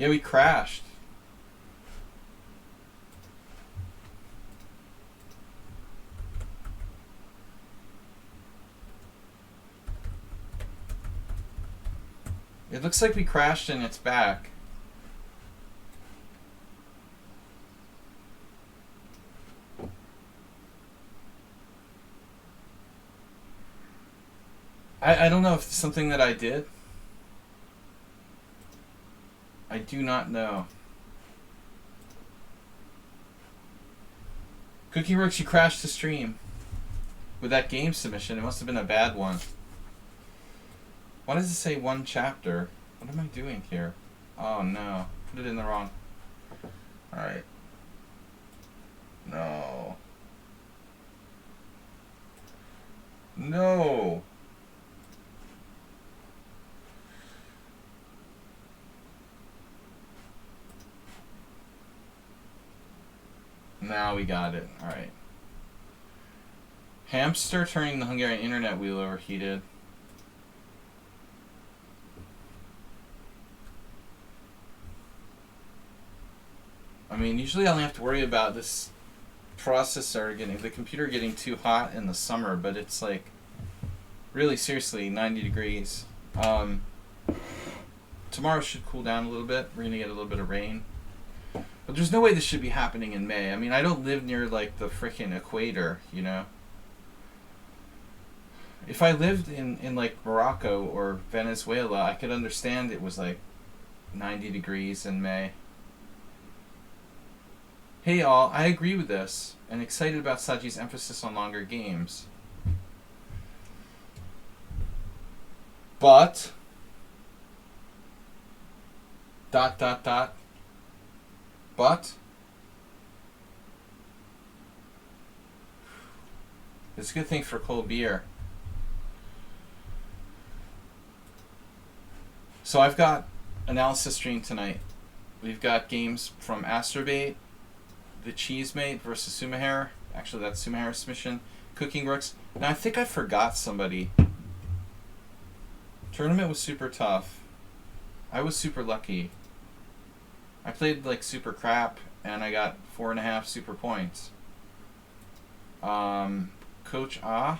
Yeah, we crashed. It looks like we crashed and it's back. I don't know if it's something that I did. I do not know. Cookie Works, you crashed the stream with that game submission. It must have been a bad one. Why does it say one chapter? What am I doing here? Oh no. Put it in the wrong. Alright. No. No. Now we got it. Alright. Hamster turning the Hungarian internet wheel overheated. I mean, usually I only have to worry about this processor the computer getting too hot in the summer, but it's like really seriously 90 degrees. Tomorrow should cool down a little bit. We're gonna get a little bit of rain. But there's no way this should be happening in May. I mean, I don't live near like the freaking equator, you know? If I lived in like Morocco or Venezuela, I could understand it was like 90 degrees in May. Hey all, I agree with this, and excited about Saji's emphasis on longer games. But... ... But... It's a good thing for cold beer. So I've got analysis stream tonight. We've got games from Asterbait, The Cheesemate versus Sumahair. Actually, that's Sumahair's submission. Cooking Works. Now, I think I forgot somebody. Tournament was super tough. I was super lucky. I played like super crap, and I got 4.5 super points. Coach Ah?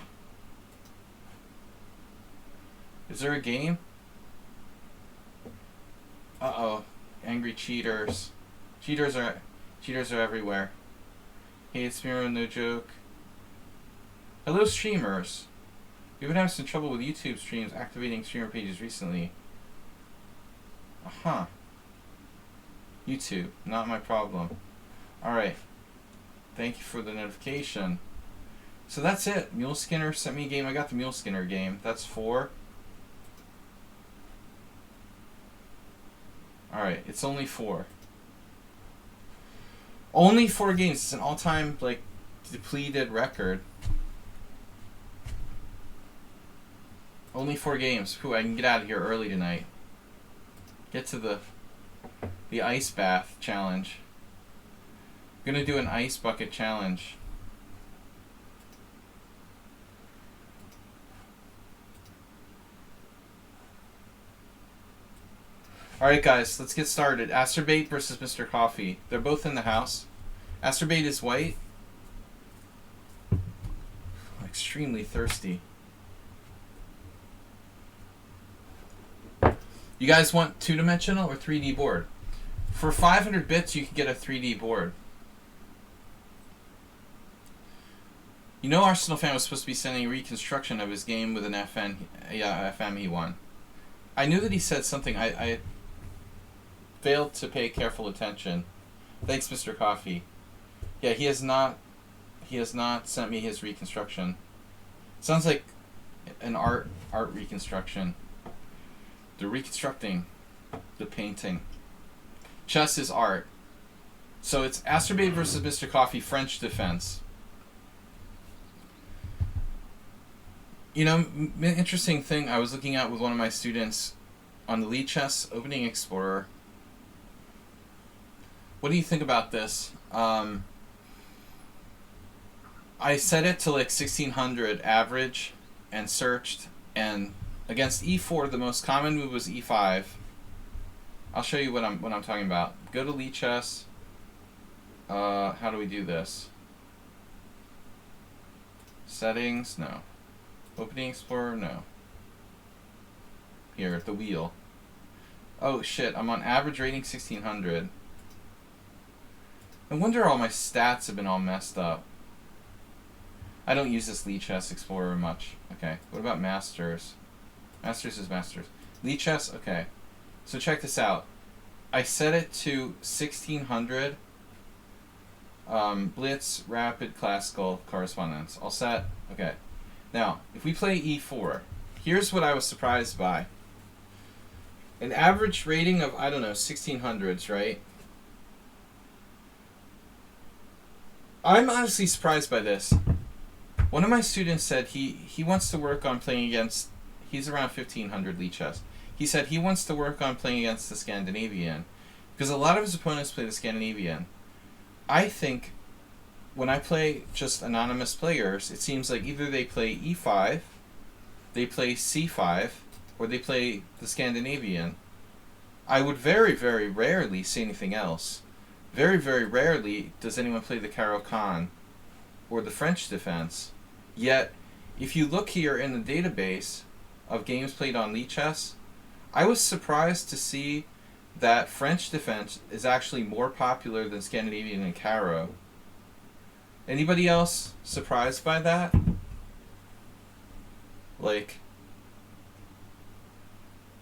Is there a game? Uh-oh. Angry cheaters. Cheaters are everywhere. Hey, it's Miro, no joke. Hello, streamers. We've been having some trouble with YouTube streams activating streamer pages recently. Uh-huh. YouTube, not my problem. Alright. Thank you for the notification. So that's it. Mule Skinner sent me a game. I got the Mule Skinner game. That's 4. Alright, it's only 4. Only 4 games. It's an all-time, like, depleted record. Only 4 games. Whew, I can get out of here early tonight. Get to the ice bath challenge. I'm gonna do an ice bucket challenge. Alright guys, let's get started. Asterbait versus Mr. Coffee. They're both in the house. Asterbait is white. I'm extremely thirsty. You guys want 2-dimensional or 3D board? For 500 bits, you can get a 3D board. You know Arsenal fan was supposed to be sending a reconstruction of his game with an FM he won. I knew that he said something. I failed to pay careful attention. Thanks, Mr. Coffee. Yeah, he has not sent me his reconstruction. Sounds like an art reconstruction. They're reconstructing the painting. Chess is art. So it's Asterbait versus Mr. Coffee, French Defense. You know, interesting thing I was looking at with one of my students on the Lead Chess Opening Explorer. What do you think about this? I set it to like 1600 average and searched, and against e4 the most common move was e5. I'll show you what I'm talking about. Go to Lichess. How do we do this? Settings, no. Opening Explorer, no. Here, the wheel. Oh shit, I'm on average rating 1600. No wonder all my stats have been all messed up. I don't use this Lichess Explorer much. Okay, what about Masters? Masters is Masters. Lichess, okay. So check this out. I set it to 1600. Blitz, Rapid, Classical, Correspondence. All set? Okay. Now, if we play E4, here's what I was surprised by. An average rating of, I don't know, 1600s, right? I'm honestly surprised by this. One of my students said he wants to work on playing against, he's around 1500 Lichess. He said he wants to work on playing against the Scandinavian because a lot of his opponents play the Scandinavian. I think when I play just anonymous players, it seems like either they play E5, they play C5, or they play the Scandinavian. I would very, very rarely see anything else. Very, very rarely does anyone play the Caro-Kann or the French defense. Yet, if you look here in the database of games played on Lichess, I was surprised to see that French defense is actually more popular than Scandinavian and Caro. Anybody else surprised by that? Like,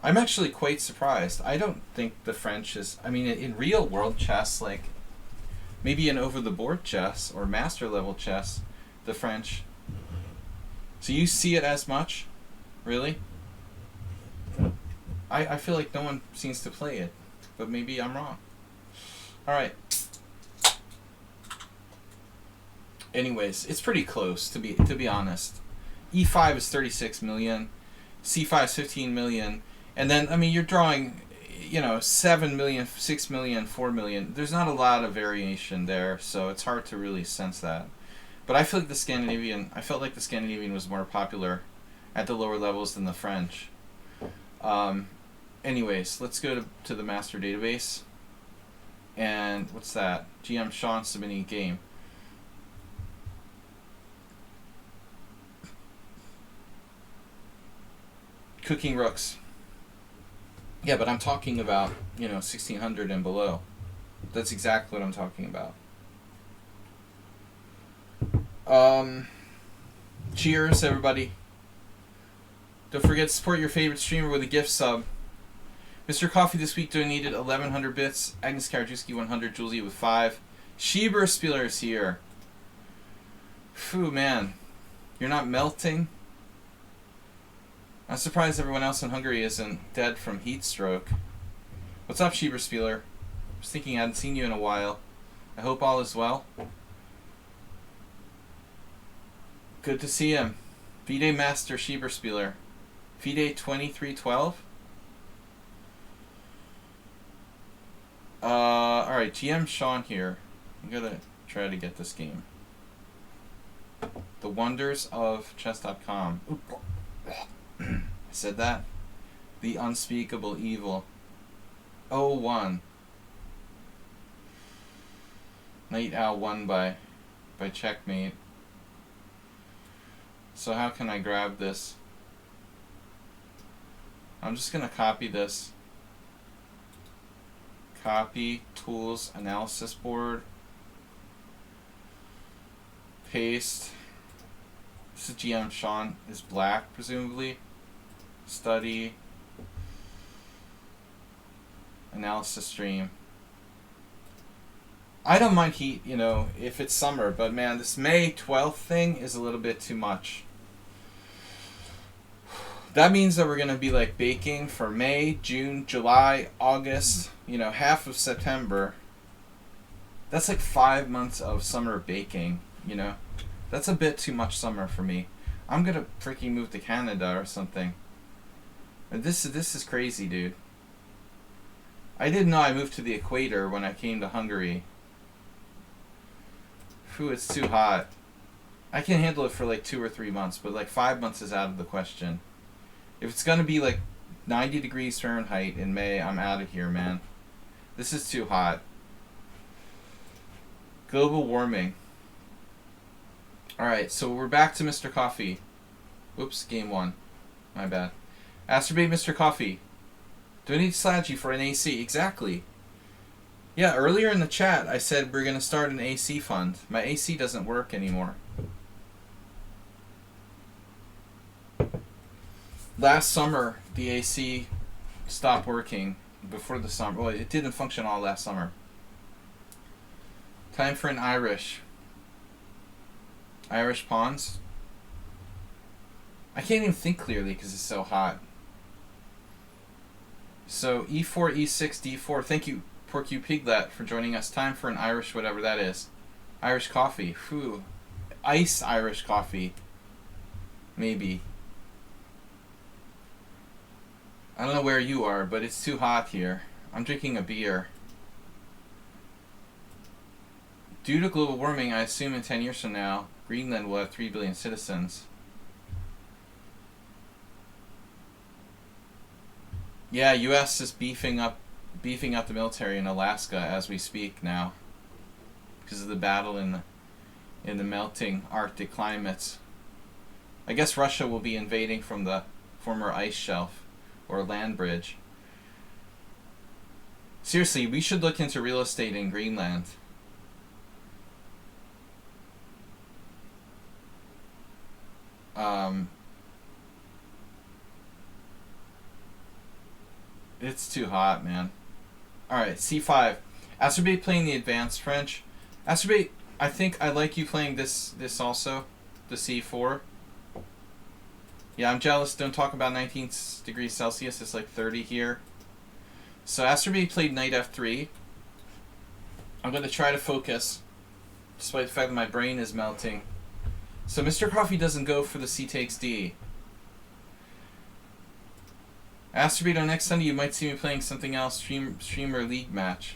I'm actually quite surprised. I don't think the French is, I mean, in real world chess, like, maybe in over-the-board chess or master-level chess, the French. So you see it as much? Really? I feel like no one seems to play it, but maybe I'm wrong. Alright. Anyways, it's pretty close, to be honest. E5 is 36 million, C5 is 15 million, and then, I mean, you're drawing, 7 million, 6 million, 4 million. There's not a lot of variation there, so it's hard to really sense that. But I feel like I felt like the Scandinavian was more popular at the lower levels than the French. Anyways, let's go to the master database. And what's that? GM Sean submitting game. Cooking rooks. Yeah, but I'm talking about, 1600 and below. That's exactly what I'm talking about. Cheers, everybody. Don't forget to support your favorite streamer with a gift sub. Mr. Coffee this week donated 1,100 bits. Agnes Karajewski 100. Julesy with 5. Schieber Spieler is here. Phew, man. You're not melting? I'm surprised everyone else in Hungary isn't dead from heat stroke. What's up, Schieber Spieler? I was thinking I hadn't seen you in a while. I hope all is well. Good to see him. V-Day Master Schieber Spieler. V-Day 2312? Alright, GM Sean here. I'm gonna try to get this game. The Wonders of Chess.com. I said that? The Unspeakable Evil. 0-1. Knight Owl won by checkmate. So how can I grab this? I'm just gonna copy this. Copy, tools, analysis board. Paste. This is GM Sean is black, presumably. Study. Analysis stream. I don't mind heat, if it's summer, but man, this May 12th thing is a little bit too much. That means that we're going to be like baking for May, June, July, August, half of September. That's like 5 months of summer baking, That's a bit too much summer for me. I'm going to freaking move to Canada or something. This is crazy, dude. I didn't know I moved to the equator when I came to Hungary. Phew, it's too hot. I can handle it for like 2 or 3 months, but like 5 months is out of the question. If it's going to be like 90 degrees Fahrenheit in May, I'm out of here, man. This is too hot. Global warming. Alright, so we're back to Mr. Coffee. Whoops, game 1. My bad. Astrobate Mr. Coffee. Do I need strategy for an AC? Exactly. Yeah, earlier in the chat I said we're going to start an AC fund. My AC doesn't work anymore. Last summer, the AC stopped working before the summer. Well, it didn't function all last summer. Time for an Irish. Irish pawns. I can't even think clearly because it's so hot. So E4, E6, D4. Thank you, Porky Piglet, for joining us. Time for an Irish, whatever that is. Irish coffee. Phew. Iced Irish coffee. Maybe. I don't know where you are, but it's too hot here. I'm drinking a beer. Due to global warming, I assume in 10 years from now, Greenland will have 3 billion citizens. Yeah, U.S. is beefing up the military in Alaska as we speak now, because of the battle in the melting Arctic climates. I guess Russia will be invading from the former ice shelf or land bridge. Seriously, we should look into real estate in Greenland. It's too hot, man. Alright, C5. Astrobate playing the advanced French. Astrobate, I think I like you playing this also. The C4. Yeah, I'm jealous. Don't talk about 19 degrees Celsius. It's like 30 here. So Astrobate played knight F3. I'm going to try to focus, despite the fact that my brain is melting. So Mr. Coffee doesn't go for the C takes D. Astrobate, on next Sunday you might see me playing something else, streamer league match.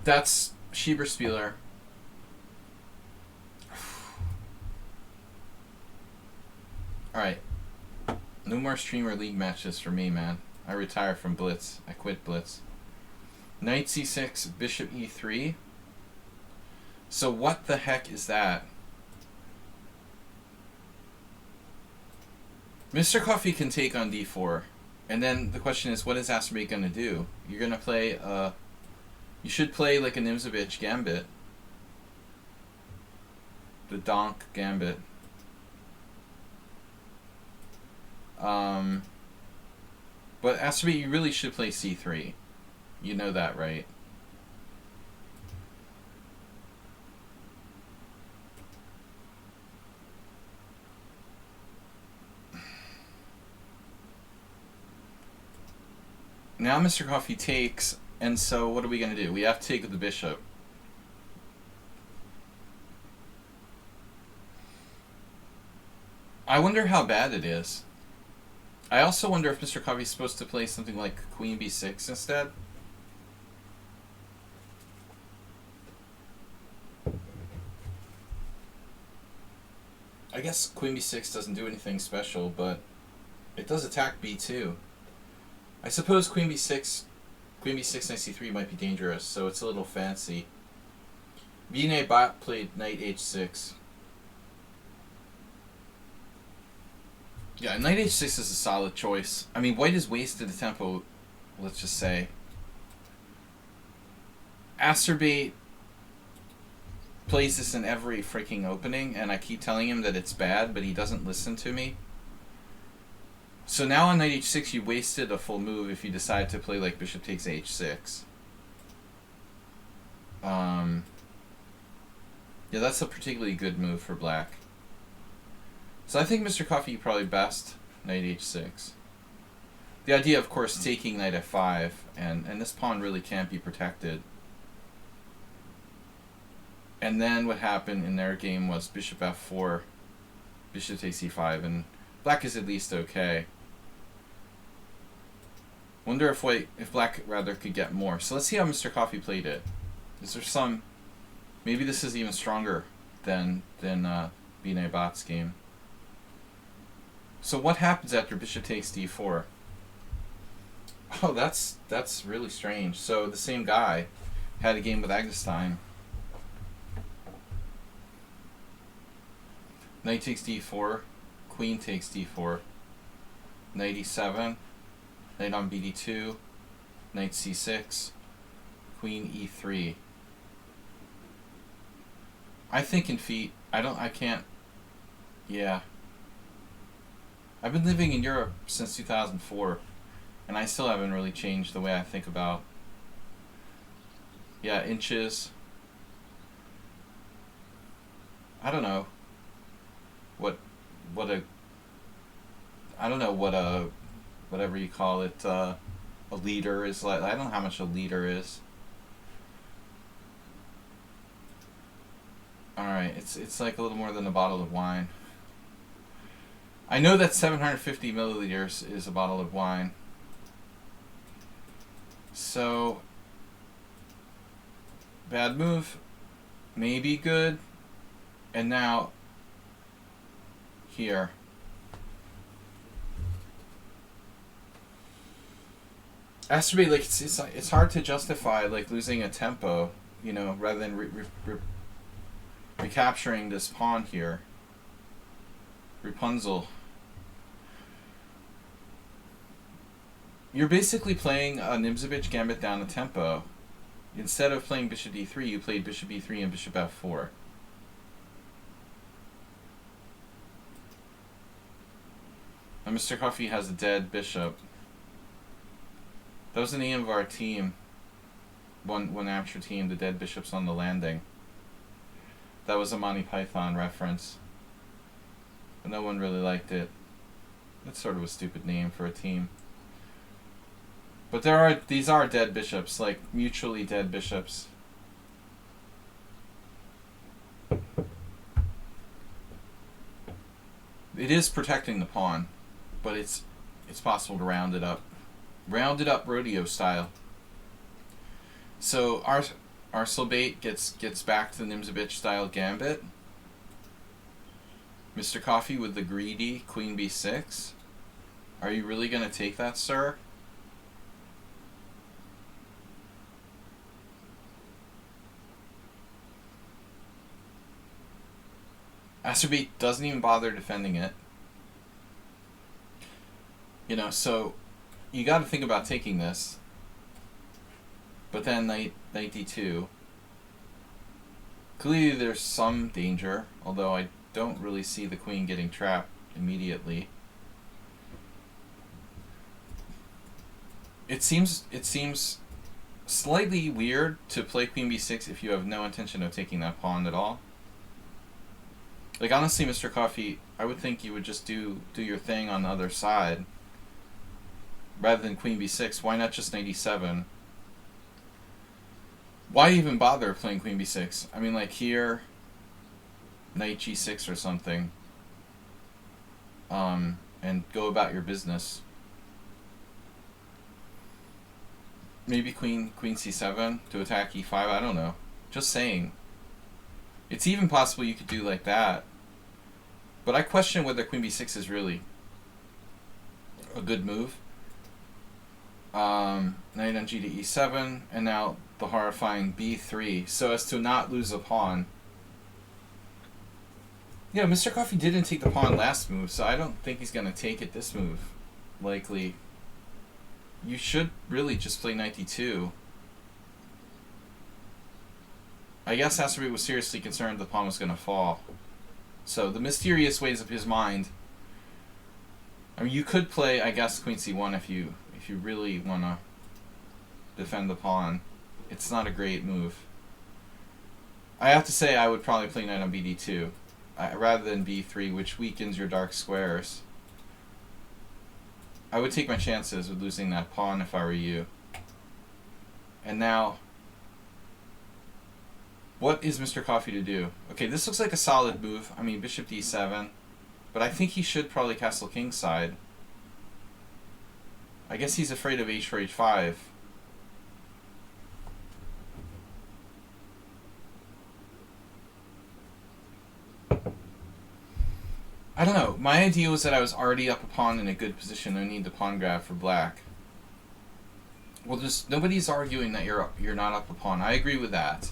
That's Schieberspieler. Alright. No more streamer league matches for me, man. I retire from Blitz. I quit Blitz. Knight C6, Bishop E3. So what the heck is that? Mr. Coffee can take on D4. And then the question is, what is Astrobate going to do? You're going to play, you should play like a Nimzovich Gambit. The Donk Gambit. But Astrobate, you really should play C3. You know that, right? Now Mr. Coffee takes, and so what are we going to do? We have to take with the bishop. I wonder how bad it is. I also wonder if Mr. Coffee is supposed to play something like Queen B6 instead. I guess Queen B6 doesn't do anything special, but it does attack B2. I suppose Queen B6, Knight C3 might be dangerous, so it's a little fancy. Bine Bot played Knight H6. Yeah, Knight H6 is a solid choice. I mean, white has wasted the tempo, let's just say. Astrobate plays this in every freaking opening, and I keep telling him that it's bad, but he doesn't listen to me. So now on Knight H6, you wasted a full move if you decide to play like Bishop takes H6. Yeah, that's a particularly good move for black. So I think Mr. Coffee probably best Knight H6. The idea, of course, taking Knight F5, and this pawn really can't be protected. And then what happened in their game was Bishop F4, Bishop takes E5, and black is at least okay. Wonder if black rather could get more. So let's see how Mr. Coffee played it. Is there some? Maybe this is even stronger than Bine Bot's game. So what happens after Bishop takes D4? Oh, that's really strange. So the same guy had a game with Agestein. Knight takes d4, queen takes d4, knight e7, knight on bd2, knight c6, queen e3. I think in feet. I can't. Yeah. I've been living in Europe since 2004, and I still haven't really changed the way I think about. Yeah, inches. I don't know. What a. I don't know what a. Whatever you call it, a liter is like. I don't know how much a liter is. Alright, it's like a little more than a bottle of wine. I know that 750 milliliters is a bottle of wine. So, bad move, maybe good, and now, here. Astrobate, like, it's hard to justify, like, losing a tempo, you know, rather than recapturing this pawn here. Rapunzel. You're basically playing a Nimzovich gambit down a tempo. Instead of playing bishop d3, you played bishop e3 and bishop f4. And Mr. Coffey has a dead bishop. That was the name of our team. One amateur team, the Dead Bishops on the Landing. That was a Monty Python reference. But no one really liked it. It's sort of a stupid name for a team. But these are dead bishops, like mutually dead bishops. It is protecting the pawn, but it's possible to round it up. Round it up rodeo style. So our Slobate gets back to the Nimzovich style gambit. Mr. Coffey with the greedy queen b6. Are you really going to take that, sir? Astrobate doesn't even bother defending it. You know, so you got to think about taking this. But then knight d2. Clearly there's some danger, although I don't really see the queen getting trapped immediately. It seems slightly weird to play queen b6 if you have no intention of taking that pawn at all. Like, honestly, Mr. Coffey, I would think you would just do your thing on the other side. Rather than queen b6, why not just knight e7? Why even bother playing queen b6? I mean, like here, knight g6 or something. And go about your business. Maybe queen c7 to attack e5, I don't know. Just saying. It's even possible you could do like that. But I question whether queen b6 is really a good move. Knight on g to e7, and now the horrifying b3, so as to not lose a pawn. Yeah, Mr. Coffey didn't take the pawn last move, so I don't think he's going to take it this move. Likely. You should really just play knight d2. I guess Astrobate was seriously concerned the pawn was going to fall. So the mysterious ways of his mind. I mean, you could play, I guess, queen c1 if you really want to defend the pawn. It's not a great move. I have to say I would probably play knight on bd2 rather than b3, which weakens your dark squares. I would take my chances with losing that pawn if I were you. And now, what is Mr. Coffey to do? Okay, this looks like a solid move. I mean, bishop d7. But I think he should probably castle kingside. I guess he's afraid of h4, h5. I don't know. My idea was that I was already up a pawn in a good position. No need to pawn grab for black. Well, just nobody's arguing that you're not up a pawn. I agree with that.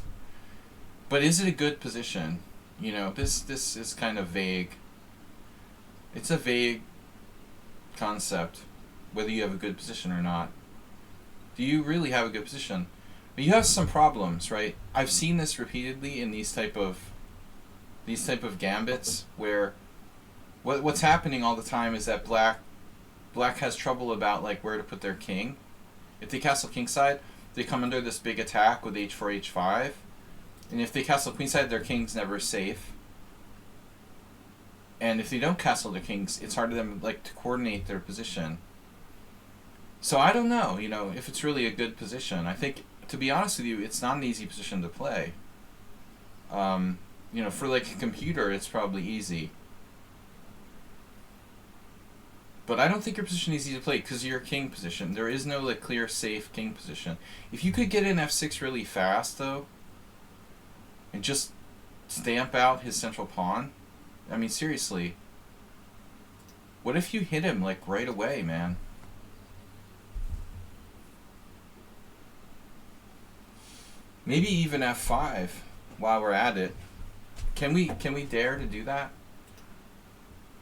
But is it a good position? You know, this is kind of vague. It's a vague concept, whether you have a good position or not. Do you really have a good position? But you have some problems, right? I've seen this repeatedly in these type of gambits where what's happening all the time is that black has trouble about like where to put their king. If they castle kingside, they come under this big attack with h4, h5. And if they castle queenside, their king's never safe. And if they don't castle their kings, it's hard for them like to coordinate their position. So I don't know, you know, if it's really a good position. I think, to be honest with you, it's not an easy position to play. You know, for like a computer, it's probably easy. But I don't think your position is easy to play because of your king position. There is no like clear, safe king position. If you could get in f6 really fast, though, and just stamp out his central pawn, I mean, seriously, what if you hit him like right away, man? Maybe even f5 while we're at it. Can we dare to do that?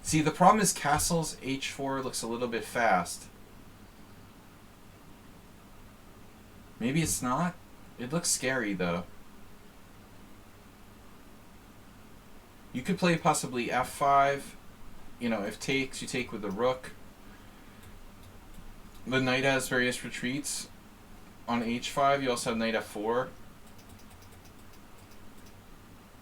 See, the problem is castles h4 looks a little bit fast. Maybe it's not. It looks scary though. You could play possibly f5. You know, if takes, you take with the rook. The knight has various retreats. On h5, you also have knight f4.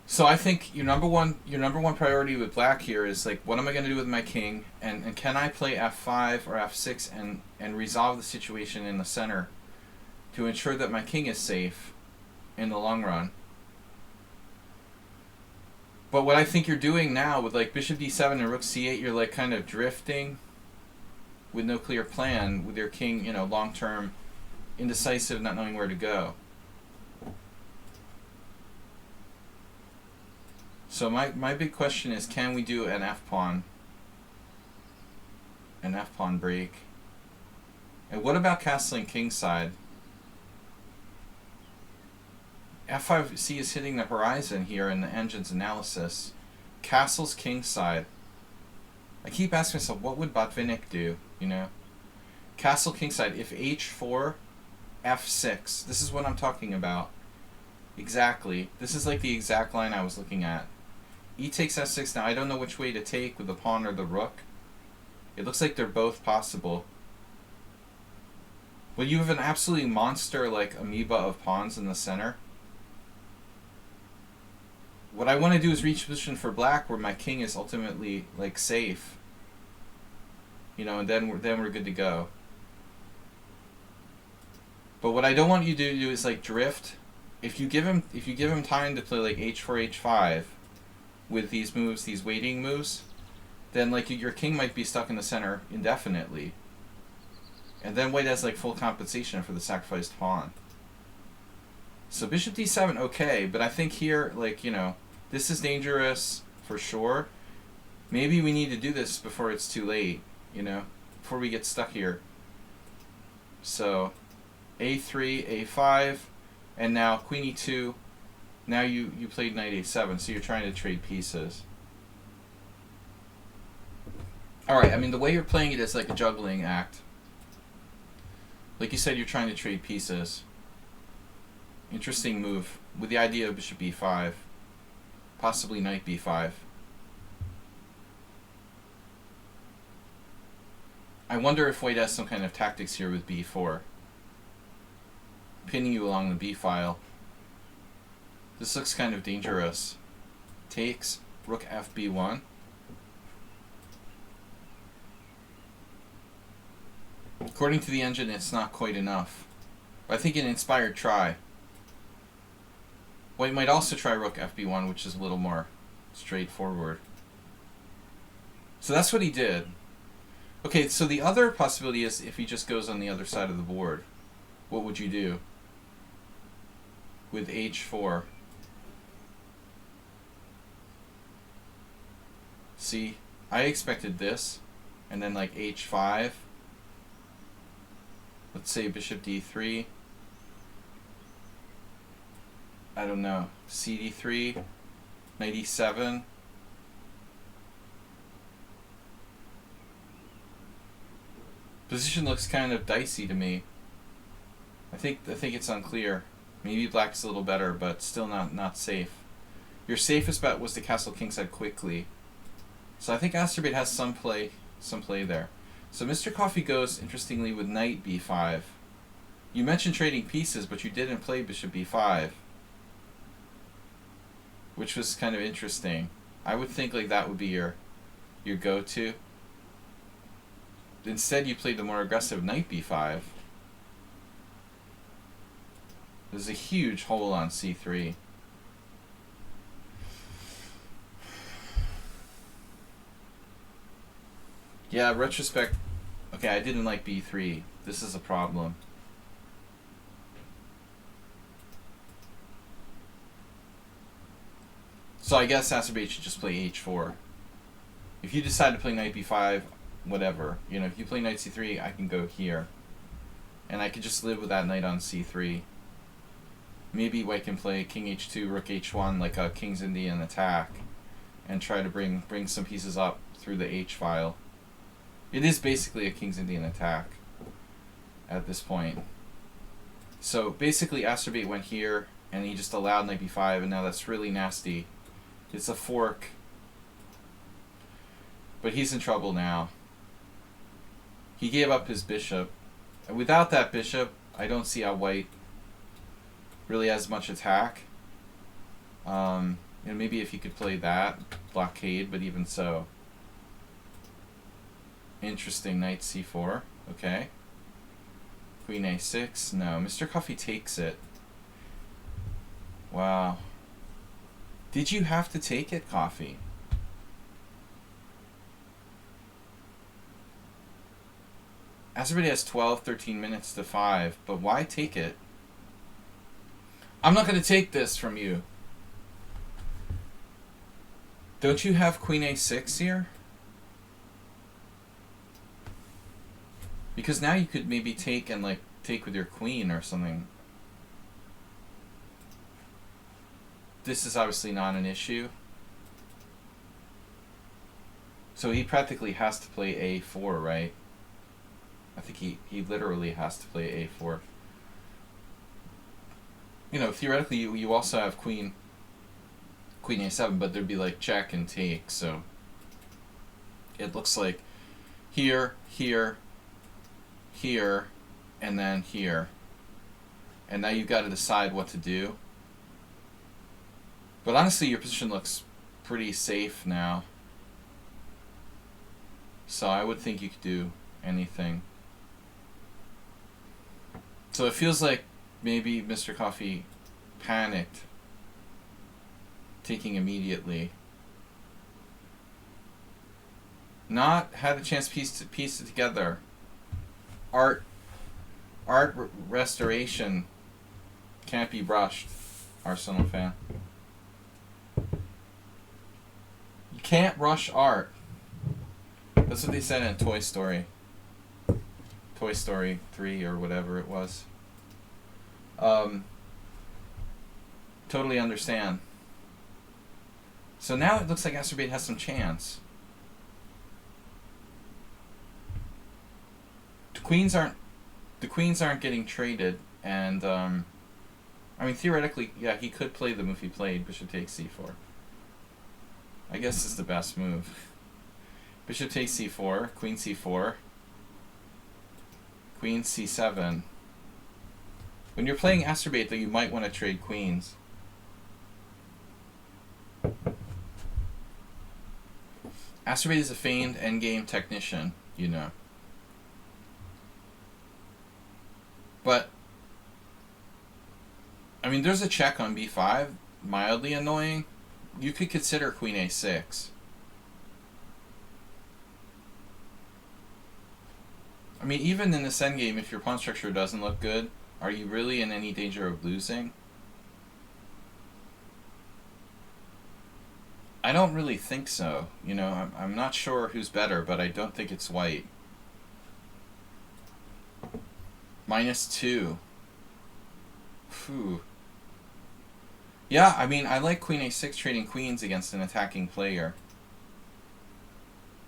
So I think your number one priority with black here is like, what am I going to do with my king, and can I play f5 or f6 and resolve the situation in the center to ensure that my king is safe in the long run. But what I think you're doing now with like bishop d7 and rook c8, you're like kind of drifting with no clear plan with your king, you know, long term, indecisive, not knowing where to go. So my big question is, can we do an f-pawn break? And what about castling kingside? f5c is hitting the horizon here in the engine's analysis. Castles kingside. I keep asking myself, what would Botvinnik do, you know? Castle kingside, if h4, f6. This is what I'm talking about. Exactly. This is like the exact line I was looking at. E takes f6. Now I don't know which way to take with the pawn or the rook. It looks like they're both possible. Well, you have an absolutely monster like amoeba of pawns in the center. What I want to do is reach a position for black where my king is ultimately like safe. You know, and then we're good to go. But what I don't want you to do is like drift. If you give him time to play like h4, h5 with these moves, these waiting moves, then like your king might be stuck in the center indefinitely. And then white has like full compensation for the sacrificed pawn. So bishop d7, okay, but I think here, like, you know, this is dangerous for sure. Maybe we need to do this before it's too late, you know, before we get stuck here. So a3, a5, and now queen e2. Now you played knight a7, so you're trying to trade pieces. Alright, I mean, the way you're playing it is like a juggling act. Like you said, you're trying to trade pieces. Interesting move, with the idea of bishop b5. Possibly knight b5. I wonder if white has some kind of tactics here with b4. Pinning you along the b file. This looks kind of dangerous. Takes, rook fb1. According to the engine, it's not quite enough. But I think an inspired try. White might also try rook fb1, which is a little more straightforward. So that's what he did. Okay, so the other possibility is if he just goes on the other side of the board. What would you do? With h4. See, I expected this, and then like h5. Let's say bishop d3. I don't know. cd3, knight e7. Position looks kind of dicey to me. I think it's unclear. Maybe black's a little better, but still not safe. Your safest bet was to castle kingside quickly. So I think Asterbait has some play there. So Mr. Coffee goes, interestingly, with knight b5. You mentioned trading pieces, but you didn't play bishop b5. Which was kind of interesting. I would think like that would be your go-to. Instead, you played the more aggressive knight b5. There's a huge hole on c3. Yeah, retrospect. Okay, I didn't like b3. This is a problem. So I guess Asterbait should just play h4. If you decide to play knight b5, whatever. You know, if you play knight c3, I can go here. And I could just live with that knight on c3. Maybe white can play king h2, rook h1, like a King's Indian attack, and try to bring some pieces up through the h file. It is basically a King's Indian attack at this point. So basically Asterbait went here, and he just allowed knight b5, and now that's really nasty. It's a fork. But he's in trouble now. He gave up his bishop. And without that bishop, I don't see how white really has much attack. And maybe if he could play that, blockade, but even so. Interesting, knight c4. Okay. Queen a6. No, Mr. Coffee takes it. Wow. Did you have to take it, Coffee? Asterbait has 12, 13 minutes to 5, but why take it? I'm not going to take this from you. Don't you have queen a6 here? Because now you could maybe take and like take with your queen or something. This is obviously not an issue. So he practically has to play a4, right? I think he literally has to play a4. You know, theoretically you also have queen a7, but there'd be like check and take, so it looks like here, here, here, and then here. And now you've got to decide what to do. But honestly, your position looks pretty safe now. So I would think you could do anything. So it feels like maybe Mr. Coffee panicked, taking immediately. Not had a chance to piece it together. Art restoration can't be brushed, Arsenal fan. You can't rush art. That's what they said in Toy Story. Toy Story 3 or whatever it was. Totally understand. So now it looks like Asterbait has some chance. The queens aren't getting traded, and I mean theoretically, yeah, he could play them if he played bishop takes c4. I guess this is the best move. Bishop takes c4, queen c4, queen c7. When you're playing Asterbait, though, you might want to trade queens. Asterbait is a feigned endgame technician, you know. But, I mean, there's a check on b5, mildly annoying. You could consider queen a6. I mean, even in this endgame, if your pawn structure doesn't look good, are you really in any danger of losing? I don't really think so. You know, I'm not sure who's better, but I don't think it's white. -2. Phew. Yeah, I mean, I like queen a6 trading queens against an attacking player.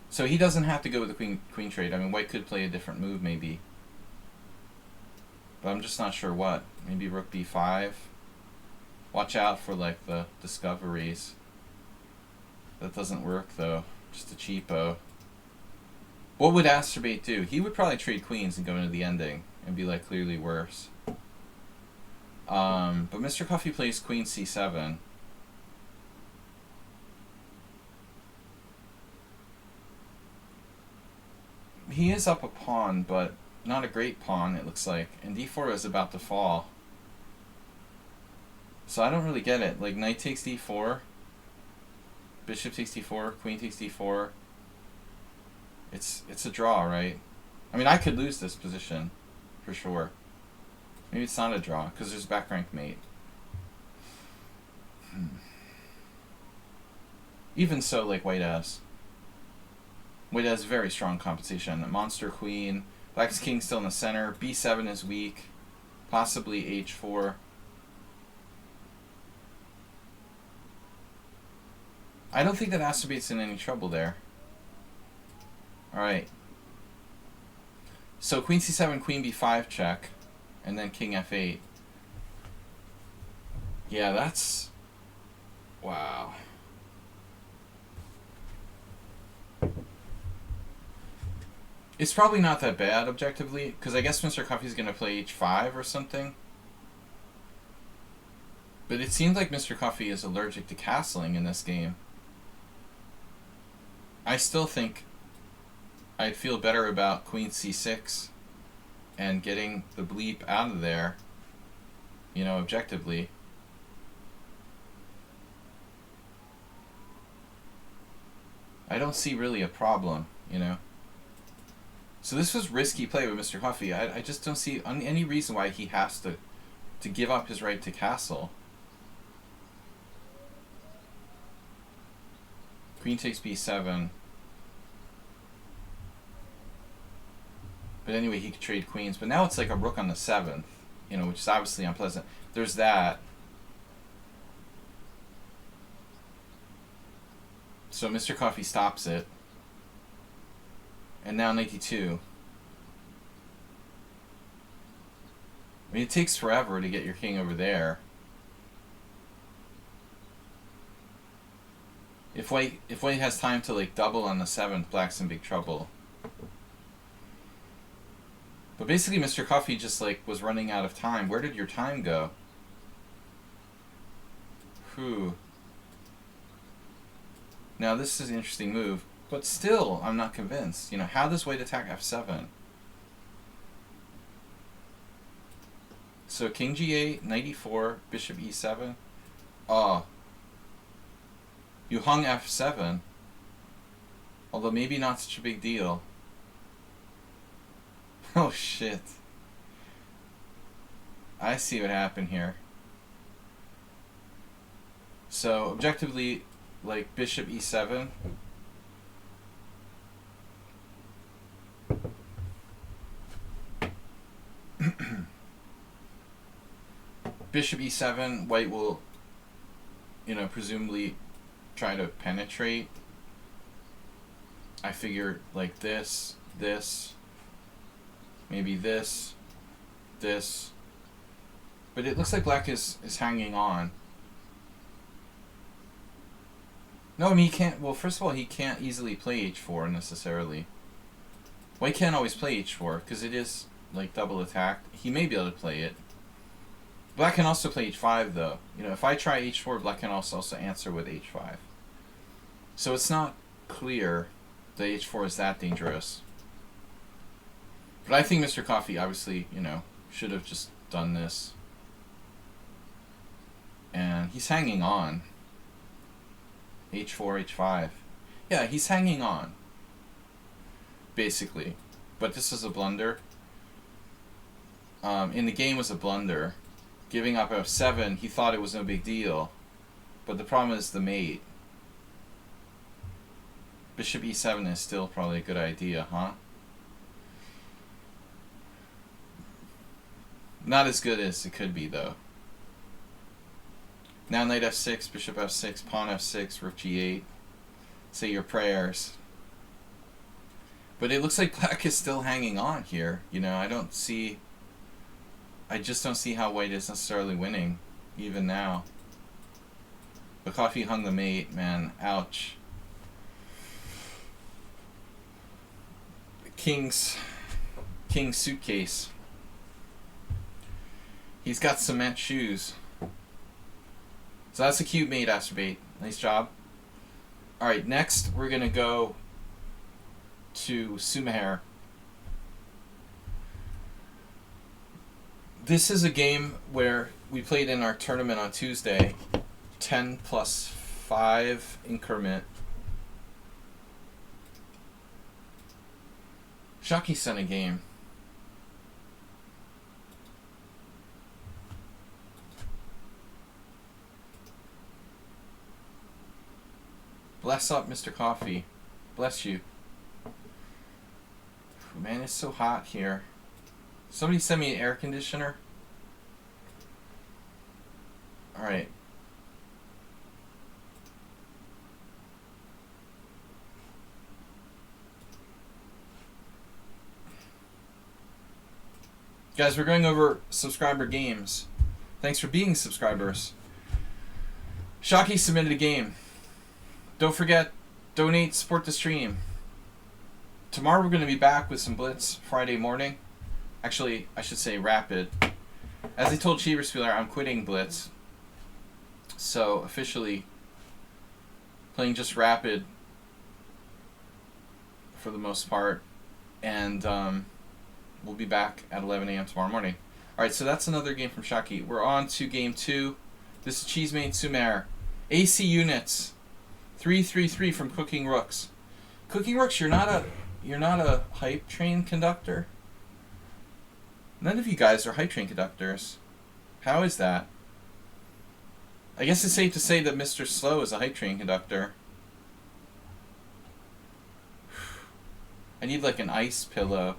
So he doesn't have to go with the queen trade. I mean, white could play a different move, maybe. But I'm just not sure what. Maybe rook b5. Watch out for, like, the discoveries. That doesn't work, though. Just a cheapo. What would Asterbate do? He would probably trade queens and go into the ending and be, like, clearly worse. But Mr. Coffee plays queen c7. He is up a pawn, but not a great pawn, it looks like. And d4 is about to fall. So I don't really get it. Like, knight takes d4. Bishop takes d4. Queen takes d4. It's a draw, right? I mean, I could lose this position, for sure. Maybe it's not a draw, because there's back rank mate. Even so, like, white has very strong competition. A monster queen. Black's king still in the center. b7 is weak. Possibly h4. I don't think that Asterbate's in any trouble there. Alright. So queen c7, queen b5 check. And then king f8. Yeah, that's... Wow. It's probably not that bad, objectively, because I guess Mr. Coffee's going to play h5 or something. But it seems like Mr. Coffee is allergic to castling in this game. I still think I'd feel better about queen c6 and getting the bleep out of there, you know, objectively. I don't see really a problem, you know. So this was risky play with Mr. Coffee. I just don't see any reason why he has to give up his right to castle. Queen takes b7. But anyway, he could trade queens. But now it's like a rook on the 7th, you know, which is obviously unpleasant. There's that. So Mr. Coffee stops it. And now knight d2. I mean, it takes forever to get your king over there. If white has time to, like, double on the 7th, black's in big trouble. But basically, Mr. Coffee just, like, was running out of time. Where did your time go? Whew. Now, this is an interesting move. But still, I'm not convinced. You know, how does white attack f7? So, king g8, knight e4, bishop e7. Oh. You hung f7. Although maybe not such a big deal. Oh, shit. I see what happened here. So, objectively, like, bishop e7. Bishop e7, white will, you know, presumably try to penetrate. I figure, like, this, maybe this. But it looks like black is hanging on. No, I mean, he can't... Well, first of all, he can't easily play h4 necessarily. White can't always play h4, because it is, like, double attacked. He may be able to play it. Black can also play h5, though. You know, if I try h4, black can also answer with h5. So it's not clear that h4 is that dangerous. But I think Mr. Coffee, obviously, you know, should have just done this. And he's hanging on. h4, h5. Yeah, he's hanging on. Basically. But this is a blunder. In the game was a blunder. Giving up f7, he thought it was no big deal. But the problem is the mate. Bishop e7 is still probably a good idea, huh? Not as good as it could be, though. Now knight f6, bishop f6, pawn f6, rook g8. Say your prayers. But it looks like black is still hanging on here. You know, I just don't see how white is necessarily winning, even now. But Coffee hung the mate, man. Ouch. King's suitcase. He's got cement shoes. So that's a cute mate, Astrobate. Nice job. Alright, next we're going to go to Sumaher. This is a game where we played in our tournament on Tuesday. 10 plus 5 increment. Shaki sent a game. Bless up, Mr. Coffee. Bless you. Man, it's so hot here. Somebody send me an air conditioner. Alright. Guys, we're going over subscriber games. Thanks for being subscribers. Shaki submitted a game. Don't forget, donate, support the stream. Tomorrow we're going to be back with some Blitz Friday morning. Actually, I should say Rapid. As I told Cheeverspieler, I'm quitting Blitz. So, officially, playing just Rapid for the most part. And we'll be back at 11 a.m. tomorrow morning. Alright, so that's another game from Shaki. We're on to game 2. This is Cheesemate Sumer. AC units. 333 from Cooking Rooks. Cooking Rooks, you're not a hype train conductor? None of you guys are hype train conductors. How is that? I guess it's safe to say that Mr. Slow is a hype train conductor. I need like an ice pillow.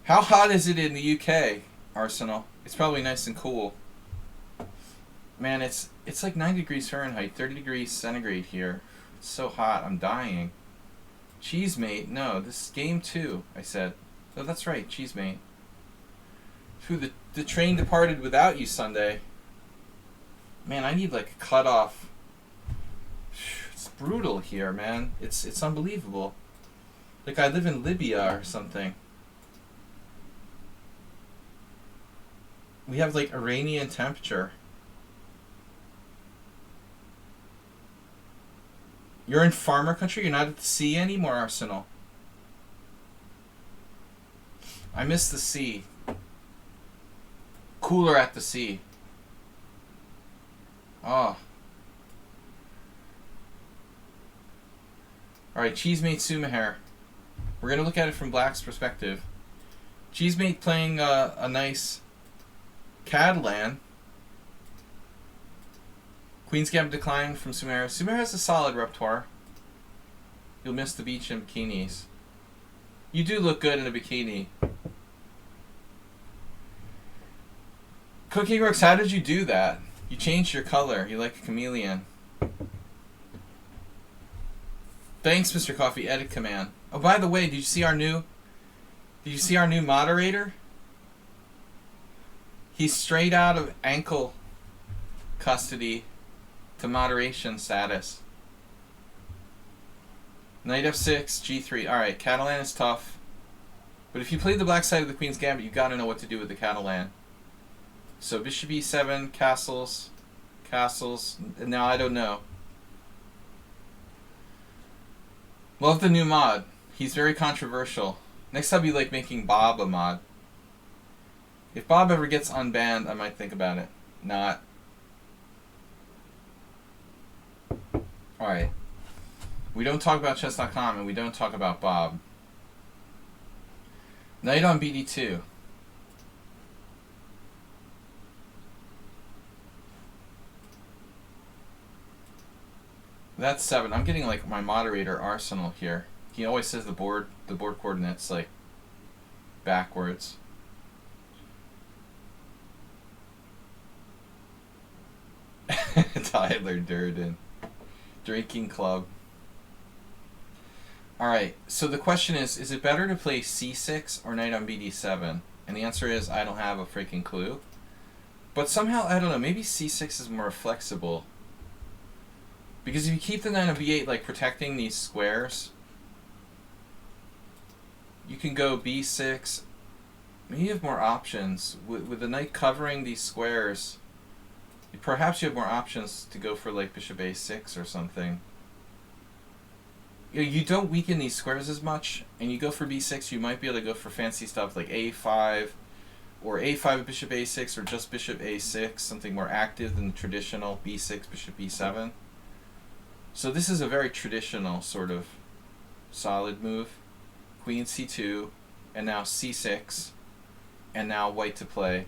How hot is it in the UK, Arsenal? It's probably nice and cool. Man, it's like 9 degrees Fahrenheit, 30 degrees centigrade here. It's so hot, I'm dying. Cheesemate, no, this is game 2, I said. No, that's right, Cheesemate. Phew, the train departed without you Sunday. Man, I need like a cutoff. It's brutal here, man. It's unbelievable. Like I live in Libya or something. We have like Iranian temperature. You're in farmer country? You're not at the sea anymore, Arsenal. I miss the sea. Cooler at the sea. Oh. Alright, Cheesemate Sumaher. We're going to look at it from Black's perspective. Cheesemate playing a nice Catalan. Queen's Gambit decline from Sumaher. Sumaher has a solid repertoire. You'll miss the beach in bikinis. You do look good in a bikini. Cooking Rooks, how did you do that? You changed your color. You like a chameleon. Thanks, Mr. Coffee. Edit command. Oh, by the way, did you see our new moderator? He's straight out of ankle custody to moderation status. Knight f6, g3. Alright, Catalan is tough. But if you play the black side of the Queen's Gambit, you've got to know what to do with the Catalan. So bishop e7, castles. Now I don't know. Love the new mod. He's very controversial. Next I'll be like making Bob a mod. If Bob ever gets unbanned, I might think about it. Not. Alright. We don't talk about chess.com and we don't talk about Bob. Knight on bd2. That's 7. I'm getting like my moderator Arsenal here. He always says the board coordinates like backwards. Tyler Durden. Drinking club. Alright, so the question is it better to play c6 or knight on bd7? And the answer is, I don't have a freaking clue. But somehow, I don't know, maybe c6 is more flexible. Because if you keep the knight on b8, like, protecting these squares, you can go b6. Maybe you have more options. With the knight covering these squares, perhaps you have more options to go for, like, bishop a6 or something. You don't weaken these squares as much, and you go for b6, you might be able to go for fancy stuff like a5, or a5 bishop a6, or just bishop a6, something more active than the traditional b6 bishop b7. So this is a very traditional sort of solid move. Queen c2, and now c6, and now white to play.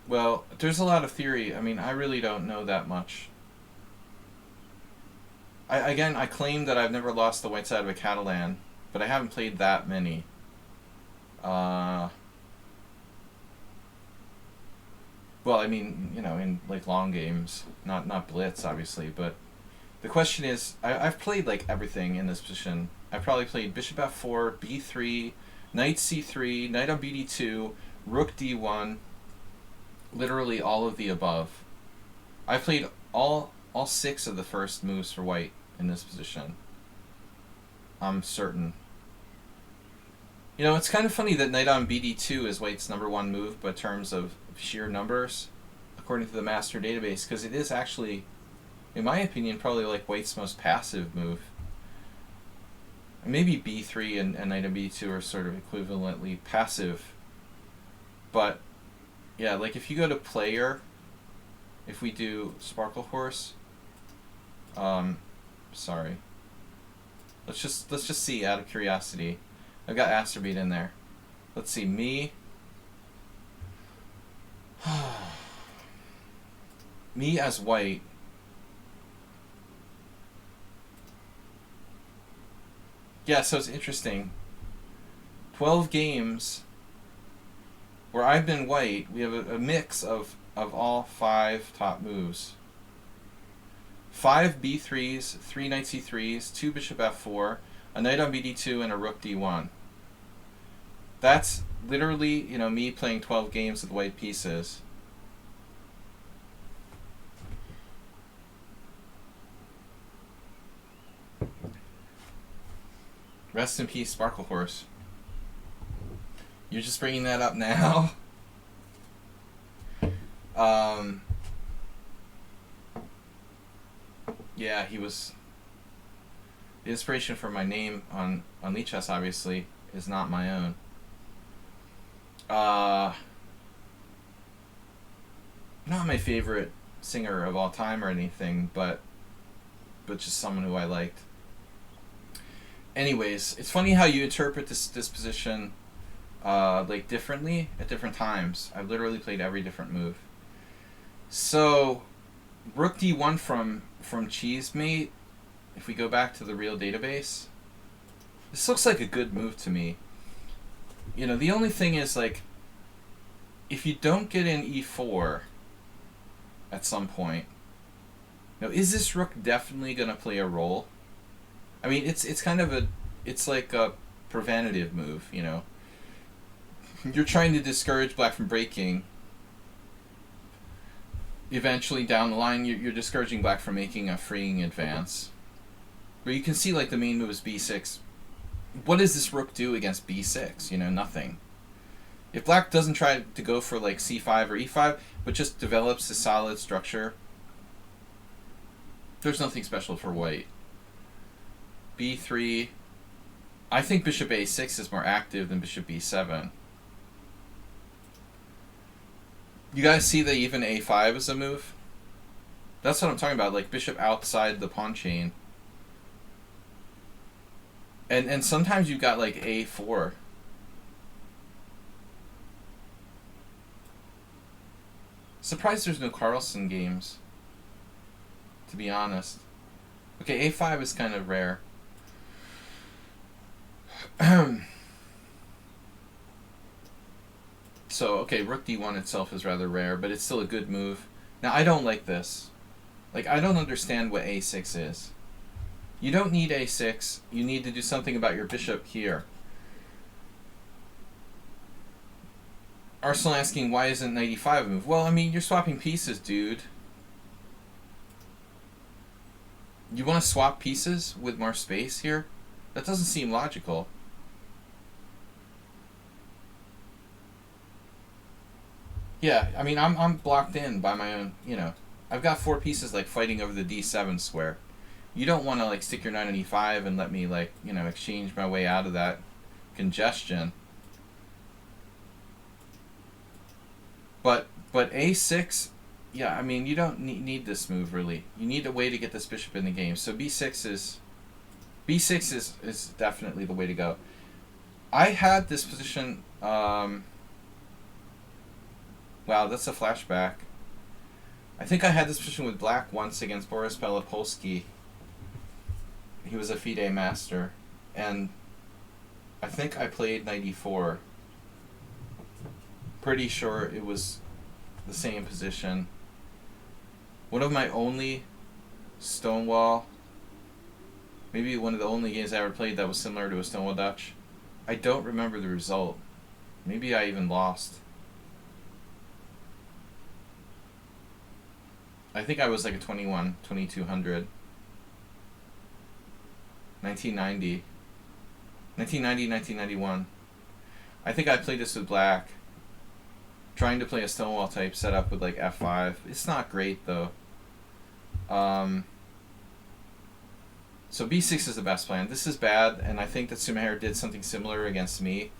Well, there's a lot of theory. I mean, I really don't know that much. I claim that I've never lost the white side of a Catalan, but I haven't played that many. Well, I mean, you know, in like long games, not blitz, obviously, but the question is, I've played like everything in this position. I've probably played bishop f4, b3, knight c3, knight on bd2, rook d1, literally all of the above. I played all 6 of the first moves for white in this position. I'm certain. You know, it's kind of funny that knight on bd2 is white's #1 move, but in terms of sheer numbers, according to the master database, because it is actually, in my opinion, probably like white's most passive move. Maybe b3 and knight on b2 are sort of equivalently passive, but yeah, like if you go to player, if we do Sparkle Horse, sorry. Let's just see out of curiosity. I've got Asterbeat in there. Let's see, me. Me as white. Yeah, so it's interesting. 12 games where I've been white, we have a mix of all 5 top moves. 5 b3s, 3 knight c3s, 2 bishop f4, a knight on bd2, and a rook d1. That's literally, you know, me playing 12 games with white pieces. Rest in peace, Sparkle Horse. You're just bringing that up now? Yeah, he was... The inspiration for my name on Lichess, obviously, is not my own. Not my favorite singer of all time or anything, but just someone who I liked. Anyways, it's funny how you interpret this position like differently at different times. I've literally played every different move. So, rook d1 from Cheesemate, if we go back to the real database, this looks like a good move to me. You know, the only thing is, like, if you don't get in e4 at some point, now, is this rook definitely going to play a role? I mean, it's kind of it's like a preventative move, you know. You're trying to discourage black from breaking. Eventually, down the line, you're discouraging black from making a freeing advance. But you can see, like, the main move is b6. What does this rook do against b6? You know, nothing. If black doesn't try to go for, like, c5 or e5, but just develops a solid structure, there's nothing special for white. b3. I think bishop a6 is more active than bishop b7. You guys see that even a5 is a move? That's what I'm talking about, like bishop outside the pawn chain. And sometimes you've got like a4. Surprised there's no Carlsen games, to be honest. Okay, a5 is kind of rare. So, okay, rook d1 itself is rather rare, but it's still a good move. Now, I don't like this. Like, I don't understand what a6 is. You don't need a6. You need to do something about your bishop here. Arsenal asking, why isn't knight e5 a move? Well, I mean, you're swapping pieces, dude. You want to swap pieces with more space here? That doesn't seem logical. Yeah, I mean, I'm blocked in by my own, you know. I've got 4 pieces, like, fighting over the d7 square. You don't want to, like, stick your knight on e5 and let me, like, you know, exchange my way out of that congestion. But a6, yeah, I mean, you don't need this move, really. You need a way to get this bishop in the game. So b6 is definitely the way to go. I had this position, wow, that's a flashback. I think I had this position with black once against Boris Pelopolsky. He was a FIDE master, and I think I played knight e4. Pretty sure it was the same position. One of my only Stonewall, maybe one of the only games I ever played that was similar to a Stonewall Dutch. I don't remember the result. Maybe I even lost. I think I was like a 2200. 1990. 1991. I think I played this with black. Trying to play a Stonewall type setup with like f5. It's not great though. So b6 is the best plan. This is bad, and I think that Sumahara did something similar against me.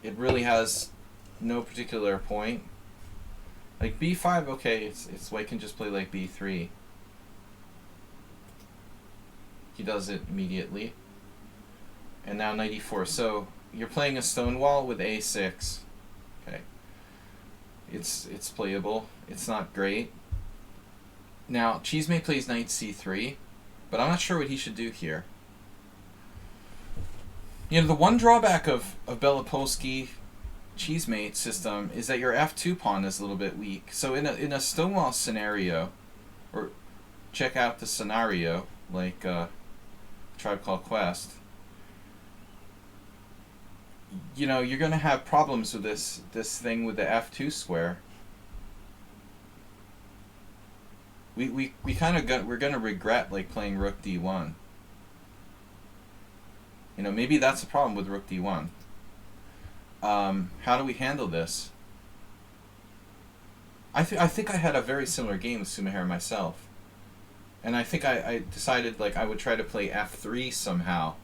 It really has no particular point. Like b5, okay, it's white can just play like b3. He does it immediately. And now knight e4. So you're playing a Stonewall with a6. Okay. It's playable. It's not great. Now, Cheesemate plays knight c3, but I'm not sure what he should do here. You know, the one drawback of Belopolsky Cheesemate system is that your f2 pawn is a little bit weak. So in a Stonewall scenario, or check out the scenario, like Tribe Called Quest, you know, you're going to have problems with this thing with the f2 square. We kind of we're going to regret like playing rook d1. You know, maybe that's the problem with rook d1. How do we handle this? I think I had a very similar game with Sumahara myself. And I think I decided like I would try to play f3 somehow.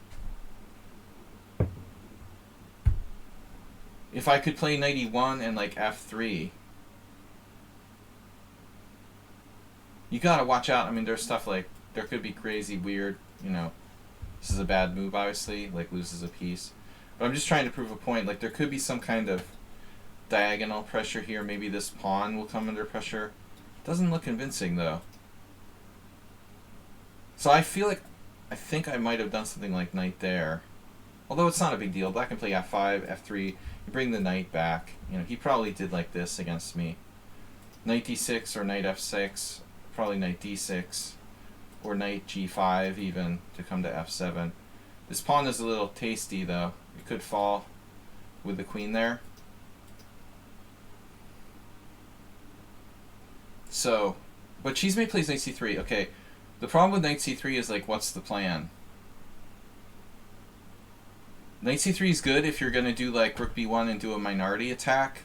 If I could play knight e1 and like f3, you gotta watch out. I mean, there's stuff like, there could be crazy, weird, you know, this is a bad move, obviously, like loses a piece. But I'm just trying to prove a point. Like, there could be some kind of diagonal pressure here. Maybe this pawn will come under pressure. Doesn't look convincing, though. So I feel like, I think I might have done something like knight there. Although it's not a big deal. Black can play f5, f3. You bring the knight back. You know, he probably did like this against me. Knight d6 or knight f6. Probably knight d6. Or knight g5 even, to come to f7. This pawn is a little tasty, though. It could fall with the queen there. So, but Cheesemate plays knight c3. Okay, the problem with knight c3 is, like, what's the plan? Knight c3 is good if you're going to do, like, rook b1 and do a minority attack.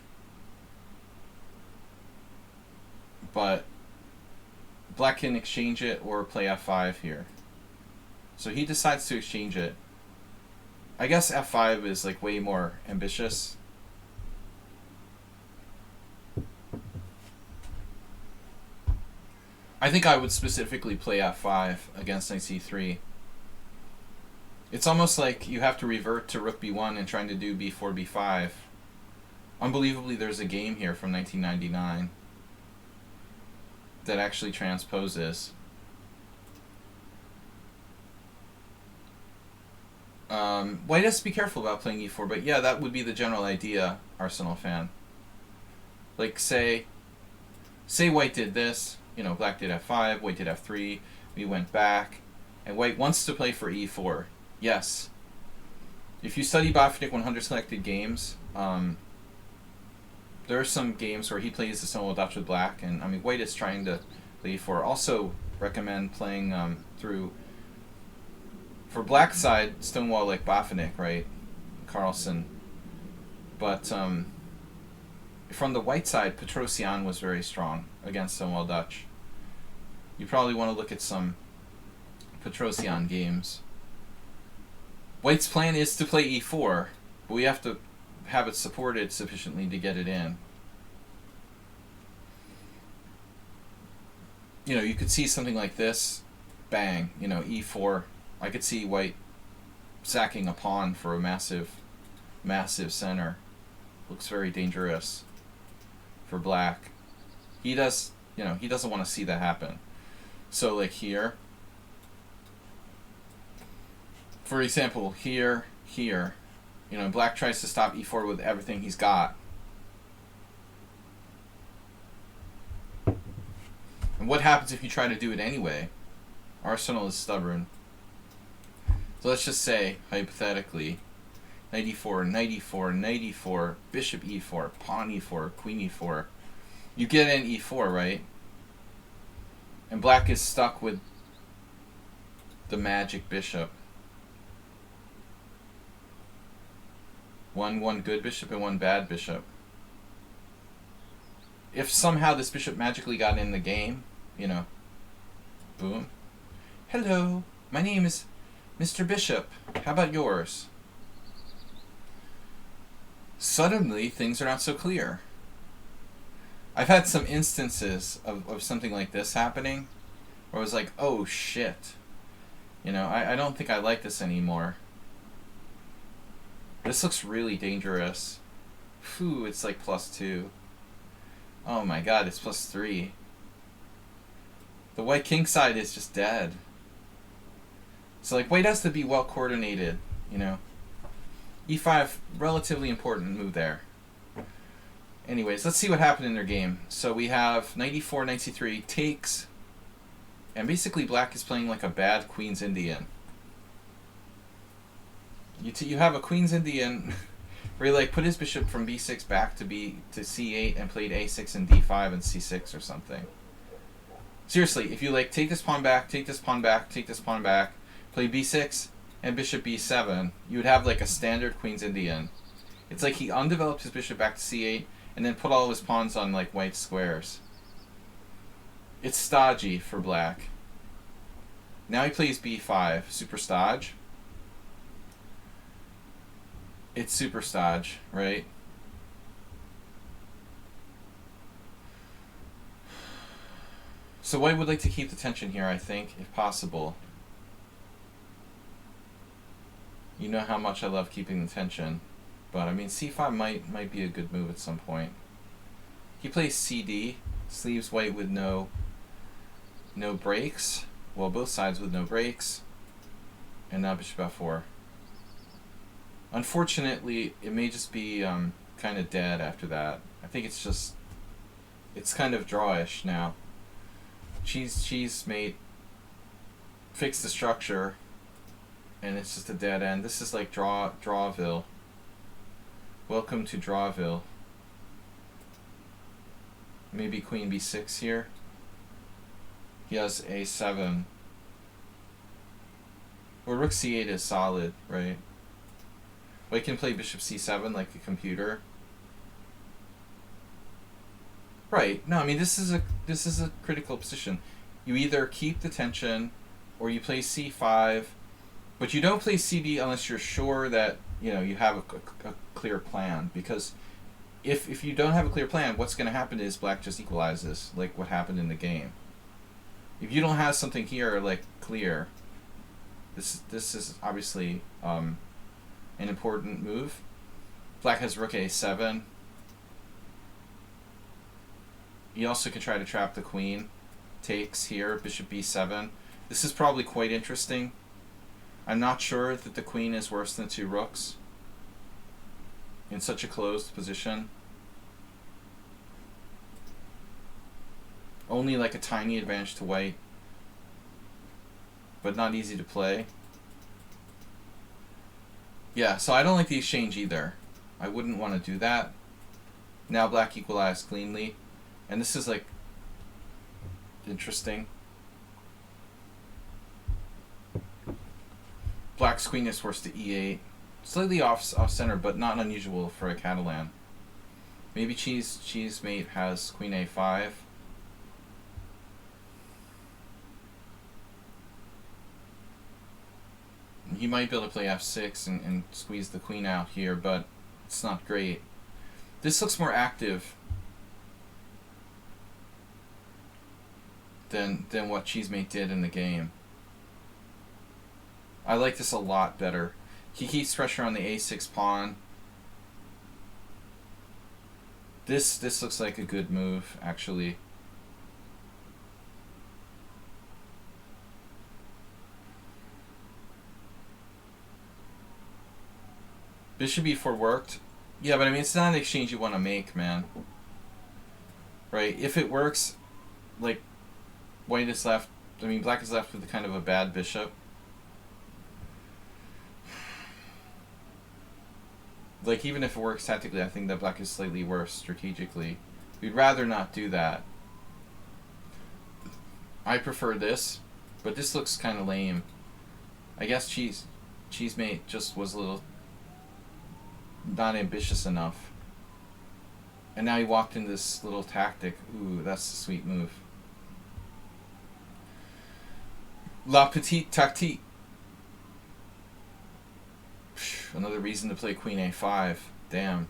But black can exchange it or play f5 here. So he decides to exchange it. I guess f5 is, like, way more ambitious. I think I would specifically play f5 against knight c3. It's almost like you have to revert to rook b1 and trying to do b4, b5. Unbelievably, there's a game here from 1999 that actually transposes. White has to be careful about playing e4, but yeah, that would be the general idea, Arsenal fan. Like, say white did this, black did f5, white did f3, we went back, and white wants to play for e4. Yes. If you study Botvinnik 100 selected games, there are some games where he plays the Stonewall Dutch with black, and I mean, white is trying to play e4. Also recommend playing through, for black side, Stonewall like Botvinnik, right? Carlsen. But from the white side, Petrosian was very strong against Stonewall Dutch. You probably want to look at some Petrosian games. White's plan is to play e4, but we have to have it supported sufficiently to get it in. You could see something like this, bang, e4. I could see white sacking a pawn for a massive center. Looks very dangerous for black. He doesn't want to see that happen. So like here, for example, here, black tries to stop e4 with everything he's got. And what happens if you try to do it anyway? Arsenal is stubborn. So let's just say, hypothetically, knight e4, knight e4, knight e4, bishop e4, pawn e4, queen e4. You get in e4, right? And black is stuck with the magic bishop. One good bishop and one bad bishop. If somehow this bishop magically got in the game, boom. Hello, my name is Mr. Bishop. How about yours? Suddenly, things are not so clear. I've had some instances of something like this happening where I was like, oh shit. I don't think I like this anymore. This looks really dangerous. Phew, it's like +2. Oh my god, it's +3. The white king side is just dead. So like white has to be well coordinated, E5, relatively important move there. Anyways, let's see what happened in their game. So we have knight e4, knight c3, takes, and basically black is playing like a bad Queen's Indian. You have a Queen's Indian where he like put his bishop from b6 back to c8 and played a6 and d5 and c6 or something. Seriously, if you like take this pawn back, take this pawn back, take this pawn back, play b6 and bishop b7, you would have like a standard Queen's Indian. It's like he undeveloped his bishop back to c8 and then put all of his pawns on like white squares. It's stodgy for black. Now he plays b5, super stodge. It's super stodge, right? So white would like to keep the tension here, I think, if possible. You know how much I love keeping the tension. But I mean, c5 might be a good move at some point. He plays cd, leaves white with no breaks. Well, both sides with no breaks. And now bishop f4. Unfortunately, it may just be kind of dead after that. I think it's kind of drawish now. Cheesemate fixed the structure, and it's just a dead end. This is like Drawville. Welcome to Drawville. Maybe queen b6 here. He has a7. Well, rook c8 is solid, right? White can play bishop c7 like a computer. Right. No, I mean this is a critical position. You either keep the tension or you play c5, but you don't play cd unless you're sure that you have a clear plan. Because if you don't have a clear plan, what's going to happen is black just equalizes, like what happened in the game. If you don't have something here like clear, this is obviously an important move. Black has rook a7. You also can try to trap the queen. Takes here, bishop b7. This is probably quite interesting. I'm not sure that the queen is worse than 2 rooks in such a closed position. Only like a tiny advantage to white, but not easy to play. Yeah, so I don't like the exchange either. I wouldn't want to do that. Now black equalized cleanly, and this is like interesting. Black's queen is forced to e8. Slightly off center, but not unusual for a Catalan. Maybe cheesemate has queen a5. He might be able to play f6 and squeeze the queen out here, but it's not great. This looks more active than what cheesemate did in the game. I like this a lot better. He keeps pressure on the a6 pawn. This looks like a good move, actually. Bishop e4 worked. Yeah, but I mean, it's not an exchange you want to make, man. Right? If it works, like, white is left, I mean, black is left with kind of a bad bishop. Like, even if it works tactically, I think that black is slightly worse strategically. We'd rather not do that. I prefer this, but this looks kind of lame. I guess cheesemate just was a little not ambitious enough. And now he walked in this little tactic. Ooh, that's a sweet move. La petite tactique. Another reason to play queen a5. Damn.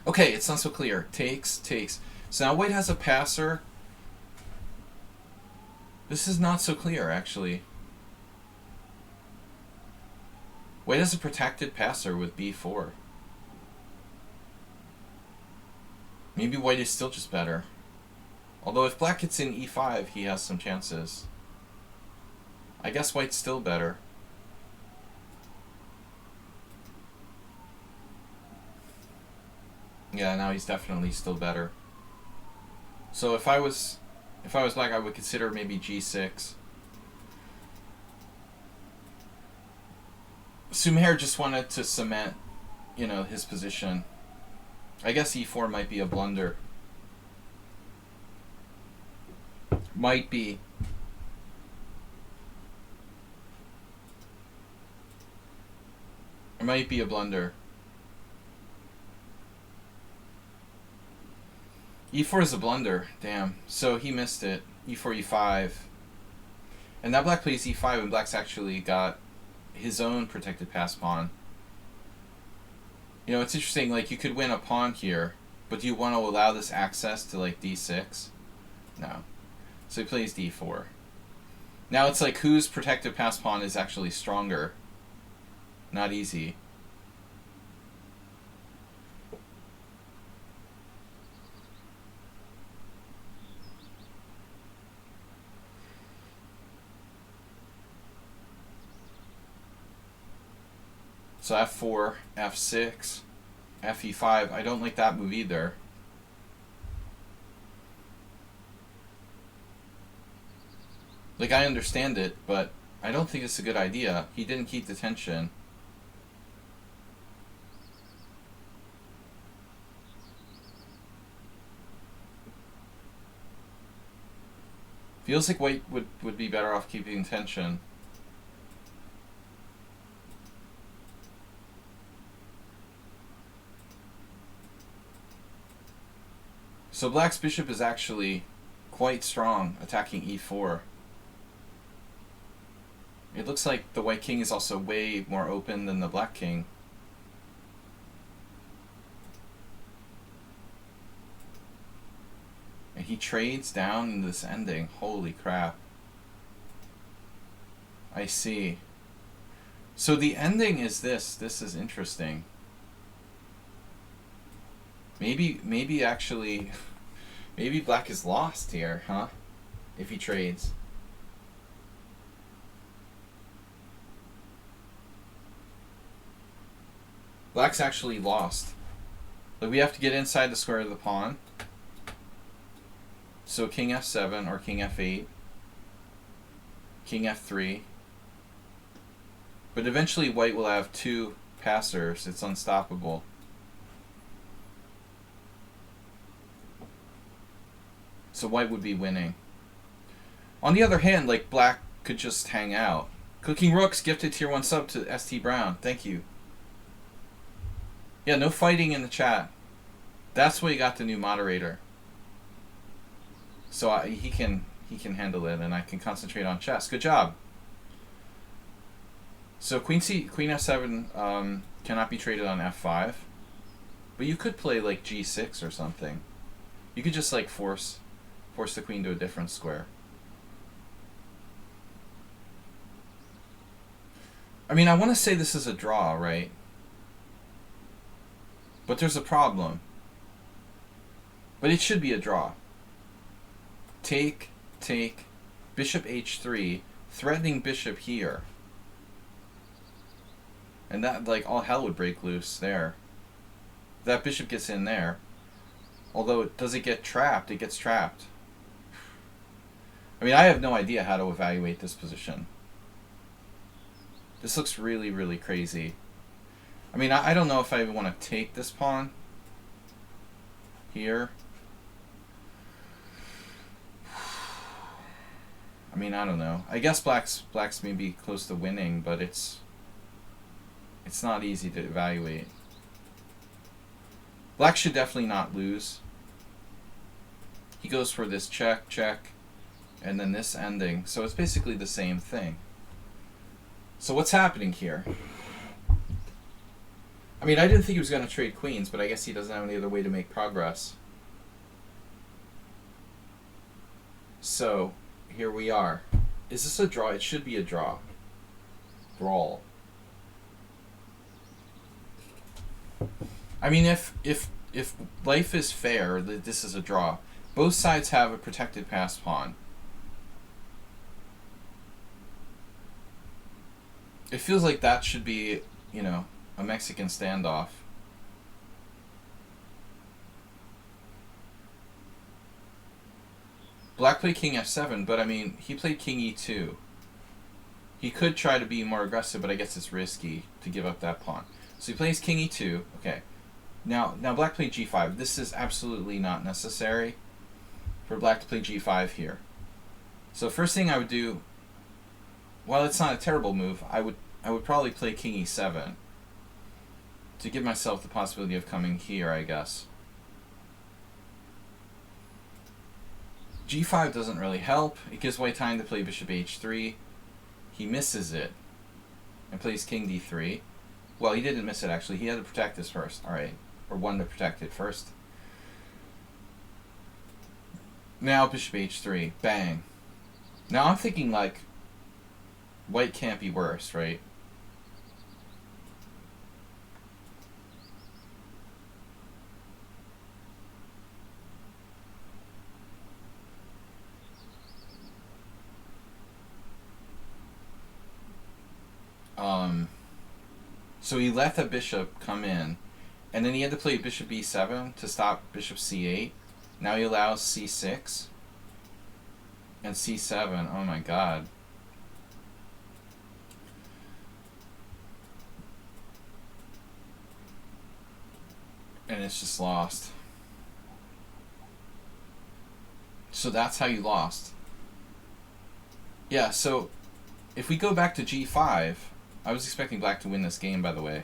Okay, it's not so clear. Takes. So now white has a passer. This is not so clear, actually. White has a protected passer with b4. Maybe white is still just better. Although if black gets in e5, he has some chances. I guess white's still better. Yeah, now he's definitely still better. So if I was black, I would consider maybe g6. Sumer just wanted to cement, you know, his position. I guess e4 might be a blunder. Might be. It might be a blunder. e4 is a blunder. Damn. So he missed it. e4, e5. And now black plays e5, and black's actually got his own protected pass pawn. You know, it's interesting, like, you could win a pawn here, but do you want to allow this access to, like, d6? No. So he plays d4. Now it's like, whose protected pass pawn is actually stronger? Not easy. So f4, f6, fe5. I don't like that move either. Like, I understand it, but I don't think it's a good idea. He didn't keep the tension. Feels like white would be better off keeping tension. So black's bishop is actually quite strong, attacking e4. It looks like the white king is also way more open than the black king. And he trades down in this ending. Holy crap. I see. So the ending is this. This is interesting. Maybe actually, maybe black is lost here, huh? If he trades. Black's actually lost. Like, we have to get inside the square of the pawn. So king f7 or king f8. King f3. But eventually white will have two passers. It's unstoppable. So white would be winning. On the other hand, like, black could just hang out. Cooking Rooks gifted tier 1 sub to ST Brown. Thank you. Yeah, no fighting in the chat. That's why you got the new moderator. So he can handle it, and I can concentrate on chess. Good job. So queen f7 cannot be traded on f5, but you could play like g6 or something. You could just like force the queen to a different square. I mean, I want to say this is a draw, right? But there's a problem. But it should be a draw. Take, bishop h3, threatening bishop here. And that, like, all hell would break loose there. That bishop gets in there. Although, does it get trapped? It gets trapped. I mean, I have no idea how to evaluate this position. This looks really, really crazy. I mean, I don't know if I even want to take this pawn here. I mean, I don't know. I guess black's maybe close to winning, but it's not easy to evaluate. Black should definitely not lose. He goes for this check, and then this ending. So it's basically the same thing. So what's happening here? I mean, I didn't think he was going to trade queens, but I guess he doesn't have any other way to make progress. So, here we are. Is this a draw? It should be a draw. Brawl. I mean, if life is fair, this is a draw. Both sides have a protected passed pawn. It feels like that should be, you know, a Mexican standoff. Black played king f7, but I mean, he played king e2. He could try to be more aggressive, but I guess it's risky to give up that pawn. So he plays king e2. Okay. Now black played g5. This is absolutely not necessary for black to play g5 here. So first thing I would do, while it's not a terrible move, I would probably play king e7 to give myself the possibility of coming here, I guess. g5 doesn't really help. It gives white time to play bishop h3. He misses it and plays king d3. Well, he didn't miss it, actually. He had to protect this first. All right. Or one to protect it first. Now bishop h3. Bang. Now I'm thinking, like, white can't be worse, right? So he let the bishop come in, and then he had to play bishop b7 to stop bishop c8. Now he allows c6 and c7. Oh my god. And it's just lost. So that's how you lost. Yeah, so if we go back to g5, I was expecting black to win this game, by the way.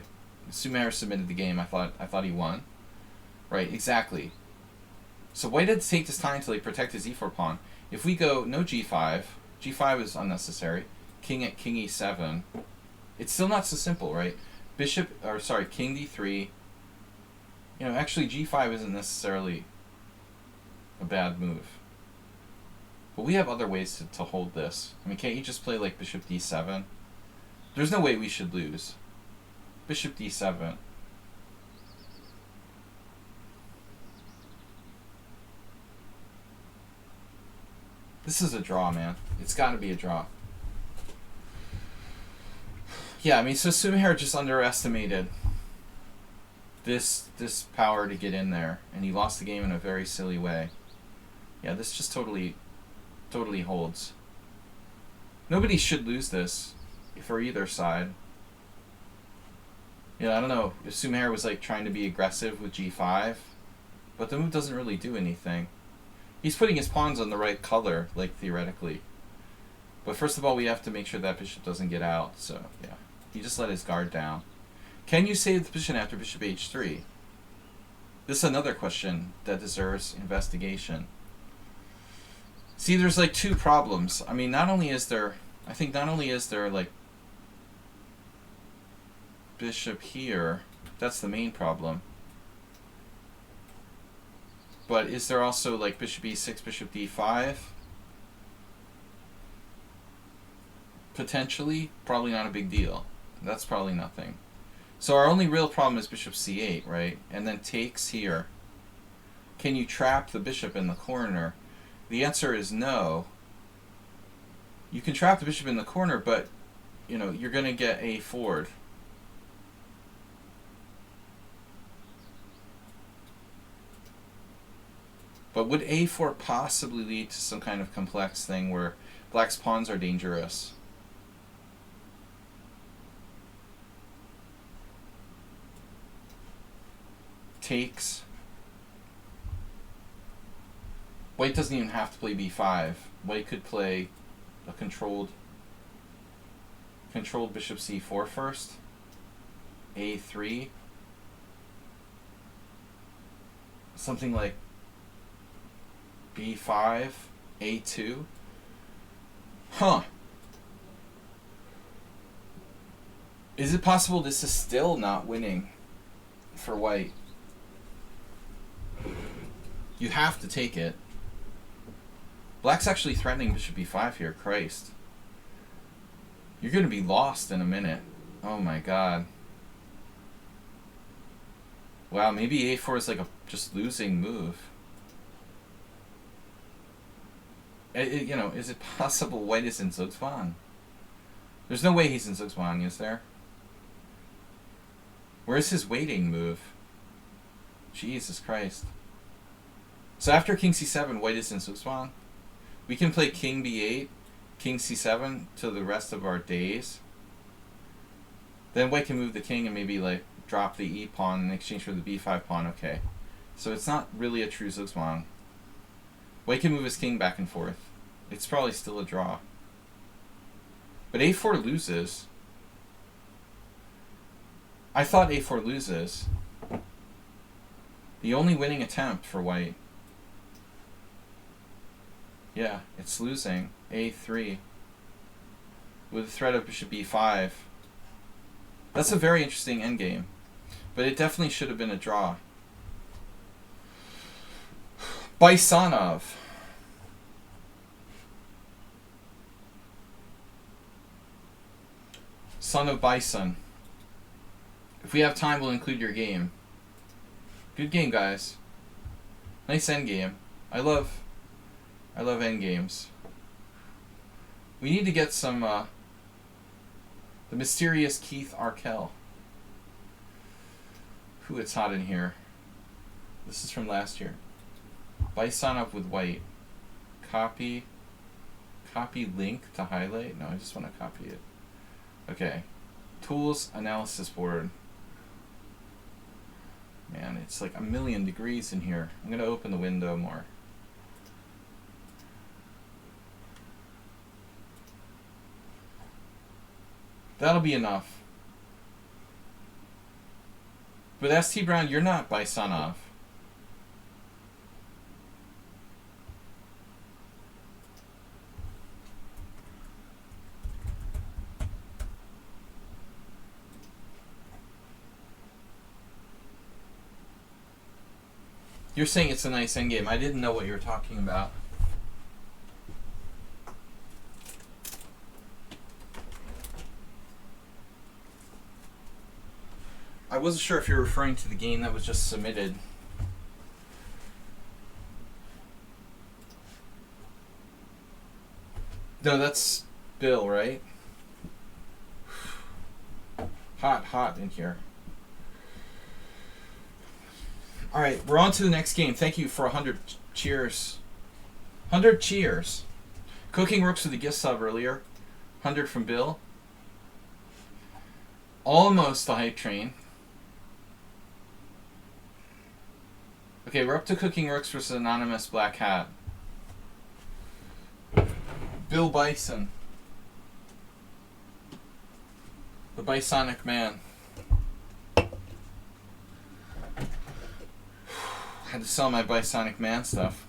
Sumer submitted the game. I thought he won. Right, exactly. So white had to take this time to like protect his e4 pawn. If we go no g5, g5 is unnecessary. King at king e7. It's still not so simple, right? King d3. You know, actually g5 isn't necessarily a bad move. But we have other ways to hold this. I mean, can't you just play like bishop d7? There's no way we should lose. Bishop d7. This is a draw, man. It's got to be a draw. Yeah, I mean, so Sumer just underestimated this power to get in there, and he lost the game in a very silly way. Yeah, this just totally holds. Nobody should lose this for either side. Yeah, I don't know if Sumair was like trying to be aggressive with g5, but the move doesn't really do anything. He's putting his pawns on the right color, like theoretically. But first of all, we have to make sure that bishop doesn't get out, so yeah. He just let his guard down. Can you save the position after bishop h3? This is another question that deserves investigation. See, there's like two problems. I mean, not only is there like bishop here, that's the main problem. But is there also like bishop e6, bishop d5? Potentially, probably not a big deal. That's probably nothing. So our only real problem is bishop c8, right? And then takes here. Can you trap the bishop in the corner? The answer is no. You can trap the bishop in the corner, but you know, you're going to get a forward. But would a4 possibly lead to some kind of complex thing where black's pawns are dangerous? Takes. White doesn't even have to play b5. White could play a controlled bishop c4 first. a3. Something like b5, a2. Huh. Is it possible this is still not winning for white? You have to take it. Black's actually threatening bishop b5 here. Christ. You're going to be lost in a minute. Oh my god. Wow, maybe a4 is like a just losing move. You know, is it possible white is in Zugzwang? There's no way he's in Zugzwang, is there? Where's his waiting move? Jesus Christ. So after king c7, white is in Zugzwang. We can play king b8, king c7 to the rest of our days. Then white can move the king and maybe like drop the e pawn in exchange for the b5 pawn. Okay. So it's not really a true Zugzwang. White can move his king back and forth. It's probably still a draw. But a4 loses. I thought a4 loses. The only winning attempt for white. Yeah, it's losing. a3. With the threat of bishop b5. That's a very interesting endgame. But it definitely should have been a draw. Baisanov. Son of Bison. If we have time, we'll include your game. Good game, guys. Nice endgame. I love endgames. We need to get some, the mysterious Keith Arkell. Ooh, it's hot in here. This is from last year. Baisanov with white. Copy link to highlight? No, I just want to copy it. Okay. Tools, analysis board. Man, it's like 1,000,000 degrees in here. I'm going to open the window more. That'll be enough. But ST Brown, you're not Baisanov. You're saying it's a nice endgame. I didn't know what you were talking about. I wasn't sure if you're referring to the game that was just submitted. No, that's Bill, right? Hot in here. All right, we're on to the next game. Thank you for 100 cheers. 100 cheers. Cooking Rooks with a gift sub earlier. 100 from Bill. Almost the hype train. Okay, we're up to Cooking Rooks versus Anonymous Black Hat. Bill Bison. The Bisonic Man. Had to sell my Bisonic Man stuff.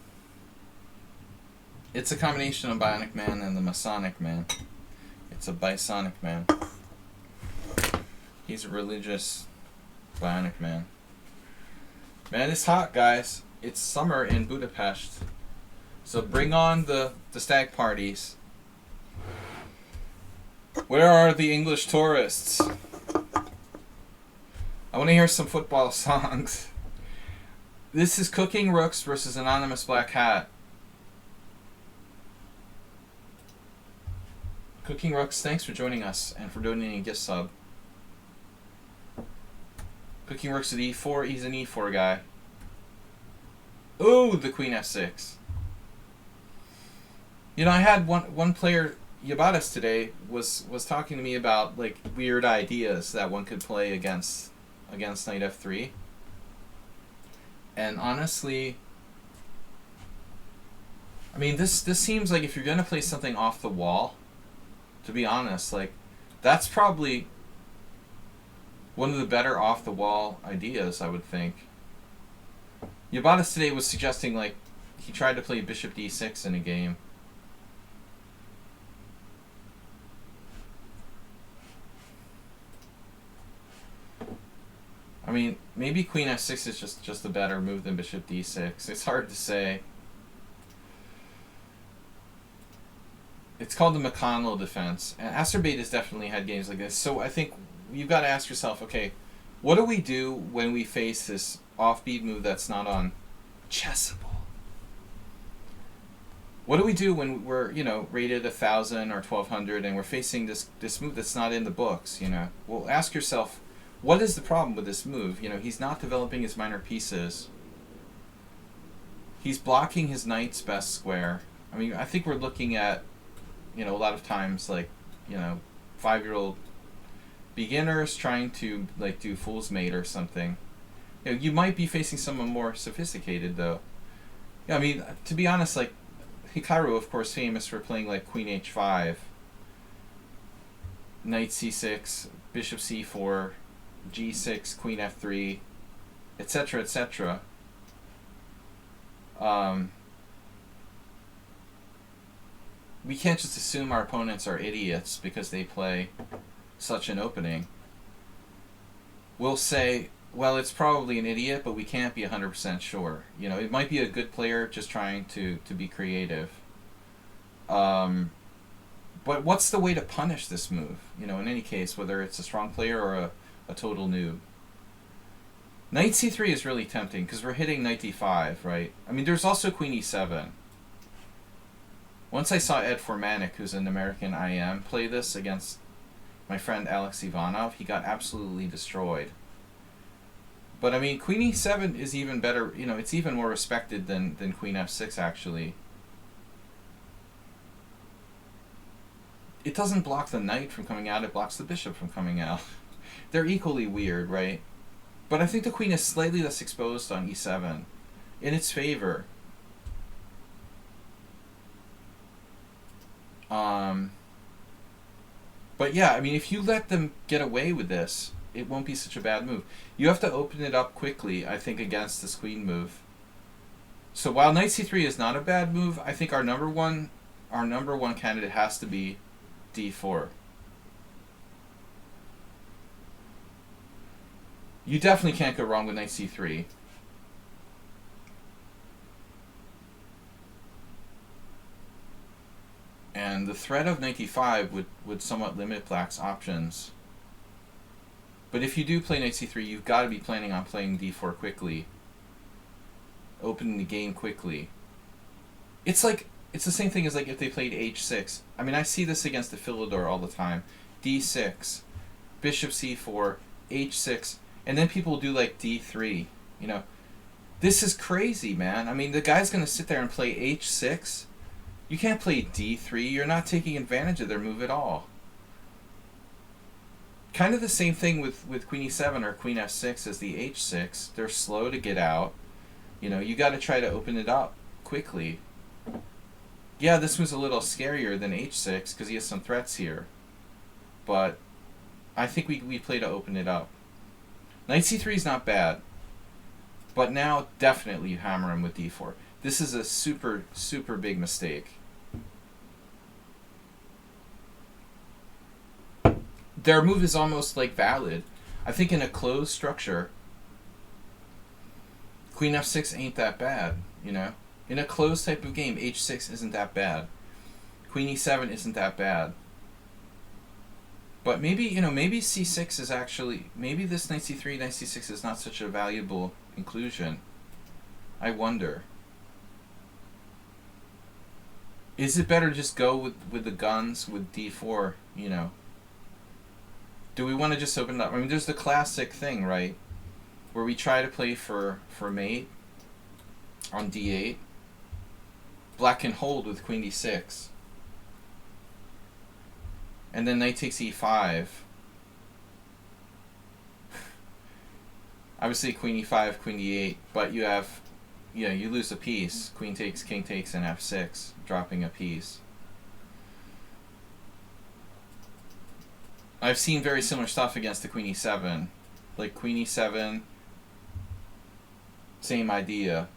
It's a combination of Bionic Man and the Masonic Man. It's a Bisonic Man. He's a religious Bionic Man. Man, it's hot, guys. It's summer in Budapest. So bring on the stag parties. Where are the English tourists? I want to hear some football songs. This is Cooking Rooks versus Anonymous Black Hat. Cooking Rooks, thanks for joining us and for donating a gift sub. Cooking Rooks at E4, he's an E4 guy. Ooh, the Queen F6. You know, I had one player, Yabatis today, was talking to me about like weird ideas that one could play against Knight F3. And honestly, I mean, this seems like if you're going to play something off the wall, to be honest, like, that's probably one of the better off the wall ideas, I would think. Yabatis today was suggesting, like, he tried to play Bishop D6 in a game. I mean, maybe Queen F6 is just a better move than Bishop D6. It's hard to say. It's called the Mcconnell Defense. And Asterbait has definitely had games like this. So I think you've got to ask yourself, okay, what do we do when we face this offbeat move that's not on chessable? What do we do when we're, you know, rated 1,000 or 1,200 and we're facing this move that's not in the books, you know? Well, ask yourself, what is the problem with this move? You know, he's not developing his minor pieces. He's blocking his knight's best square. I mean, I think we're looking at, you know, a lot of times, like, you know, 5-year-old beginners trying to, like, do fool's mate or something. You know, you might be facing someone more sophisticated, though. Yeah, I mean, to be honest, like, Hikaru, of course, famous for playing, like, Queen H5, Knight C6, Bishop C4, G6, Queen F3, etc., etc. We can't just assume our opponents are idiots because they play such an opening. We'll say, well, it's probably an idiot, but we can't be 100% sure. You know, it might be a good player just trying to be creative. But what's the way to punish this move? You know, in any case, whether it's a strong player or a total noob. Knight C3 is really tempting because we're hitting Knight D5, right? I mean, there's also Queen E7. Once I saw Ed Formanek, who's an American IM, play this against my friend Alex Ivanov, he got absolutely destroyed. But I mean, Queen E7 is even better, you know, it's even more respected than Queen F6, actually. It doesn't block the knight from coming out, it blocks the bishop from coming out. They're equally weird, right? But I think the queen is slightly less exposed on E7 in its favor. But yeah, I mean, if you let them get away with this, it won't be such a bad move. You have to open it up quickly, I think, against this queen move. So while Knight C3 is not a bad move, I think our number one candidate has to be D4. You definitely can't go wrong with Knight C3. And the threat of Knight D5 would somewhat limit Black's options. But if you do play Knight C3, you've got to be planning on playing D4 quickly. Opening the game quickly. It's the same thing as like if they played H6. I mean, I see this against the Philidor all the time. D6, Bishop C4, H6, and then people do like D3. You know, This is crazy, man. I mean, the guy's going to sit there and play h6. You can't play d3. You're not taking advantage of their move at all. Kind of the same thing with queen e7 or queen f6 as the h6. They're slow to get out. You know, you got to try to open it up quickly. Yeah, this was a little scarier than h6 because he has some threats here. But I think we play to open it up. Knight c3 is not bad. But now, definitely you hammer him with d4. This is a super, super big mistake. Their move is almost like valid. I think in a closed structure, queen f6 ain't that bad, you know? In a closed type of game, h6 isn't that bad. Queen e7 isn't that bad. But maybe, you know, maybe c6 is actually, maybe this knight c3, knight c6 is not such a valuable inclusion. I wonder. Is it better to just go with the guns with d4, you know? Do we want to just open it up? I mean, there's the classic thing, right? Where we try to play for mate on d8. Black can hold with queen d6. And then knight takes e5. Obviously queen e5, queen d8, but you have, you know, you lose a piece. Queen takes, king takes, and f6, dropping a piece. I've seen very similar stuff against the queen e7. Like queen e7, same idea.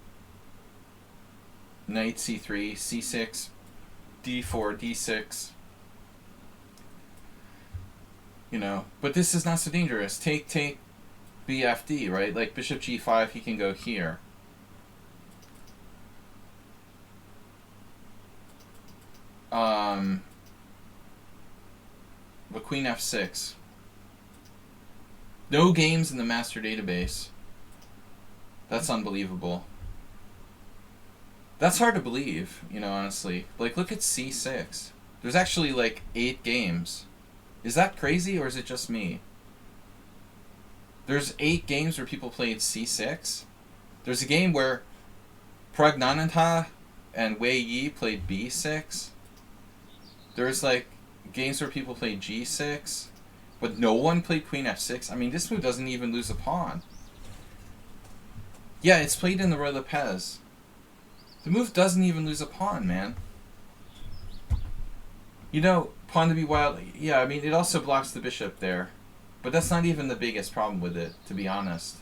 Knight c3, c6, d4, d6. You know, but this is not so dangerous. Take bfd, right? Like bishop g5, he can go here. But queen f6. No games in the master database. That's unbelievable. That's hard to believe, you know, honestly. Like, look at c6. There's actually like 8 games. Is that crazy, or is it just me? There's 8 games where people played c6. There's a game where Pragnanatha and Wei Yi played b6. There's like games where people played g6, but no one played queen f6. I mean, this move doesn't even lose a pawn. Yeah, it's played in the Roy Lopez. The move doesn't even lose a pawn, man. You know, pawn to be wild. Yeah, I mean, it also blocks the bishop there. But that's not even the biggest problem with it, to be honest.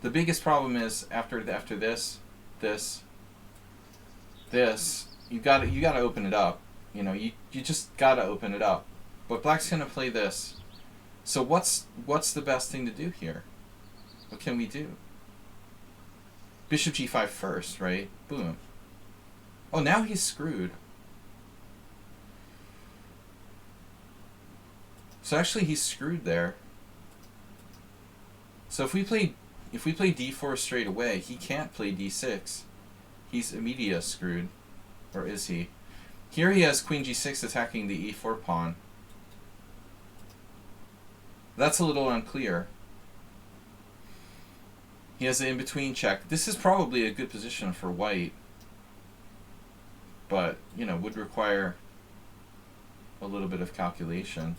The biggest problem is after this, you gotta open it up. You know, you just gotta open it up. But black's gonna play this. So what's the best thing to do here? What can we do? Bishop g5 first, right? Boom. Oh, now he's screwed. So actually he's screwed there. So if we play d4 straight away, he can't play d6. He's immediately screwed. Or is he? Here he has queen g6 attacking the e4 pawn. That's a little unclear. He has an in-between check. This is probably a good position for white. But, you know, would require a little bit of calculation.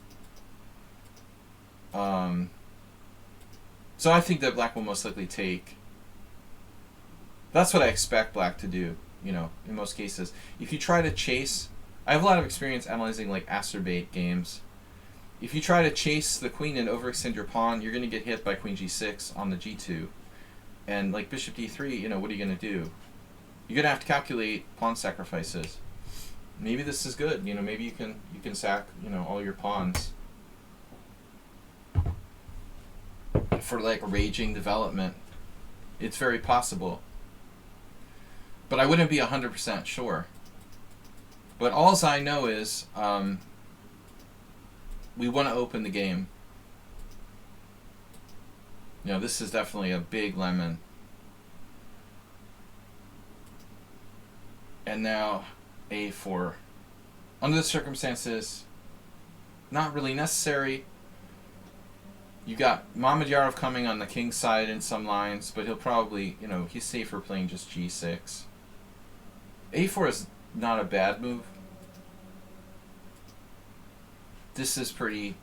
So I think that black will most likely take. That's what I expect black to do, you know, in most cases. If you try to chase, I have a lot of experience analyzing like acerbate games. If you try to chase the queen and overextend your pawn, you're going to get hit by queen g6 on the g2. And like bishop d3, you know, what are you going to do? You're going to have to calculate pawn sacrifices. Maybe this is good, you know, maybe you can sack, you know, all your pawns for like raging development. It's very possible. But I wouldn't be 100% sure. But all I know is we want to open the game. You know, this is definitely a big lemon. And now a4. Under the circumstances, not really necessary. You got Mamedyarov coming on the king side in some lines, but he'll probably, he's safer playing just g6. a4 is not a bad move. This is pretty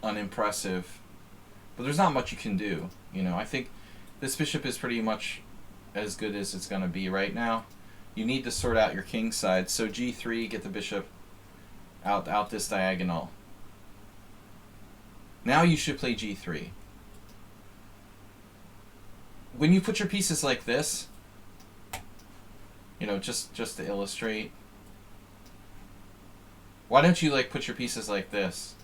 unimpressive, but there's not much you can do. I think this bishop is pretty much as good as it's going to be right now. You need to sort out your king side, so g3, get the bishop out this diagonal. Now you should play g3. When you put your pieces like this, just to illustrate, why don't you put your pieces like this?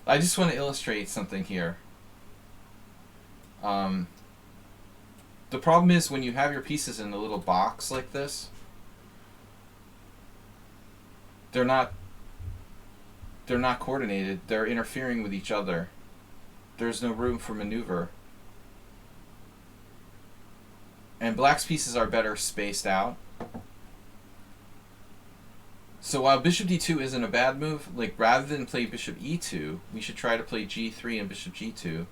I just want to illustrate something here. The problem is when you have your pieces in a little box like this, they're not coordinated. They're interfering with each other. There's no room for maneuver. And black's pieces are better spaced out. So while bishop d2 isn't a bad move, rather than play bishop e2, we should try to play g3 and bishop g2,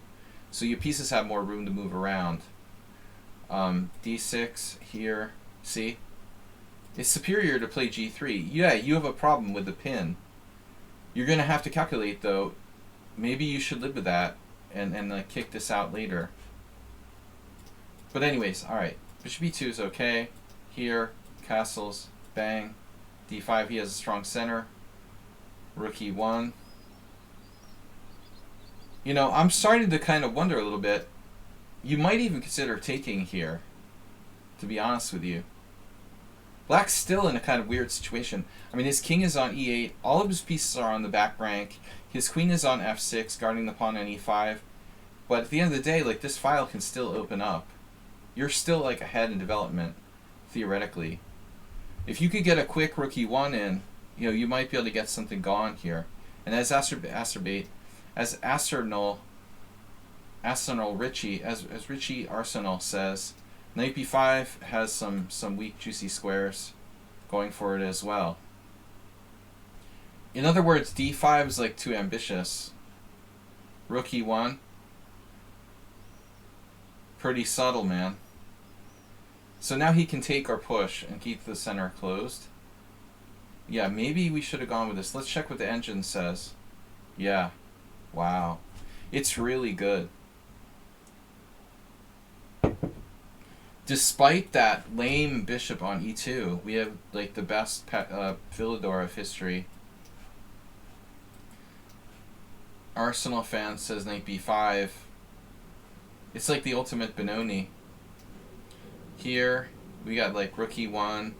so your pieces have more room to move around. d6 here, see? It's superior to play g3. Yeah, you have a problem with the pin. You're going to have to calculate, though. Maybe you should live with that and kick this out later. But anyways, alright. Bishop e2 is okay. Here, castles, bang. d5, he has a strong center. Rook e1. I'm starting to kind of wonder a little bit. You might even consider taking here, to be honest with you. Black's still in a kind of weird situation. I mean, his king is on e8. All of his pieces are on the back rank. His queen is on f6, guarding the pawn on e5. But at the end of the day, this file can still open up. You're still, ahead in development, theoretically. If you could get a quick rook e1 in, you might be able to get something gone here. And as Richie Arsenal says, knight b5 has some weak, juicy squares going for it as well. In other words, d5 is too ambitious. Rook e1, pretty subtle, man. So now he can take or push and keep the center closed. Yeah, maybe we should have gone with this. Let's check what the engine says. Yeah. Wow. It's really good. Despite that lame bishop on e2, we have the best Philidor of history. Arsenal fan says knight b5. It's the ultimate Benoni. Here, we got rook e1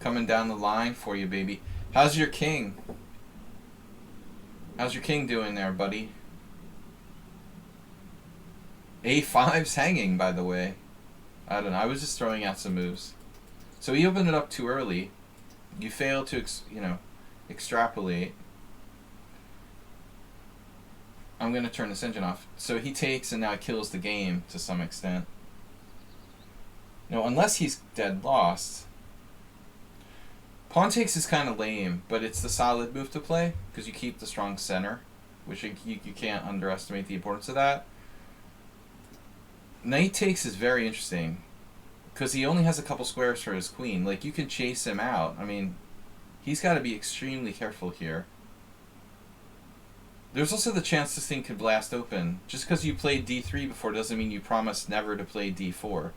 coming down the line for you, baby. How's your king? How's your king doing there, buddy? a5's hanging, by the way. I don't know. I was just throwing out some moves. So he opened it up too early. You failed to, extrapolate. I'm going to turn this engine off. So he takes and now it kills the game to some extent. Unless he's dead lost. Pawn takes is kind of lame, but it's the solid move to play because you keep the strong center, which you can't underestimate the importance of that. Knight takes is very interesting because he only has a couple squares for his queen. You can chase him out. I mean, he's got to be extremely careful here. There's also the chance this thing could blast open. Just because you played d3 before doesn't mean you promised never to play d4.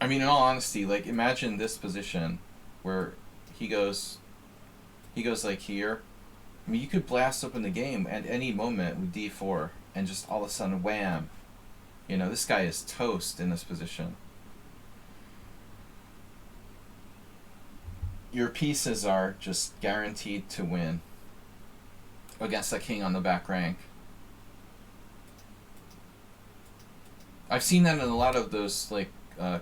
I mean, in all honesty, imagine this position where he goes here. I mean, you could blast open the game at any moment with d4 and just all of a sudden, wham. This guy is toast in this position. Your pieces are just guaranteed to win against that king on the back rank. I've seen that in a lot of those,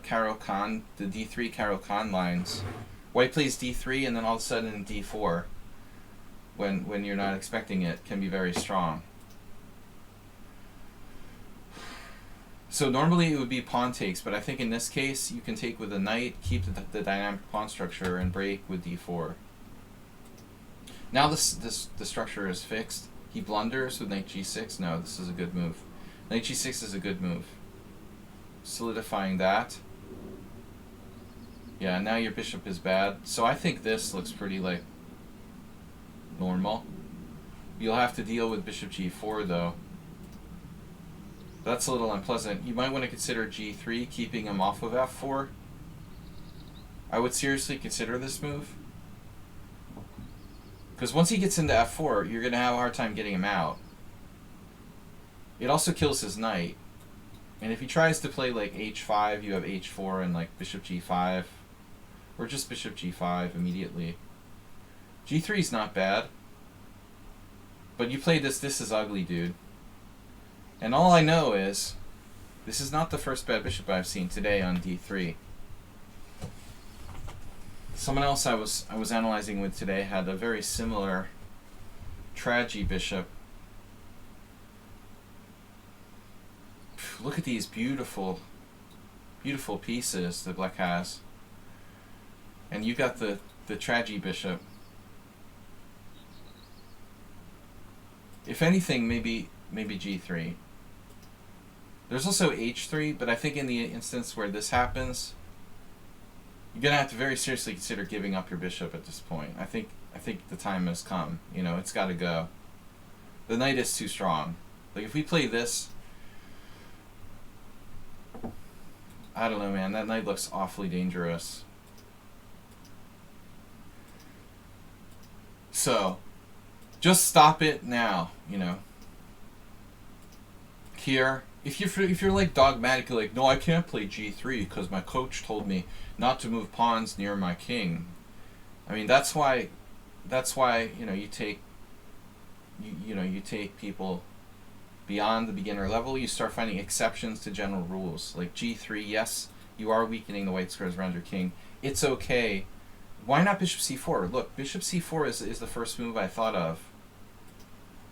Caro Kann, the d3 Caro Kann lines. White plays d3 and then all of a sudden d4, when you're not expecting it, can be very strong. So normally it would be pawn takes, but I think in this case you can take with a knight, keep the dynamic pawn structure, and break with d4. Now the structure is fixed. He blunders with knight g6. No, this is a good move. Knight g6 is a good move. Solidifying that. Yeah, now your bishop is bad. So I think this looks pretty, like, normal. You'll have to deal with bishop g4, though. That's a little unpleasant. You might want to consider g3, keeping him off of f4. I would seriously consider this move. Because once he gets into f4, you're going to have a hard time getting him out. It also kills his knight. And if he tries to play, like, h5, you have h4 and, like, bishop g5. Or just bishop g5 immediately. g3 is not bad. But you play this is ugly, dude. And all I know is, this is not the first bad bishop I've seen today on d3. Someone else I was analyzing with today had a very similar tragedy bishop. Look at these beautiful, beautiful pieces that black has. And you got the tragedy bishop. If anything, maybe g3. There's also h3, but I think in the instance where this happens, you're gonna have to very seriously consider giving up your bishop at this point. I think the time has come. You know, it's got to go. The knight is too strong. Like, if we play this, I don't know, man. That knight looks awfully dangerous. So, just stop it now. You know. Here, if you're like dogmatically like, no, I can't play g3 because my coach told me not to move pawns near my king. I mean, that's why you know, you take people beyond the beginner level. You start finding exceptions to general rules, like g3. Yes, you are weakening the white squares around your king. It's okay. Why not bishop c4? Look, bishop c4 is the first move I thought of.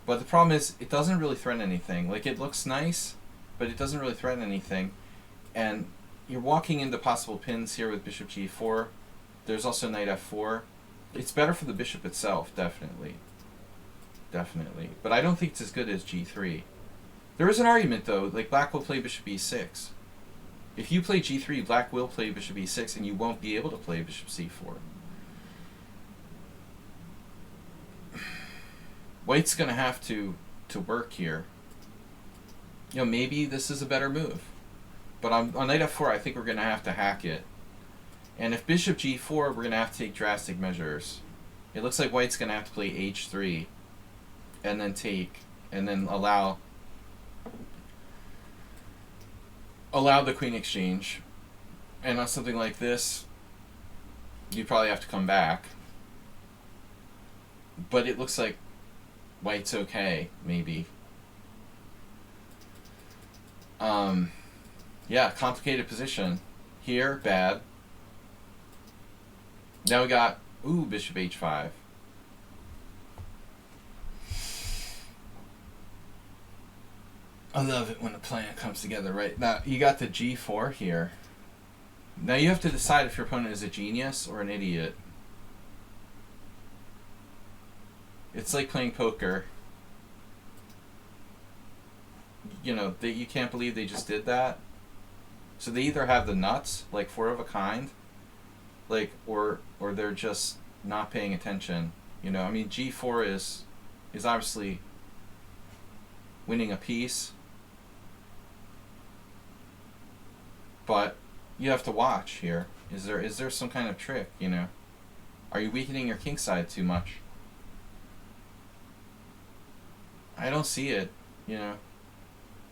But the problem is, it doesn't really threaten anything. Like, it looks nice, but it doesn't really threaten anything. And you're walking into possible pins here with bishop g4. There's also knight f4. It's better for the bishop itself, definitely. Definitely. But I don't think it's as good as g3. There is an argument, though. Like, black will play bishop e6. If you play g3, black will play bishop e6, and you won't be able to play bishop c4. White's going to have to work here. You know, maybe this is a better move. But on knight f4, I think we're going to have to hack it. And if bishop g4, we're going to have to take drastic measures. It looks like white's going to have to play h3. And then take, and then allow the queen exchange. And on something like this, you probably have to come back. But it looks like white's okay, maybe. Yeah, complicated position. Here, bad. Now we got, bishop h5. I love it when a plan comes together, right? Now, you got the g4 here. Now you have to decide if your opponent is a genius or an idiot. It's like playing poker. You know, you can't believe they just did that. So they either have the nuts, like 4 of a kind, like, or they're just not paying attention. You know, I mean, g4 is obviously winning a piece, but you have to watch here. Is there some kind of trick? You know, are you weakening your king side too much? I don't see it. You know,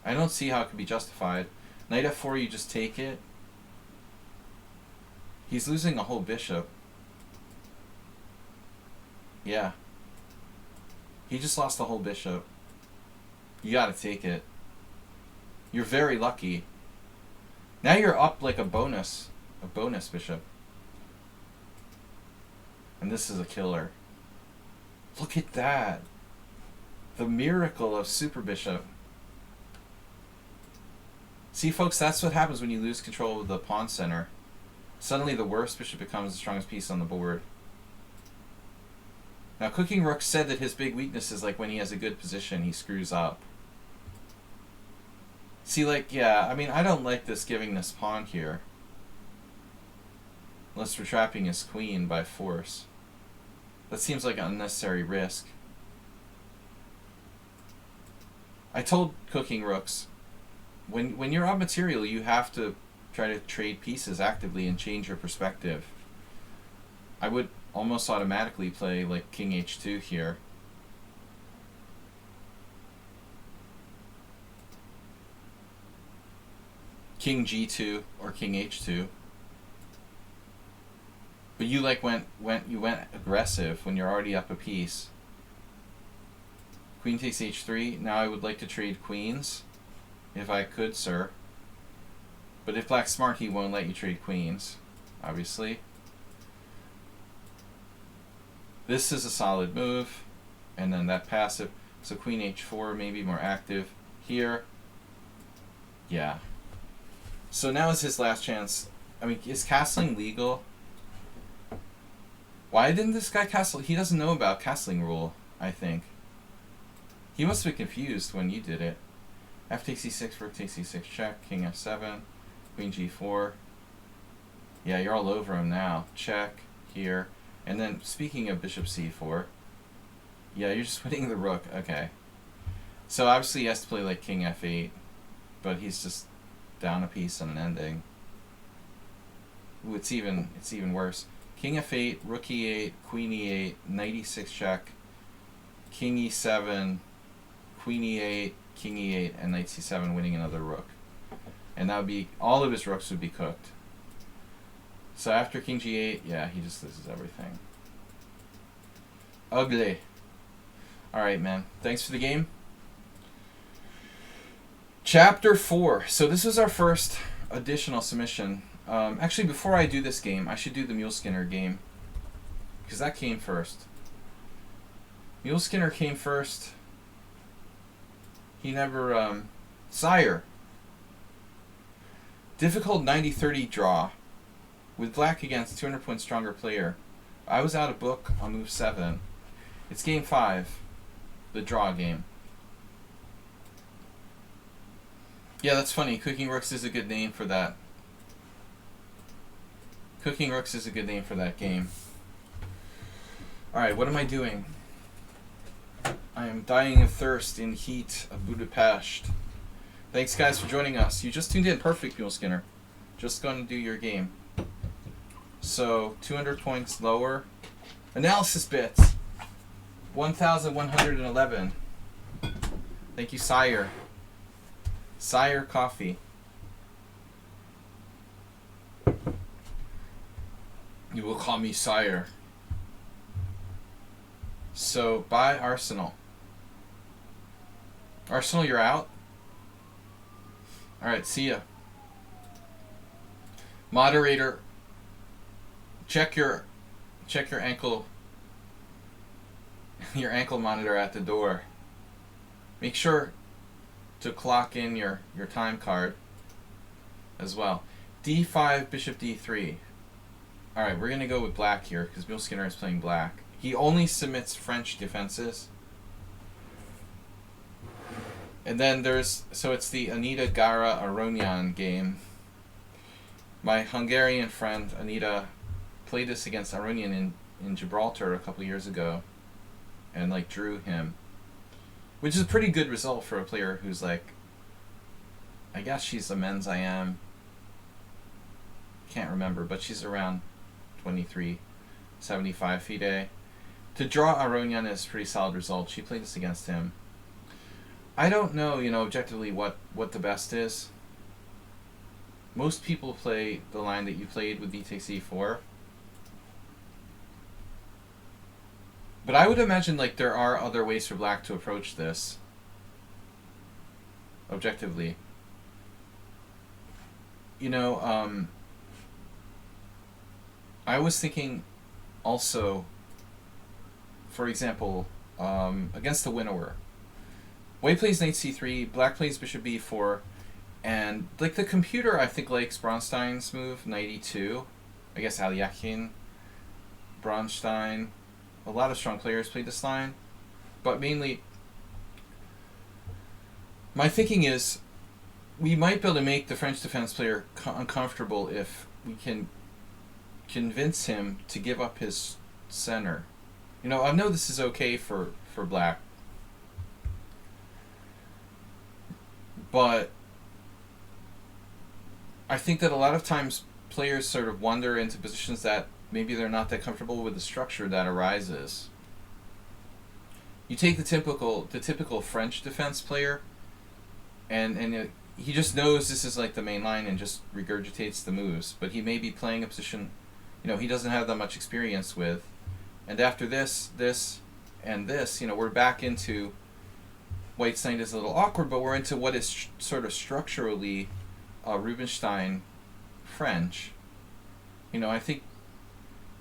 I don't see how it could be justified. Knight f4, you just take it. He's losing a whole bishop. Yeah. He just lost the whole bishop. You gotta take it. You're very lucky. Now you're up like a bonus bishop. And this is a killer. Look at that. The miracle of super bishop. See, folks, that's what happens when you lose control of the pawn center. Suddenly the worst bishop becomes the strongest piece on the board. Now, Cooking Rook said that his big weakness is like when he has a good position, he screws up. See, like, yeah, I mean, I don't like this giving this pawn here. Unless we're trapping his queen by force. That seems like an unnecessary risk. I told Cooking Rooks, when you're on material, you have to try to trade pieces actively and change your perspective. I would almost automatically play like King H2 here. King G2 or King H2. But you like went aggressive when you're already up a piece. Queen takes H3. Now I would like to trade queens. If I could, sir. But if Black's smart, he won't let you trade queens. Obviously. This is a solid move. And then that passive. So Queen H4 maybe more active. Here. Yeah. So now is his last chance. I mean, is castling legal? Why didn't this guy castle? He doesn't know about castling rule, I think. He must have been confused when you did it. F takes C6, Rook takes C6, check. King F7, Queen G4. Yeah, you're all over him now. Check, here. And then, speaking of Bishop C4, yeah, you're just winning the Rook. Okay. So obviously he has to play like King F8, but he's just down a piece on an ending. Ooh, it's even worse. King F8, Rook E8, Queen E8, Knight E6 check, King E7, Queen E8, King E8, and Knight C7 winning another Rook. And that would be, all of his Rooks would be cooked. So after King G8, yeah, he just loses everything. Ugly. Alright, man. Thanks for the game. Chapter 4. So this was our first additional submission. Actually, before I do this game, I should do the Mule Skinner game. Because that came first. Mule Skinner came first. He never, Sire. Difficult 90-30 draw. With Black against 200 points stronger player. I was out of book on move 7. It's game 5. The draw game. Yeah, that's funny. Cooking Rooks is a good name for that. Cooking Rooks is a good name for that game. Alright, what am I doing? I am dying of thirst in heat of Budapest. Thanks, guys, for joining us. You just tuned in. Perfect, Mule Skinner. Just going to do your game. So, 200 points lower. Analysis bits. 1,111. Thank you, Sire. Sire Coffee. You will call me Sire. So, bye, Arsenal. Arsenal, you're out? Alright, see ya. Moderator, check your ankle your ankle monitor at the door. Make sure to clock in your time card as well. D5, Bishop D3. Alright, we're going to go with black here because Mule Skinner is playing black. He only submits French defenses. And then so it's the Anita Gara Aronian game. My Hungarian friend Anita played this against Aronian in Gibraltar a couple years ago and like drew him. Which is a pretty good result for a player who's like, I guess she's a men's I am. Can't remember, but she's around 23, 75 FIDE. To draw Aronian is a pretty solid result. She played this against him. I don't know, objectively what the best is. Most people play the line that you played with d takes e4. But I would imagine like there are other ways for black to approach this. Objectively. I was thinking also, for example, against the winnower. White plays knight c3, black plays bishop b4, and like the computer I think likes Bronstein's move, knight e2. I guess Aliakin, Bronstein, a lot of strong players play this line, but mainly my thinking is we might be able to make the French defense player uncomfortable if we can convince him to give up his center. You know, I know this is okay for black, but I think that a lot of times players sort of wander into positions that maybe they're not that comfortable with the structure that arises. You take the typical French defense player, and he just knows this is like the main line and just regurgitates the moves, but he may be playing a position, you know, he doesn't have that much experience with, and after this, and this, you know, we're back into White's knight is a little awkward, but we're into what is sort of structurally Rubinstein French. You know, I think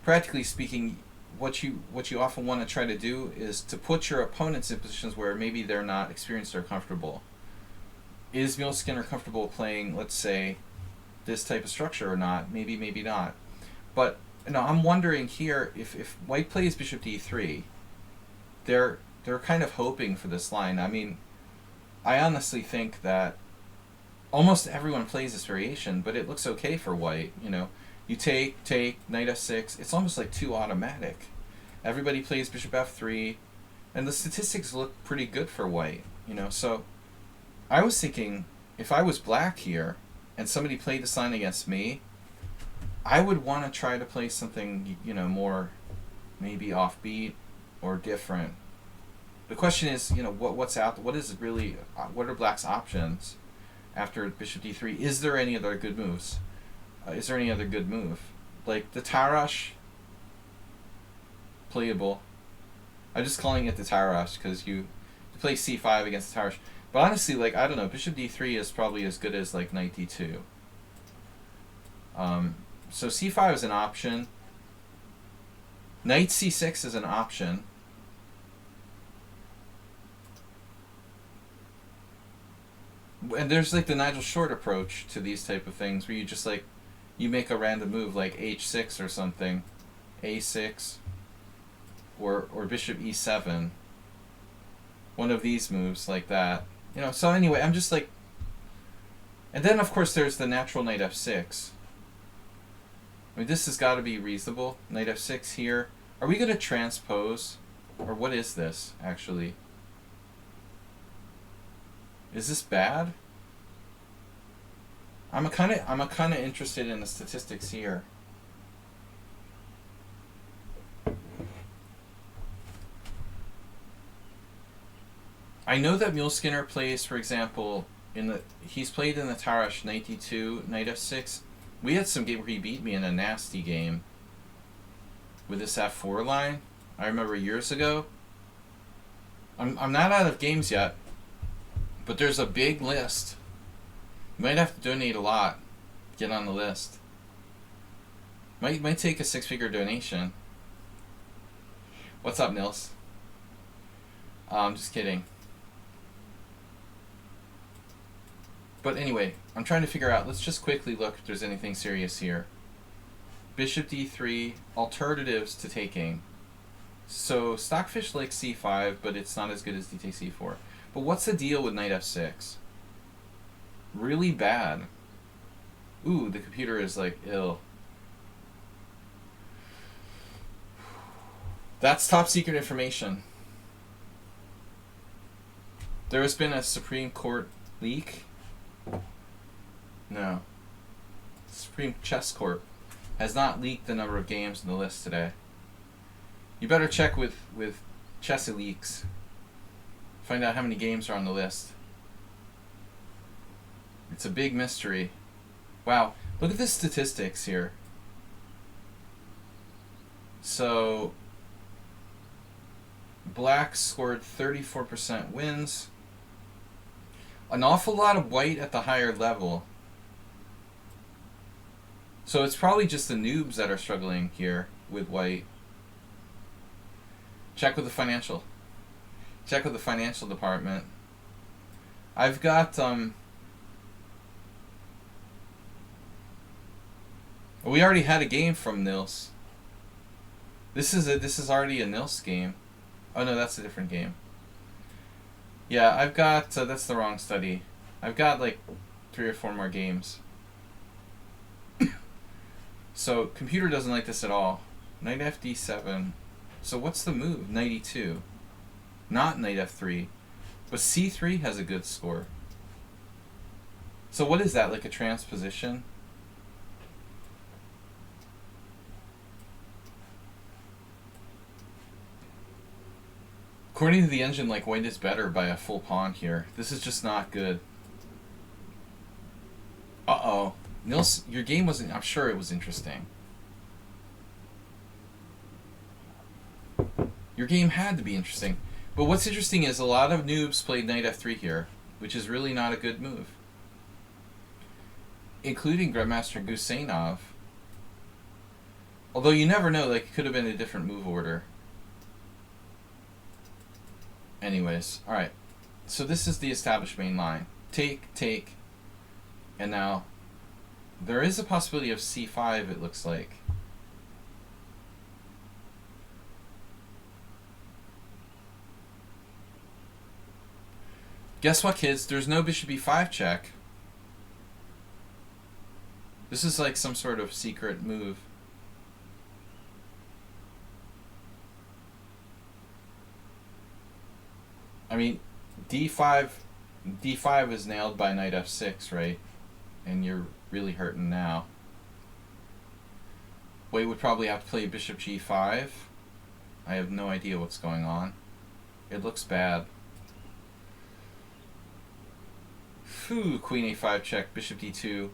practically speaking, what you often want to try to do is to put your opponents in positions where maybe they're not experienced or comfortable. Is Mule-Skinner comfortable playing, let's say, this type of structure or not? Maybe, maybe not. But you know, I'm wondering here if White plays Bishop d3, they're kind of hoping for this line. I mean, I honestly think that almost everyone plays this variation, but it looks okay for White. You know, you take knight f6. It's almost like too automatic. Everybody plays bishop f3, and the statistics look pretty good for White. You know, so I was thinking if I was black here and somebody played this line against me, I would want to try to play something, you know, more maybe offbeat or different. The question is, you know, what's out? What is really? What are black's options after bishop d3? Is there any other good moves? Is there any other good move? Like the Tarash, playable. I'm just calling it the Tarash because you play c5 against the Tarash. But honestly, like, I don't know, bishop d3 is probably as good as like knight d2. So c5 is an option. Knight c6 is an option. And there's like the Nigel Short approach to these type of things where you just like, you make a random move like h6 or something, a6, or bishop e7. One of these moves like that. You know, so anyway, I'm just like, and then of course there's the natural knight f6. I mean, this has got to be reasonable. Knight f6 here. Are we going to transpose? Or what is this, actually? Is this bad? I'm kind of interested in the statistics here. I know that Mule-Skinner plays, for example, he's played in the Tarash knight d2, knight f6. We had some game where he beat me in a nasty game with this f4 line. I remember years ago. I'm not out of games yet, but there's a big list. You might have to donate a lot to get on the list. Might take a 6-figure donation. What's up, Nils? I'm just kidding. But anyway, I'm trying to figure out, let's just quickly look if there's anything serious here. Bishop d3, alternatives to taking. So Stockfish likes c5, but it's not as good as d takes c4. But what's the deal with knight f6? Really bad. Ooh, the computer is like ill. That's top secret information. There has been a Supreme Court leak. No. Supreme Chess Corp has not leaked the number of games in the list today. You better check with Chess Leaks. Find out how many games are on the list. It's a big mystery. Wow, look at the statistics here. So, black scored 34% wins. An awful lot of white at the higher level. So it's probably just the noobs that are struggling here with white. Check with the financial. Check with the financial department. I've got we already had a game from Nils. This is already a Nils game. Oh no, that's a different game. Yeah, I've got that's the wrong study. I've got like 3 or 4 more games. So computer doesn't like this at all. Knight FD7. So what's the move? Knight E2. Not Knight F3. But C3 has a good score. So what is that, like a transposition? According to the engine, like, white is better by a full pawn here. This is just not good. Uh-oh. Nils, your game wasn't... I'm sure it was interesting. Your game had to be interesting. But what's interesting is a lot of noobs played Knight F3 here, which is really not a good move. Including Grandmaster Gusainov. Although you never know, like, it could have been a different move order. Anyways, alright. So this is the established main line. Take, take, and now there is a possibility of C5, it looks like. Guess what, kids? There's no bishop E5 check. This is like some sort of secret move. I mean, D5 is nailed by Knight F6, right? And you're really hurting now. White would probably have to play Bishop G5. I have no idea what's going on. It looks bad. Phew, Queen A5 check, Bishop D2.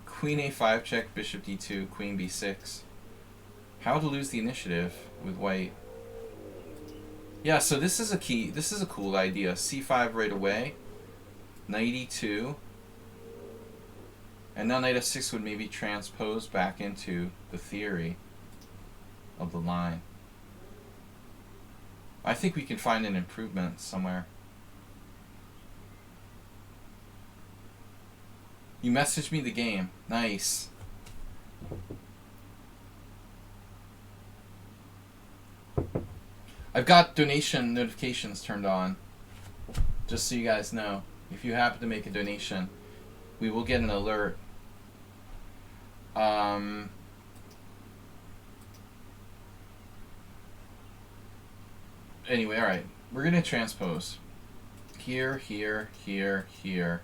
Queen A5 check, Bishop D2, Queen B6. How to lose the initiative with white. Yeah, so this is a key. This is a cool idea. C5 right away. Knight E2. And now Knight F6 would maybe transpose back into the theory of the line. I think we can find an improvement somewhere. You messaged me the game. Nice. I've got donation notifications turned on. Just so you guys know. If you happen to make a donation, we will get an alert. Anyway, alright. We're going to transpose. Here, here, here, here.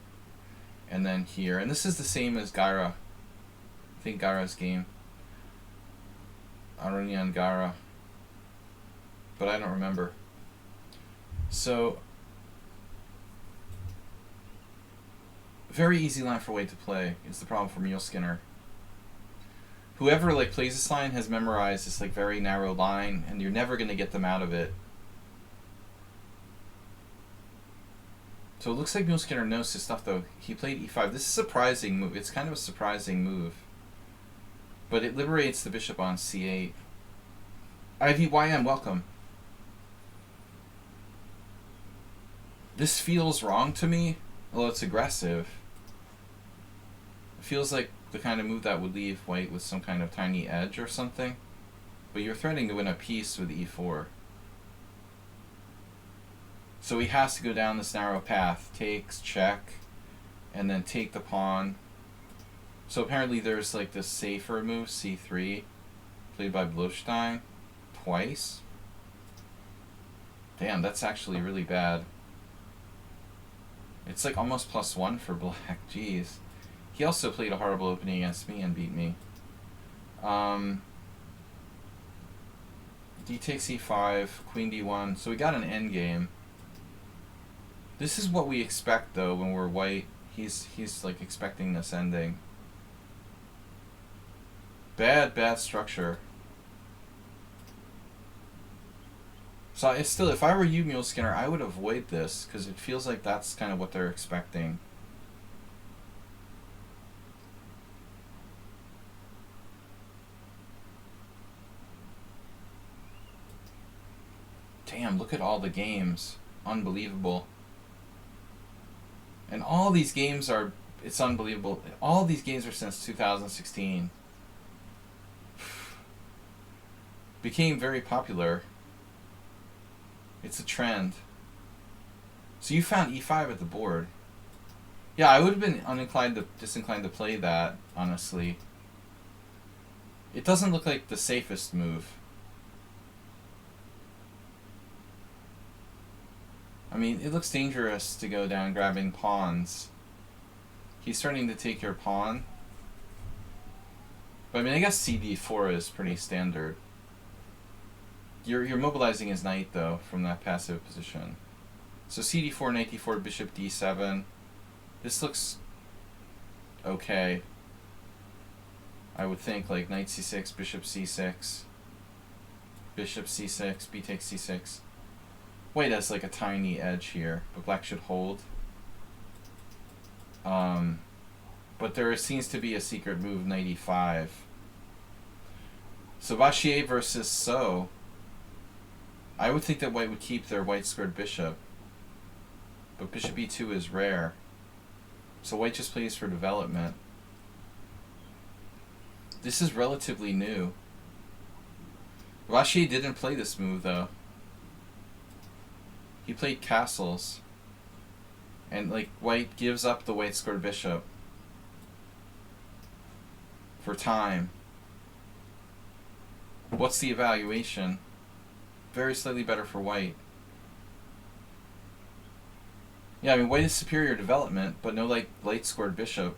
And then here. And this is the same as Gara. I think Gara's game. Aronian Gara. But I don't remember. So, very easy line for white to play is the problem for Mule Skinner. Whoever like plays this line has memorized this like very narrow line, and you're never gonna get them out of it. So it looks like Mule Skinner knows his stuff though. He played E5. This is a surprising move. It's kind of a surprising move. But it liberates the bishop on C8. IVYM, welcome. This feels wrong to me, although it's aggressive. It feels like the kind of move that would leave white with some kind of tiny edge or something. But you're threatening to win a piece with E4. So he has to go down this narrow path. Takes, check, and then take the pawn. So apparently there's like this safer move, C3, played by Blostein twice. Damn, that's actually really bad. It's like almost +1 for black. Jeez. He also played a horrible opening against me and beat me. D takes E5, Queen D1. So we got an endgame. This is what we expect though when we're white. He's like expecting this ending. Bad structure. So it's still, if I were you, Mule Skinner, I would avoid this because it feels like that's kind of what they're expecting. Damn, look at all the games. Unbelievable. And all these games are, it's unbelievable. All these games are since 2016. Became very popular. It's a trend. So you found e5 at the board. Yeah, I would have been disinclined to play that, honestly. It doesn't look like the safest move. I mean, it looks dangerous to go down grabbing pawns. He's starting to take your pawn. But I mean, I guess cd4 is pretty standard. You're mobilizing his knight, though, from that passive position. So cd4, knight d4, bishop d7. This looks okay. I would think, like, knight c6, bishop c6, bishop c6, b takes c6. White has, like, a tiny edge here, but black should hold. But there seems to be a secret move, knight e5. So Vachier versus So. I would think that white would keep their white squared bishop. But bishop e2 is rare. So white just plays for development. This is relatively new. Vachier didn't play this move, though. He played castles. And, like, white gives up the white squared bishop for time. What's the evaluation? Very slightly better for white. Yeah, I mean, white is superior development, but no, like, light squared bishop.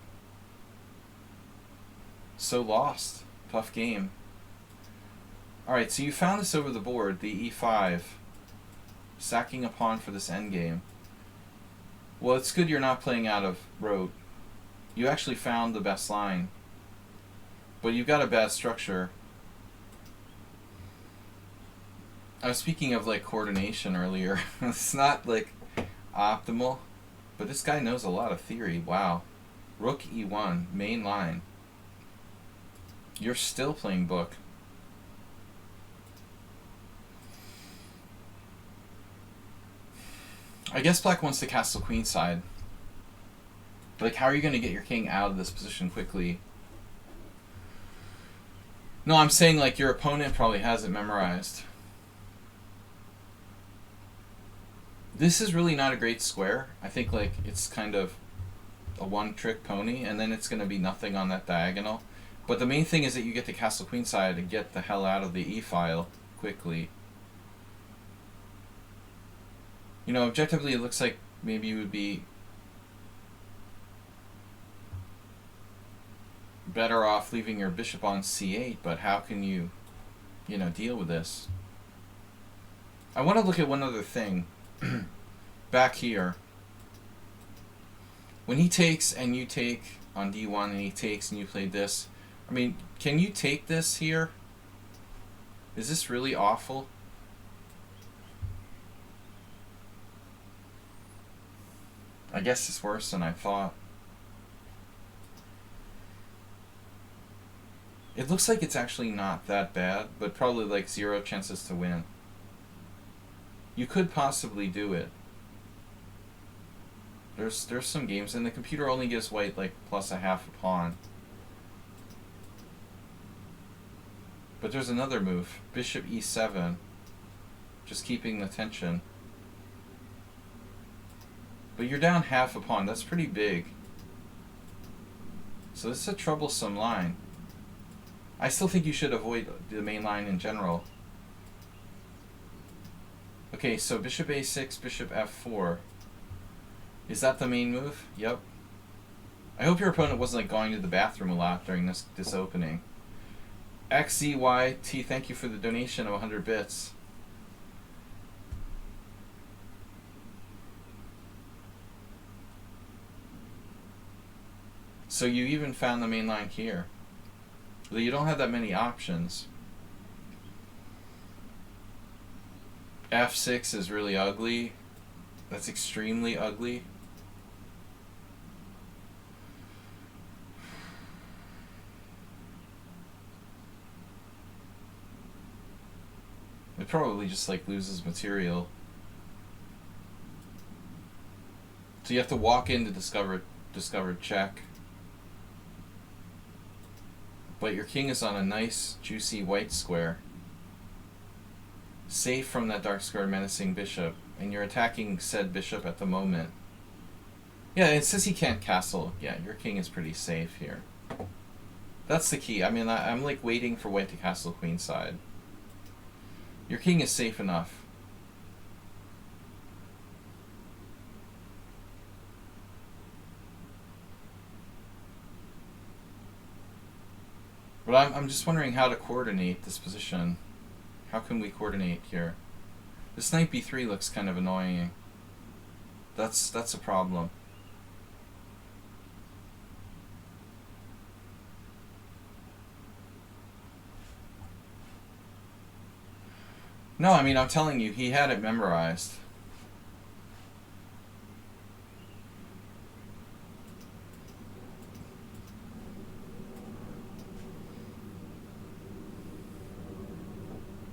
So lost. Tough game. Alright, so you found this over the board, the e5. Sacking a pawn for this endgame. Well, it's good you're not playing out of rote. You actually found the best line. But you've got a bad structure. I was speaking of, like, coordination earlier. It's not, like, optimal. But this guy knows a lot of theory. Wow. Rook e1, main line. You're still playing book. I guess black wants to castle queenside. Like, how are you going to get your king out of this position quickly? No, I'm saying, like, your opponent probably has it memorized. This is really not a great square. I think, like, it's kind of a one-trick pony, and then it's going to be nothing on that diagonal. But the main thing is that you get the castle queenside and get the hell out of the e-file quickly. You know, objectively, it looks like maybe you would be better off leaving your bishop on c8, but how can you, deal with this? I want to look at one other thing. Back here. When he takes and you take on d1 and he takes and you played this, I mean, can you take this here? Is this really awful? I guess it's worse than I thought. It looks like it's actually not that bad, but probably like 0 chances to win. You could possibly do it. There's some games, and the computer only gives white like plus a half a pawn. But there's another move, bishop e7, just keeping the tension. But you're down half a pawn, that's pretty big. So this is a troublesome line. I still think you should avoid the main line in general. Okay, so bishop a6, bishop f4. Is that the main move? Yep. I hope your opponent wasn't like going to the bathroom a lot during this opening. XZYT, thank you for the donation of 100 bits. So you even found the main line here. Though you don't have that many options. F6 is really ugly. That's extremely ugly. It probably just like loses material. So you have to walk in to discover check. But your king is on a nice juicy white square. safe from that dark square menacing bishop, and you're attacking said bishop at the moment. Yeah, it says he can't castle. Yeah, your king is pretty safe here. That's the key. I mean, I'm like waiting for white to castle queenside. Your king is safe enough. But I'm just wondering how to coordinate this position. How can we coordinate here? This knight b3 looks kind of annoying. That's a problem. No, I mean, I'm telling you, he had it memorized.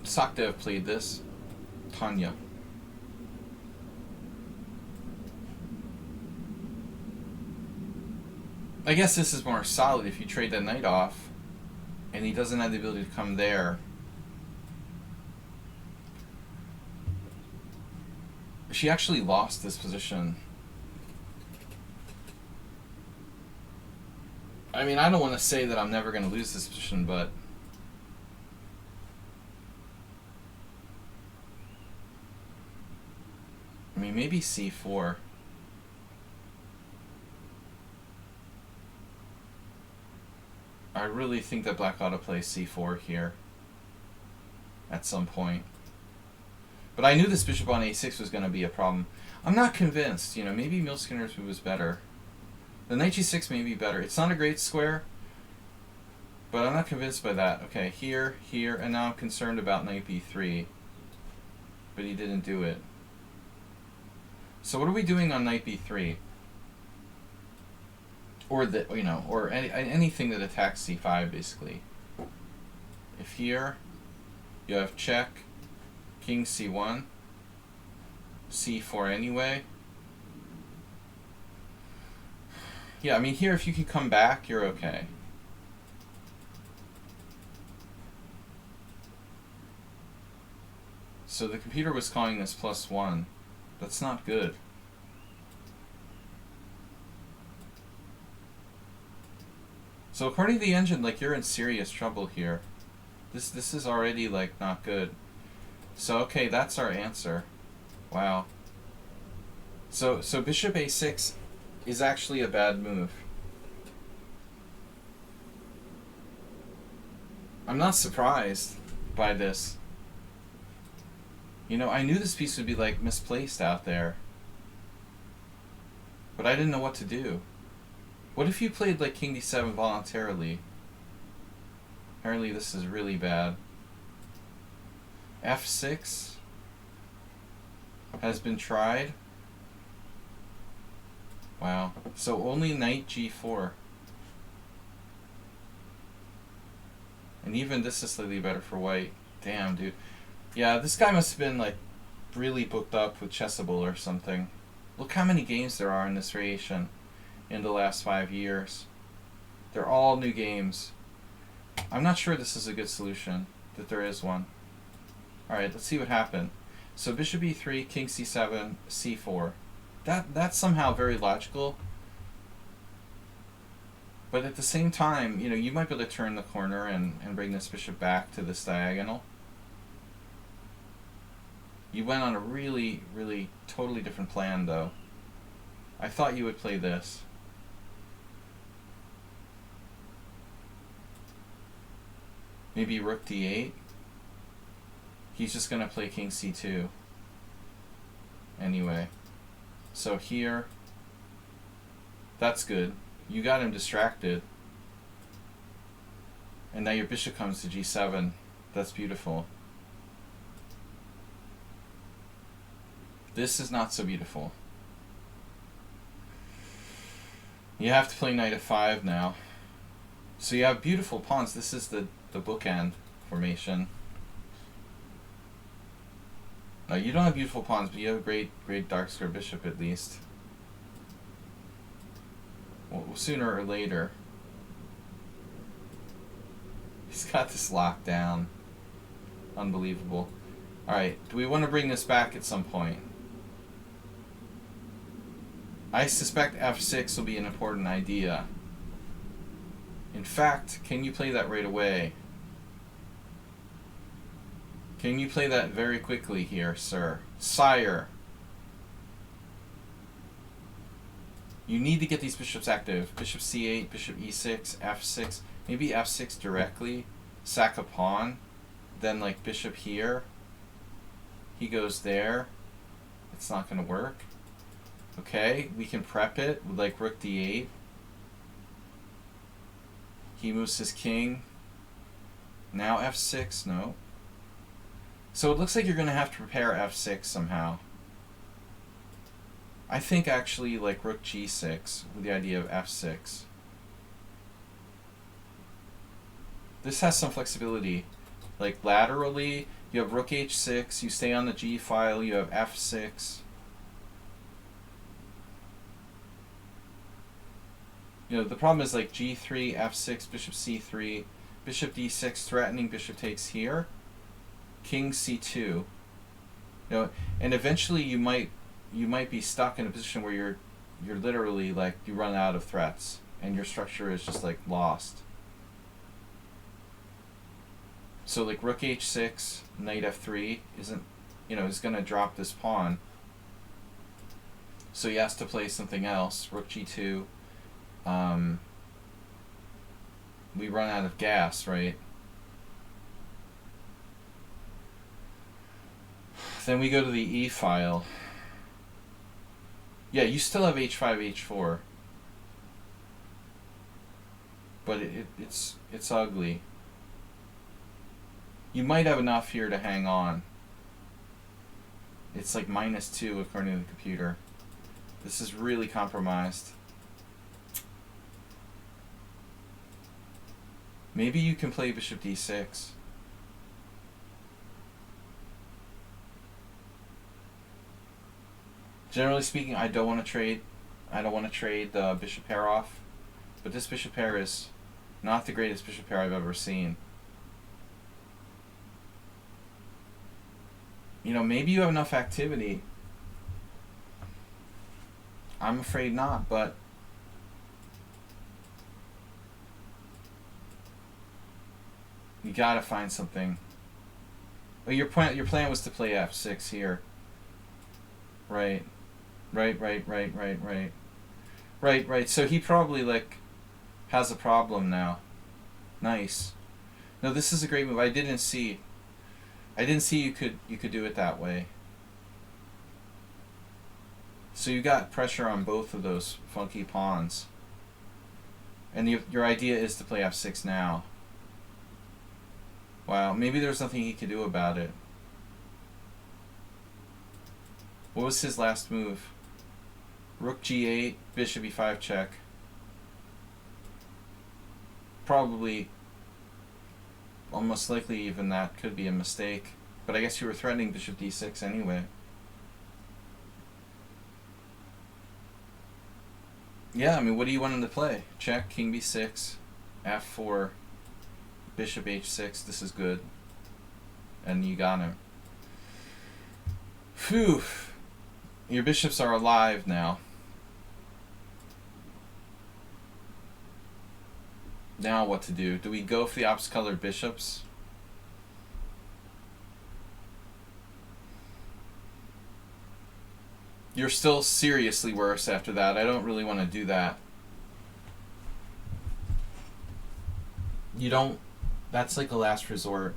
Sakdev played this. Tanya. I guess this is more solid if you trade that knight off and he doesn't have the ability to come there. She actually lost this position. I mean, I don't want to say that I'm never going to lose this position, but I mean, maybe c4. I really think that black ought to play c4 here at some point. But I knew this bishop on a6 was going to be a problem. I'm not convinced. You know, maybe Milskinner's move was better. The knight g6 may be better. It's not a great square, but I'm not convinced by that. Okay, here, here, and now I'm concerned about knight b3. But he didn't do it. So what are we doing on knight b3? Or the, you know, or anything that attacks c5 basically. If here you have check, king c1, c4 anyway. Yeah, I mean here if you can come back, you're okay. So the computer was calling this +1. That's not good. So according to the engine, like, you're in serious trouble here. This is already like not good. So okay, that's our answer. Wow. So bishop a6 is actually a bad move. I'm not surprised by this. You know, I knew this piece would be like misplaced out there, but I didn't know what to do. What if you played like king d7 voluntarily? Apparently this is really bad. f6 has been tried. Wow. So only knight g4. And even this is slightly better for white. Damn, dude. Yeah, this guy must have been like really booked up with Chessable or something. Look how many games there are in this variation in the last 5 years. They're all new games. I'm not sure this is a good solution, that there is one. Alright, let's see what happened. So bishop e3, king c7, c4. That's somehow very logical. But at the same time, you know, you might be able to turn the corner and bring this bishop back to this diagonal. You went on a really, really totally different plan, though. I thought you would play this. Maybe rook d8. He's just going to play king c2. Anyway. So here, that's good. You got him distracted. And now your bishop comes to g7. That's beautiful. This is not so beautiful. You have to play knight f5 now. So you have beautiful pawns. This is the bookend formation. No, you don't have beautiful pawns, but you have a great dark square bishop at least. Well, sooner or later. He's got this locked down. Unbelievable. Alright, do we want to bring this back at some point? I suspect f6 will be an important idea. In fact, can you play that right away? Can you play that very quickly here, sir? Sire. You need to get these bishops active. Bishop c8, bishop e6, f6. Maybe f6 directly. Sack a pawn. Then like bishop here. He goes there. It's not going to work. Okay, we can prep it with like rook d8. He moves his king. Now f6, no. So it looks like you're going to have to prepare f6 somehow. I think actually like rook g6 with the idea of f6. This has some flexibility. Like laterally, you have rook h6, you stay on the g file, you have f6. You know, the problem is like g3, f6, bishop c3, bishop d6 threatening, bishop takes here, king c2. You know, and eventually you might be stuck in a position where you're literally like you run out of threats and your structure is just like lost. So like rook h6, knight f3 isn't, you know, is going to drop this pawn. So he has to play something else. Rook g2. We run out of gas, right? Then we go to the e file. Yeah, you still have h5, h4. But it's ugly. You might have enough here to hang on. It's like -2 according to the computer. This is really compromised. Maybe you can play bishop d6. Generally speaking, I don't want to trade the bishop pair off, but this bishop pair is not the greatest bishop pair I've ever seen. You know, maybe you have enough activity. I'm afraid not, but you gotta find something. Well, your plan was to play f6 here. Right. Right. So he probably like has a problem now. Nice. No, this is a great move. I didn't see you could do it that way. So you got pressure on both of those funky pawns. And your idea is to play f6 now. Wow, maybe there's nothing he could do about it. What was his last move? Rook g8, bishop e5 check. Probably, almost likely even that could be a mistake. But I guess you were threatening bishop d6 anyway. Yeah, I mean, what do you want him to play? Check, king b6, f4, bishop h6. This is good. And you got him. Phew. Your bishops are alive now. Now what to do? Do we go for the opposite colored bishops? You're still seriously worse after that. I don't really want to do that. You don't... That's like a last resort.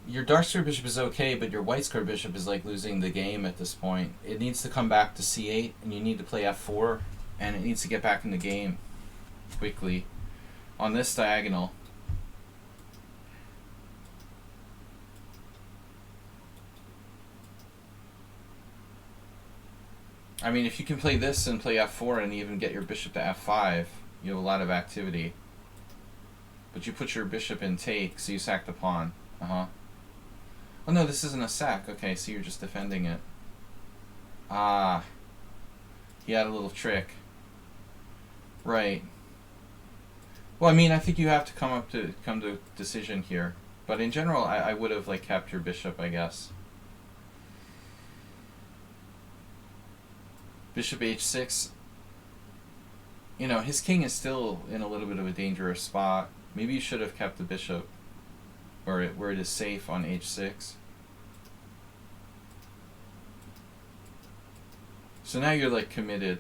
Your dark square bishop is okay, but your white square bishop is like losing the game at this point. It needs to come back to c8, and you need to play f4, and it needs to get back in the game quickly on this diagonal. I mean, if you can play this and play f4 and even get your bishop to f5, you have a lot of activity. But you put your bishop in take, so you sack the pawn. Oh no, this isn't a sack. Okay, so you're just defending it. Ah. He had a little trick. Right. Well, I mean, I think you have to come to a decision here. But in general, I would have like kept your bishop, I guess. Bishop h6. You know, his king is still in a little bit of a dangerous spot. Maybe you should have kept the bishop where it is safe on h6. So now you're like committed.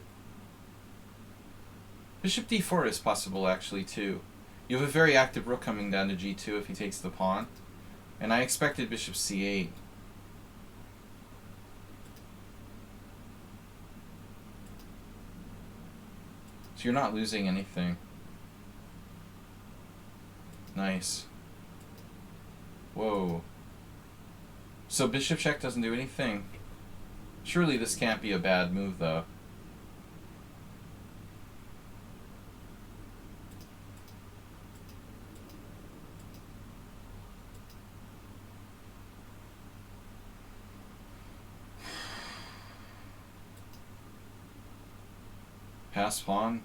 Bishop d4 is possible actually too. You have a very active rook coming down to g2 if he takes the pawn. And I expected bishop c8. So you're not losing anything. Nice. Whoa. So bishop check doesn't do anything. Surely this can't be a bad move though. Pass pawn.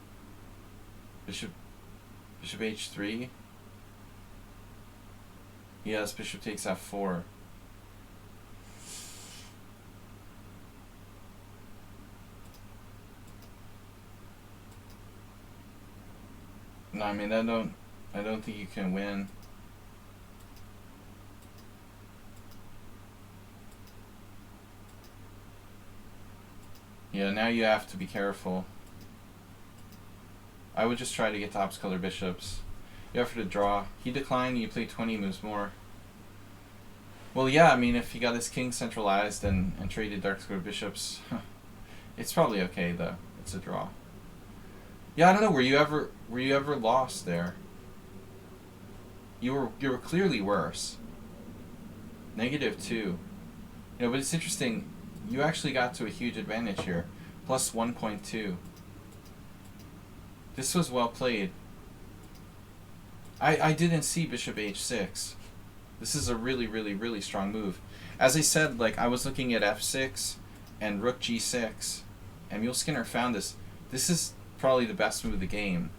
Bishop h3. Yes, bishop takes f4. No, I mean I don't think you can win. Yeah, now you have to be careful. I would just try to get tops color bishops. You offered to draw. He declined, you play 20 moves more. Well, yeah, I mean, if he got his king centralized and traded dark square bishops, it's probably okay, though. It's a draw. Yeah, I don't know, were you ever lost there? You were clearly worse. -2. You know, but it's interesting, you actually got to a huge advantage here. Plus 1.2. This was well played. I didn't see bishop h6. This is a really, really, really strong move. As I said, like, I was looking at f6 and rook g6, and Mule Skinner found this. This is probably the best move of the game.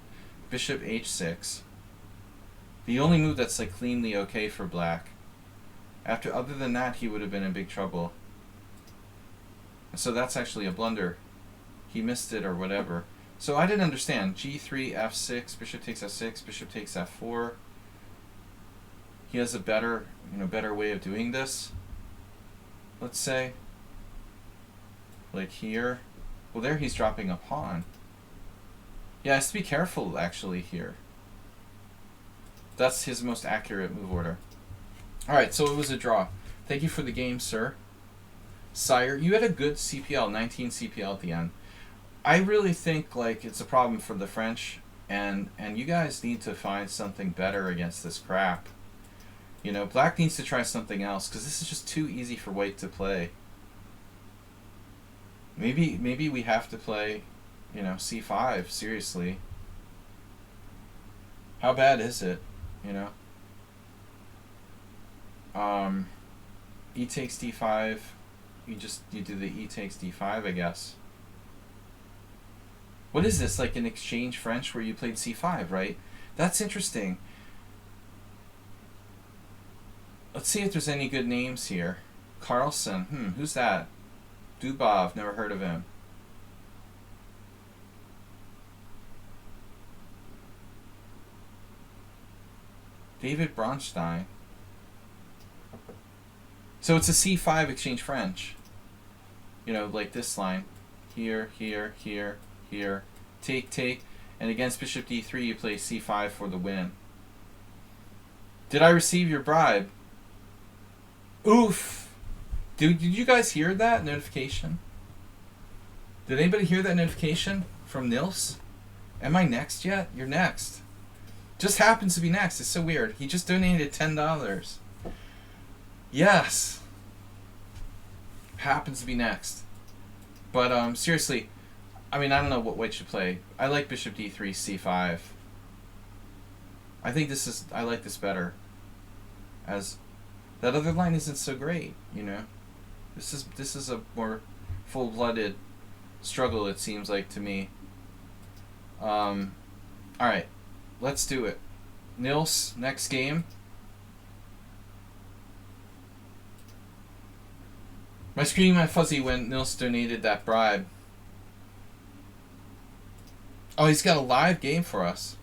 Bishop h6. The only move that's like cleanly okay for black. Other than that, he would have been in big trouble. So that's actually a blunder. He missed it or whatever. So I didn't understand. g3, f6, bishop takes f6, bishop takes f4. He has a better way of doing this. Let's say. Like here. Well, there he's dropping a pawn. Yeah, he has to be careful actually here. That's his most accurate move order. Alright, so it was a draw. Thank you for the game, sir. Sire, you had a good CPL, 19 CPL at the end. I really think like it's a problem for the French, and you guys need to find something better against this crap. You know, black needs to try something else, because this is just too easy for white to play. Maybe we have to play, you know, c5, seriously. How bad is it, you know? E takes d5, you do the e takes d5, I guess. What is this, like an exchange French where you played c5, right? That's interesting. Let's see if there's any good names here. Carlson, who's that? Dubov, never heard of him. David Bronstein. So it's a c5 exchange French. You know, like this line. Here, here, here, here. Take, take. And against bishop d3 you play c5 for the win. Did I receive your bribe? Oof! Did you guys hear that notification? Did anybody hear that notification from Nils? Am I next yet? You're next. Just happens to be next. It's so weird. He just donated $10. Yes. Happens to be next. But seriously, I mean, I don't know what white should play. I like bishop d3, c5. I think I like this better. As that other line isn't so great, you know. This is a more full-blooded struggle, it seems like to me. All right. Let's do it. Nils, next game. My screen went fuzzy when Nils donated that bribe. Oh, he's got a live game for us.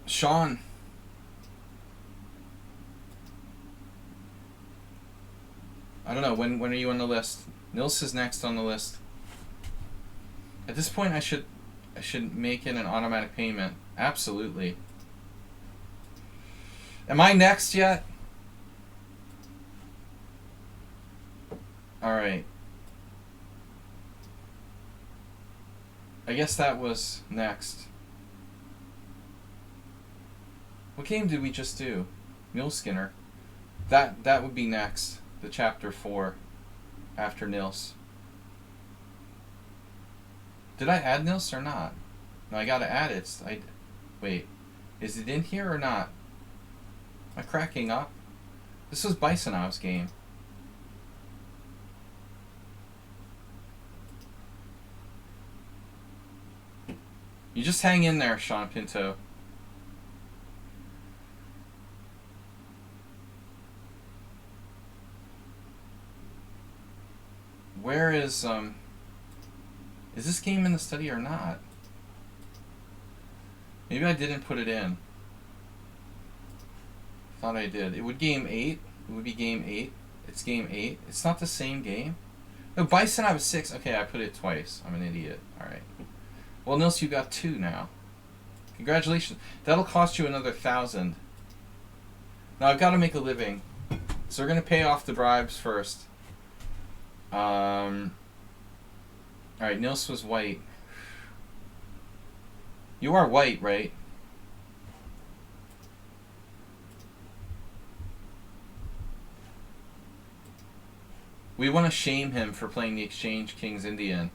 Sean. I don't know, when are you on the list? Nils is next on the list. At this point I should make it an automatic payment. Absolutely. Am I next yet? Alright. I guess that was next. What game did we just do? Mule Skinner. That would be next. The chapter 4 after Nils. Did I add Nils or not? No, I gotta add it. Wait. Is it in here or not? Am I cracking up? This was Bisonov's game. You just hang in there, Sean Pinto. Where is this game in the study or not? Maybe I didn't put it in. Thought I did. It would game 8. It would be game 8. It's game 8. It's not the same game. No, Bison I was 6. Okay, I put it twice. I'm an idiot. Alright. Well, Nils, you got 2 now. Congratulations. That'll cost you another 1,000. Now I've got to make a living. So we're going to pay off the bribes first. Alright, Nils was white. You are white, right? We want to shame him for playing the Exchange Kings Indian.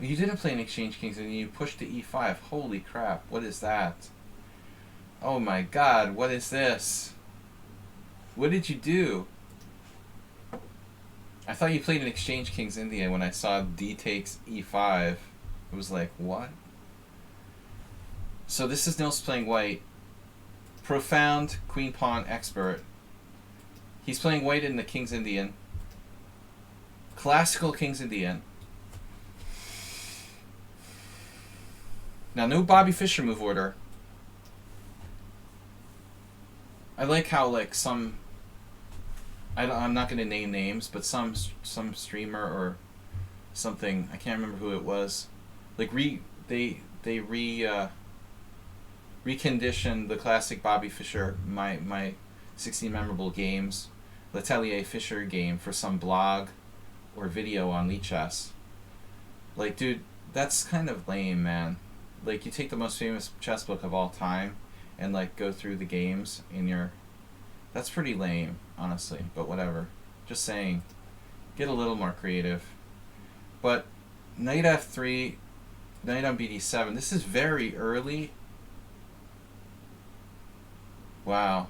You didn't play an Exchange Kings Indian, you pushed to E5. Holy crap, what is that? Oh my god, what is this? What did you do? I thought you played an Exchange Kings Indian when I saw D takes E5. It was like, what? So this is Nils playing white. Profound Queen Pawn expert. He's playing white in the King's Indian. Classical King's Indian. Now, no Bobby Fischer move order. I like how, like, some... I'm not going to name names, but some streamer or something, I can't remember who it was, like, they reconditioned the classic Bobby Fischer, my 16 memorable games, L'Atelier Fischer game for some blog or video on Lichess. Like, dude, that's kind of lame, man. Like, you take the most famous chess book of all time and, like, go through the games in your... That's pretty lame, honestly, but whatever. Just saying. Get a little more creative. But knight f3, knight on bd7. This is very early. Wow.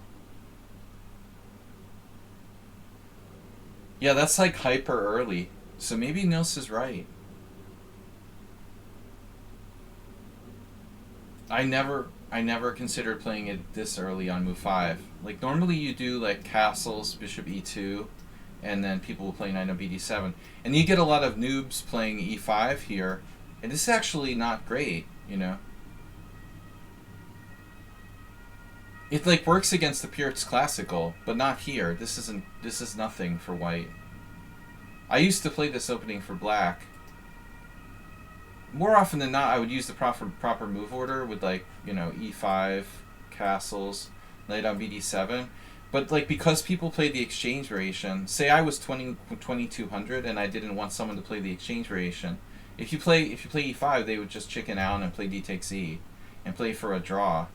Yeah, that's like hyper early. So maybe Nils is right. I never considered playing it this early on move 5. Like, normally you do, like, castles, bishop e2, and then people will play knight on bd7. And you get a lot of noobs playing e5 here, and this is actually not great, you know? It, like, works against the Purists Classical, but not here. This is nothing for white. I used to play this opening for black. More often than not, I would use the proper move order with, like, you know, e5, castles, knight on bd7. But, like, because people play the exchange variation, say I was 2200 and I didn't want someone to play the exchange variation. If you play e5, they would just chicken out and play d takes e and play for a draw.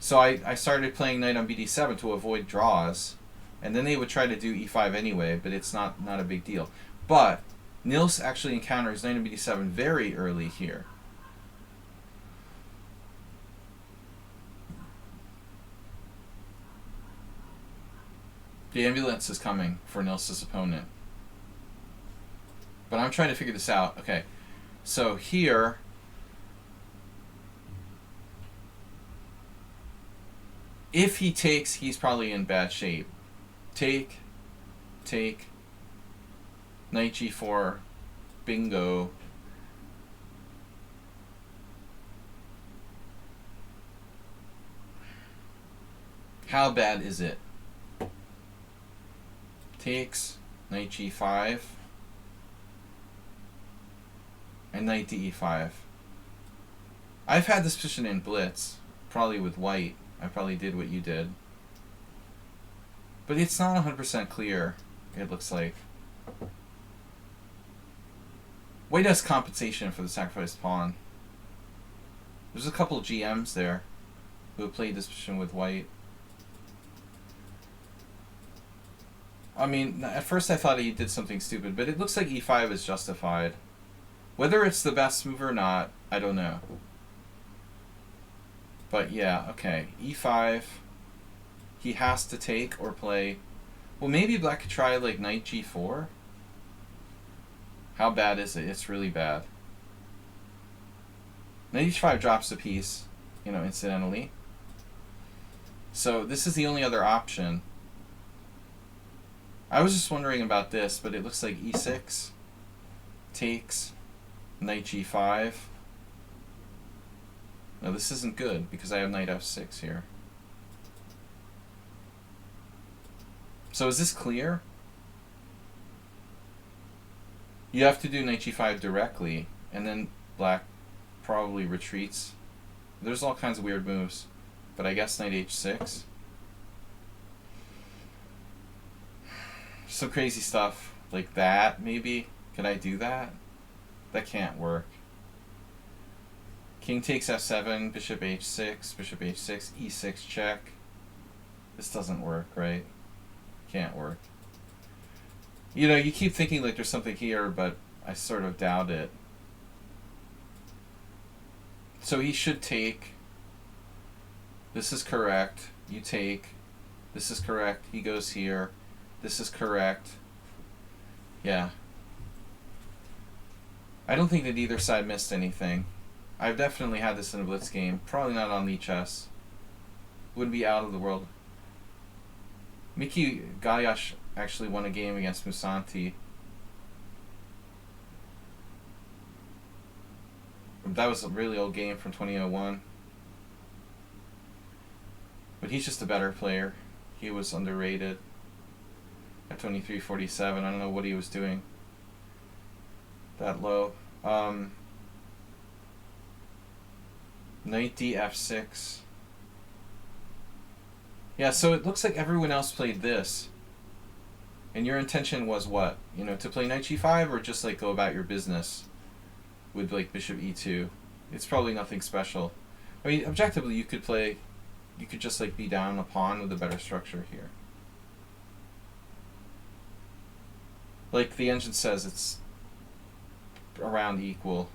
So I started playing knight on bd7 to avoid draws, and then they would try to do e5 anyway, but it's not a big deal. But Nils actually encounters knight on bd7 very early here. The ambulance is coming for Nils's opponent. But I'm trying to figure this out. Okay. So here... if he takes, he's probably in bad shape. Take, knight g4, bingo. How bad is it? Takes, knight g5, and knight to e5. I've had this position in blitz, probably with white. I probably did what you did. But it's not 100% clear, it looks like. White has compensation for the sacrificed pawn. There's a couple GMs there who have played this position with white. I mean, at first I thought he did something stupid, but it looks like e5 is justified. Whether it's the best move or not, I don't know. But yeah, okay. e5. He has to take or play. Well, maybe black could try like knight g4. How bad is it? It's really bad. Knight h5 drops a piece, you know, incidentally. So this is the only other option. I was just wondering about this, but it looks like e6 takes, knight g5. No, this isn't good because I have knight f6 here. So is this clear? You have to do knight g5 directly, and then black probably retreats. There's all kinds of weird moves, but I guess knight h6. Some crazy stuff like that, maybe. Can I do that? That can't work. King takes f7, bishop h6, bishop h6, e6 check. This doesn't work, right? Can't work. You know, you keep thinking like there's something here, but I sort of doubt it. So he should take. This is correct. You take. This is correct. He goes here. This is correct. Yeah. I don't think that either side missed anything. I've definitely had this in a blitz game. Probably not on Lichess. Wouldn't be out of the world. Miki Gayash actually won a game against Musanti. That was a really old game from 2001. But he's just a better player. He was underrated. At 23.47, I don't know what he was doing that low. Knight d f6. Yeah, so it looks like everyone else played this. And your intention was what? You know, to play knight g5 or just like go about your business with like bishop e2? It's probably nothing special. I mean, objectively you could just like be down a pawn with a better structure here. Like the engine says, it's around equal.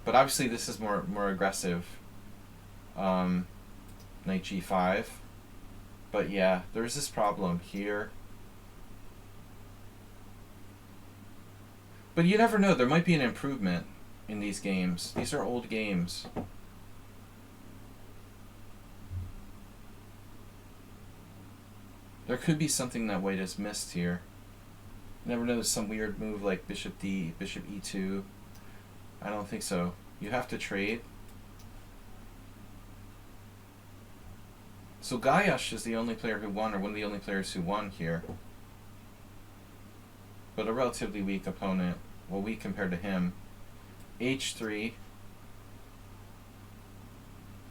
But obviously this is more aggressive. Knight g5. But yeah, there's this problem here. But you never know, there might be an improvement in these games. These are old games. There could be something that white has missed here. Never know, there's some weird move like bishop d, bishop e2. I don't think so. You have to trade. So Gayash is the only player who won, or one of the only players who won here. But a relatively weak opponent. Well, weak compared to him. h3.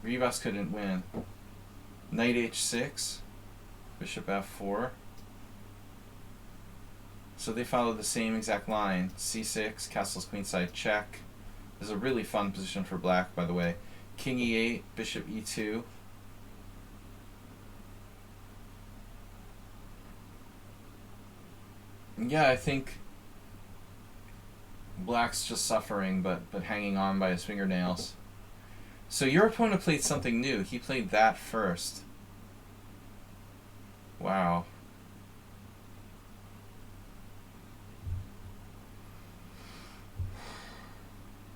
Rivas couldn't win. Knight h6. Bishop f4. So they follow the same exact line. c6, castles queenside check. This is a really fun position for black, by the way. King e8, bishop e2. Yeah, I think black's just suffering, but hanging on by his fingernails. So your opponent played something new. He played that first. Wow.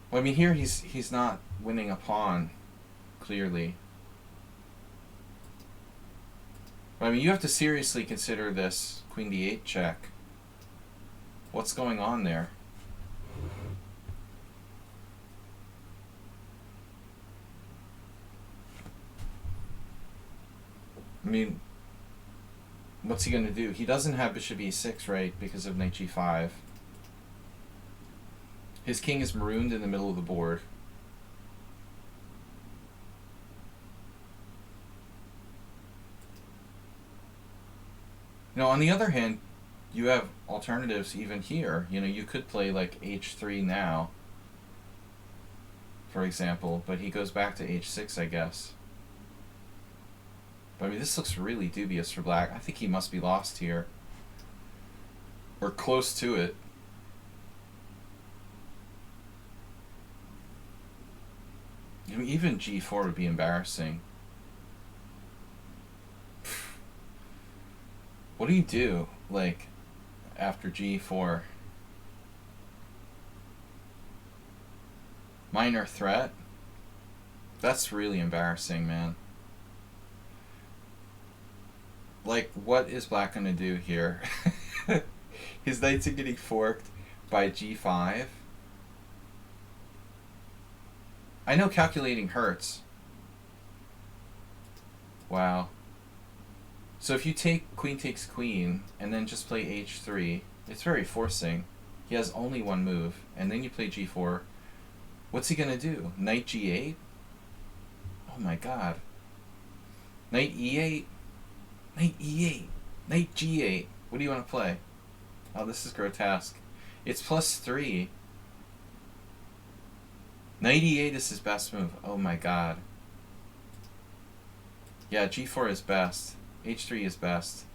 Well, I mean, here he's not winning a pawn, clearly. But I mean, you have to seriously consider this queen d8 check. What's going on there? I mean, what's he going to do? He doesn't have bishop e6, right, because of knight g5. His king is marooned in the middle of the board. On the other hand, you have alternatives even here. You could play like h3 now, for example, but he goes back to h6, I guess. But I mean, this looks really dubious for black. I think he must be lost here. Or close to it. Even g4 would be embarrassing. What do you do, like, after g4? Minor threat? That's really embarrassing, man. Like, what is black gonna do here? His knights are getting forked by g5. I know calculating hurts. Wow. So if you take queen takes queen and then just play h3, it's very forcing. He has only one move, and then you play g4. What's he gonna do? Knight g8? Oh my god. Knight e8? Knight e8. Knight g8. What do you want to play? Oh, this is grotesque. It's +3. Knight e8 is his best move. Oh my god. Yeah, g4 is best. h3 is best.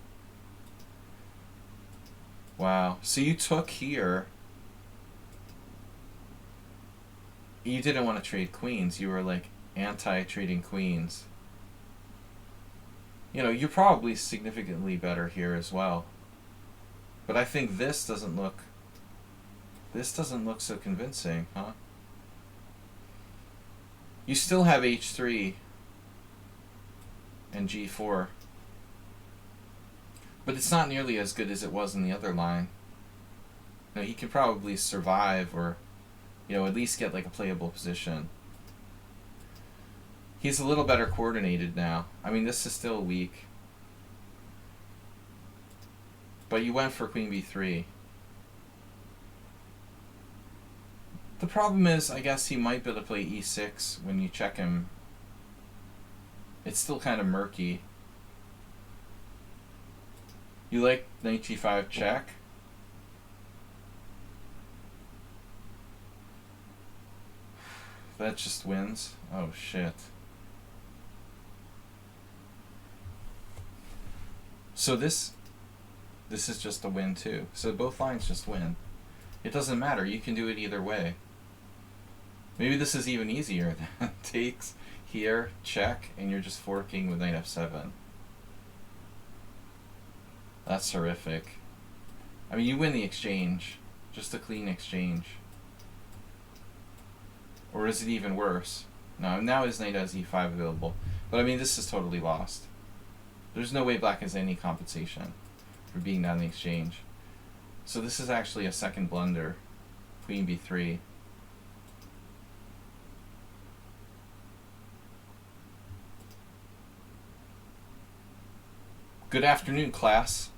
Wow. So you took here. You didn't want to trade queens. You were like anti-trading queens. You're probably significantly better here as well. But I think this doesn't look so convincing, huh? You still have h3 and g4. But it's not nearly as good as it was in the other line. He can probably survive or, at least get like a playable position. He's a little better coordinated now. I mean, this is still weak. But you went for queen b3. The problem is, I guess he might be able to play e6 when you check him. It's still kind of murky. You like knight g5 check? That just wins. Oh shit. So this is just a win too. So both lines just win. It doesn't matter. You can do it either way. Maybe this is even easier. Takes here, check, and you're just forking with knight f7. That's horrific. I mean, you win the exchange. Just a clean exchange. Or is it even worse? No, now his knight has e5 available. But I mean, this is totally lost. There's no way black has any compensation for being down the exchange. So this is actually a second blunder. Queen b3. Good afternoon, class.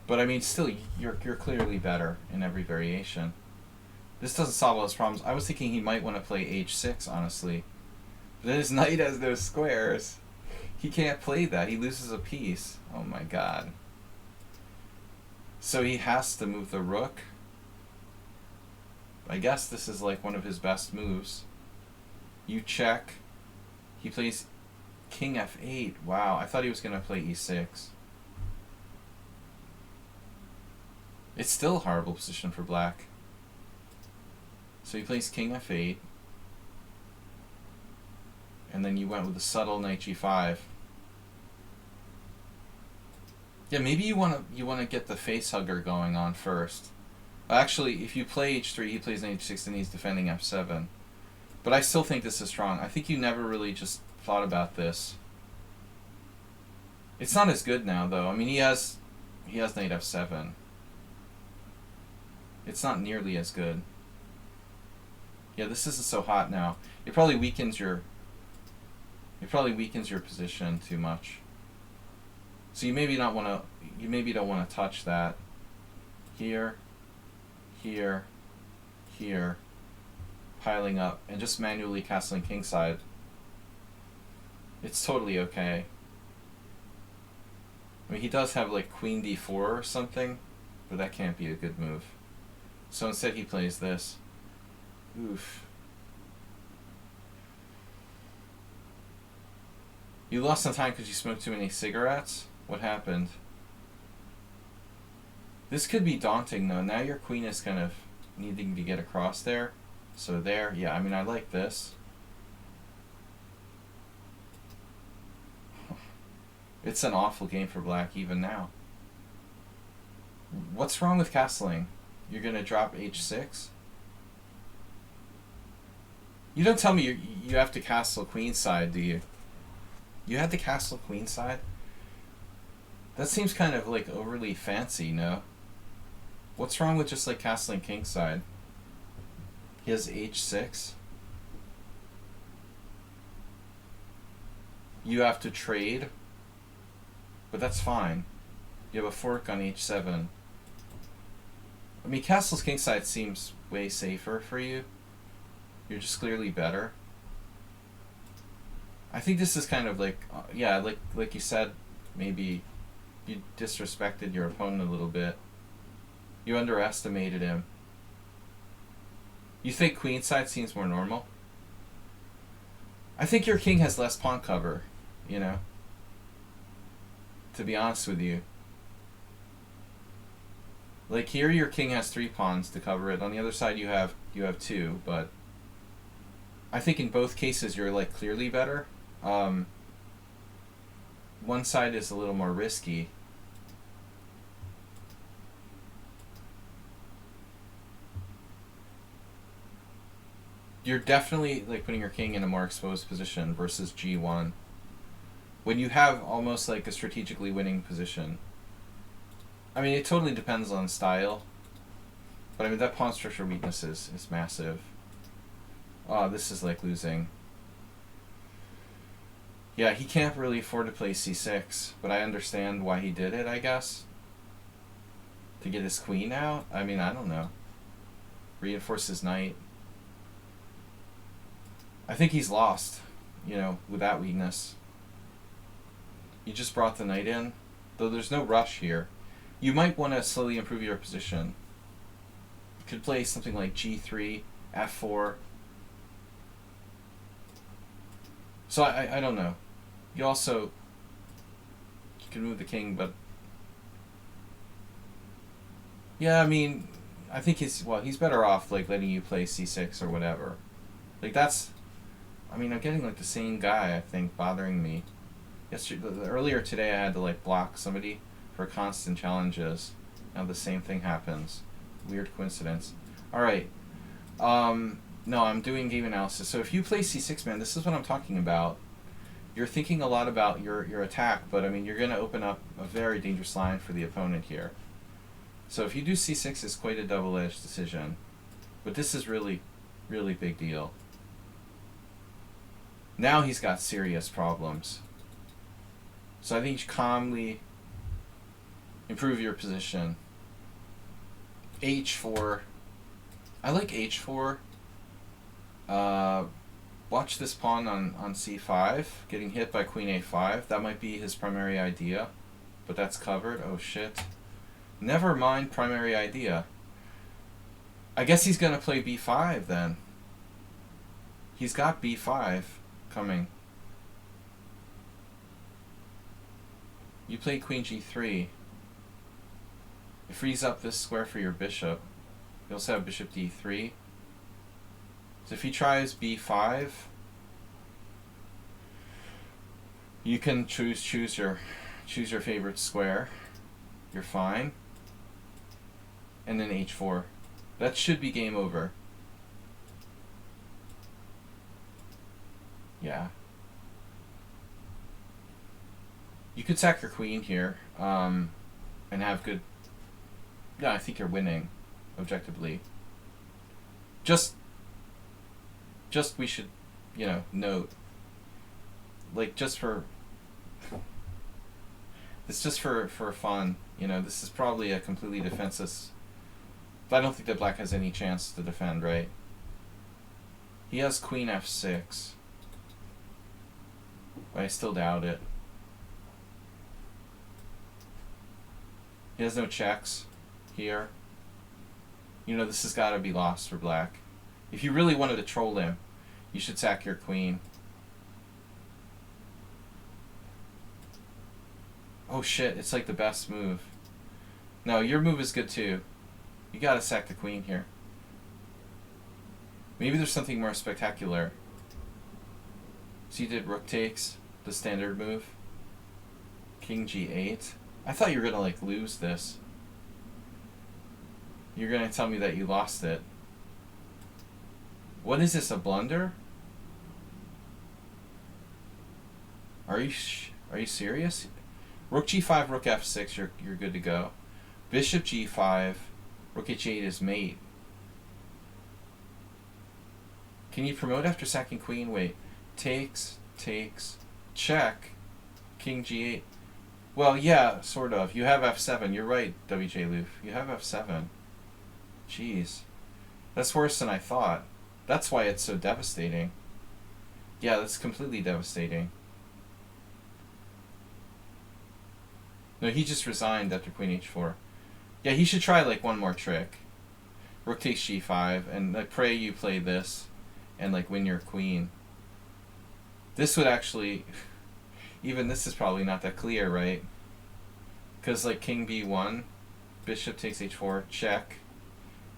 But I mean, still, you're clearly better in every variation. This doesn't solve all his problems. I was thinking he might want to play h6, honestly. But his knight has no squares. He can't play that. He loses a piece. Oh my god. So he has to move the rook. I guess this is like one of his best moves. You check. He plays king f8. Wow, I thought he was going to play e6. It's still a horrible position for black. So he plays king f8. And then you went with a subtle knight g5. Yeah, maybe you wanna get the face hugger going on first. Actually, if you play h3, he plays knight h6, and he's defending f7. But I still think this is strong. I think you never really just thought about this. It's not as good now, though. I mean, he has knight f7. It's not nearly as good. Yeah, this isn't so hot now. It probably weakens your position too much. So you maybe don't want to touch that. Here, here, here, piling up, and just manually castling kingside. It's totally okay. I mean, he does have like queen d4 or something, but that can't be a good move. So instead he plays this. Oof. You lost some time because you smoked too many cigarettes? What happened? This could be daunting though. Now your queen is kind of needing to get across there. So there, yeah, I mean, I like this. It's an awful game for black even now. What's wrong with castling? You're going to drop h6? You don't tell me you have to castle queenside, do you? You had to castle queenside? That seems kind of like overly fancy, no? What's wrong with just like castling kingside? He has h6. You have to trade, but that's fine. You have a fork on h7. I mean, castles kingside seems way safer for you. You're just clearly better. I think this is kind of like, yeah, like you said, maybe you disrespected your opponent a little bit. You underestimated him. You think queenside seems more normal? I think your king has less pawn cover, you know, to be honest with you. Like here your king has 3 pawns to cover it. On the other side you have 2, but I think in both cases you're like clearly better. One side is a little more risky. You're definitely like putting your king in a more exposed position versus g1 when you have almost like a strategically winning position. I mean, it totally depends on style, but I mean that pawn structure weakness is massive. Oh, this is like losing. Yeah, he can't really afford to play c6, but I understand why he did it, I guess. To get his queen out? I mean, I don't know. Reinforce his knight. I think he's lost, you know, with that weakness. You just brought the knight in, though there's no rush here. You might want to slowly improve your position. You could play something like g3, f4. So I don't know. You can move the king, but yeah, I mean, I think he's better off like letting you play c6 or whatever. Like that's, I mean, I'm getting like the same guy, I think, bothering me. Earlier today I had to like block somebody for constant challenges. Now the same thing happens. Weird coincidence. Alright. No, I'm doing game analysis. So if you play c6, man, this is what I'm talking about. You're thinking a lot about your attack, but I mean, you're going to open up a very dangerous line for the opponent here. So if you do c6, it's quite a double-edged decision. But this is really, really big deal. Now he's got serious problems. So I think you should calmly improve your position. h4. I like h4. Watch this pawn on c5, getting hit by queen a5. That might be his primary idea, but that's covered. Oh shit. Never mind primary idea. I guess he's going to play b5 then. He's got b5 coming. You play queen g3. It frees up this square for your bishop. You also have bishop d3. So if he tries b5, you can choose your favorite square. You're fine. And then h4. That should be game over. Yeah. You could sack your queen here, and have good... Yeah, I think you're winning, objectively. Just we should, note. Like, just for... It's just for fun. This is probably a completely defenseless... I don't think that black has any chance to defend, right? He has queen f6. But I still doubt it. He has no checks here. This has got to be lost for black. If you really wanted to troll him, you should sack your queen. Oh shit, it's like the best move. No, your move is good too. You gotta sack the queen here. Maybe there's something more spectacular. So you did rook takes, the standard move. King g8. I thought you were gonna lose this. You're gonna tell me that you lost it. What is this, a blunder? Are you serious? Rook g5, rook f6, you're good to go. Bishop g5, rook h8 is mate. Can you promote after sacking queen? Wait. Takes, check, king g8. Well, yeah, sort of. You have f7. You're right, WJ Loof. You have f7. Jeez. That's worse than I thought. That's why it's so devastating. Yeah, that's completely devastating. No, he just resigned after queen h4. Yeah, he should try one more trick. Rook takes g5, and pray you play this, and win your queen. This would actually... Even this is probably not that clear, right? Because king b1, bishop takes h4, check.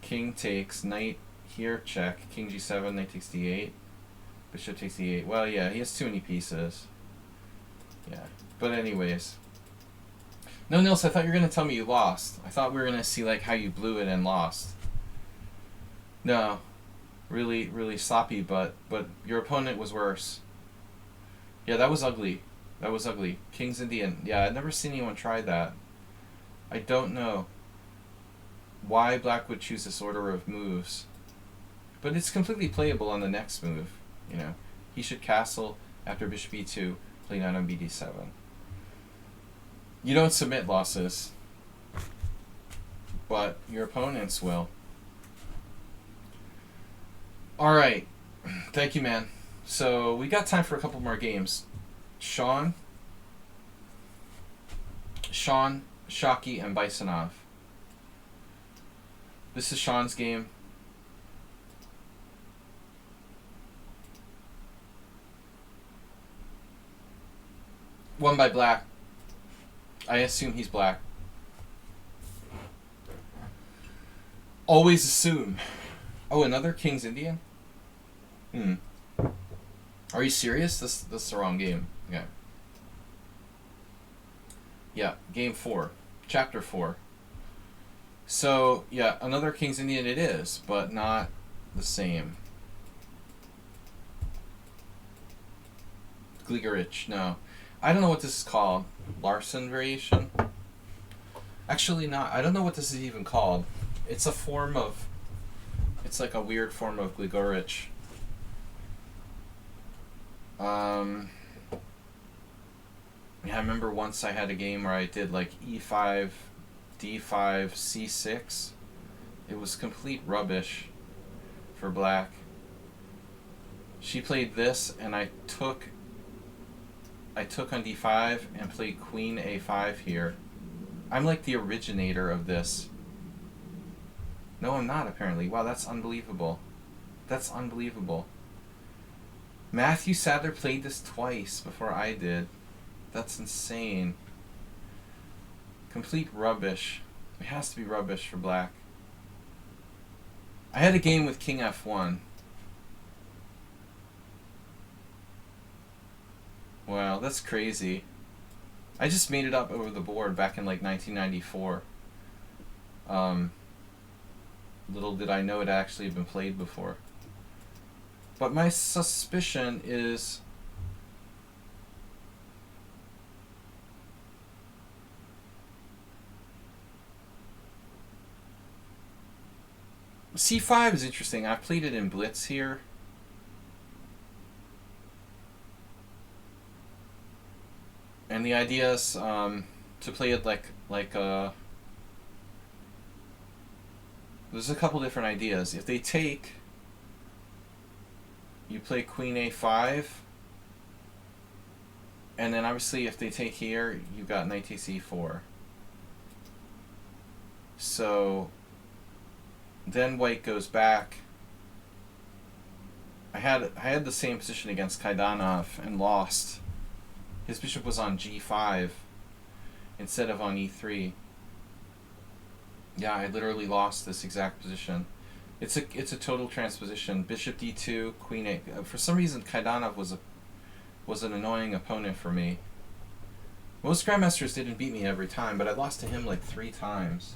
King takes, knight here, check. King g7, knight takes d8. Bishop takes d8. Well, yeah, he has too many pieces. Yeah. But anyways. No, Nils, I thought you were going to tell me you lost. I thought we were going to see how you blew it and lost. No. Really, really sloppy, but your opponent was worse. Yeah, that was ugly. That was ugly. King's Indian. Yeah, I've never seen anyone try that. I don't know why black would choose this order of moves. But it's completely playable on the next move. He should castle after bishop e2, play knight on bd7. You don't submit losses, but your opponents will. Alright. Thank you, man. So, we got time for a couple more games. Sean, Shockey, and Bisonov. This is Sean's game. Won by black. I assume he's black. Always assume. Oh, another King's Indian? Are you serious? This is the wrong game. Okay. Yeah, game 4. Chapter 4. So, yeah, another King's Indian it is, but not the same. Gligorich, no. I don't know what this is called. Larson Variation? Actually not. I don't know what this is even called. It's a form of... It's a weird form of Gligorich. Yeah, I remember once I had a game where I did e5, d5, c6. It was complete rubbish for black. She played this, and I took on d5 and played queen a5 here. I'm the originator of this. No, I'm not, apparently. Wow, that's unbelievable. That's unbelievable. Matthew Sadler played this twice before I did. That's insane. Complete rubbish. It has to be rubbish for black. I had a game with king f1. Wow, that's crazy. I just made it up over the board back in like 1994. Little did I know it actually had been played before. But my suspicion is C5 is interesting. I played it in Blitz here. And the idea is to play it like there's a couple different ideas. If they take, you play Queen A5, and then obviously if they take here, you've got Knight takes E4. So then White goes back. I had the same position against Kaidanov and lost. His bishop was on G5 instead of on E3. Yeah, I literally lost this exact position. It's a total transposition. Bishop D2, Queen A. For some reason, Kaidanov was an annoying opponent for me. Most grandmasters didn't beat me every time, but I lost to him like 3 times.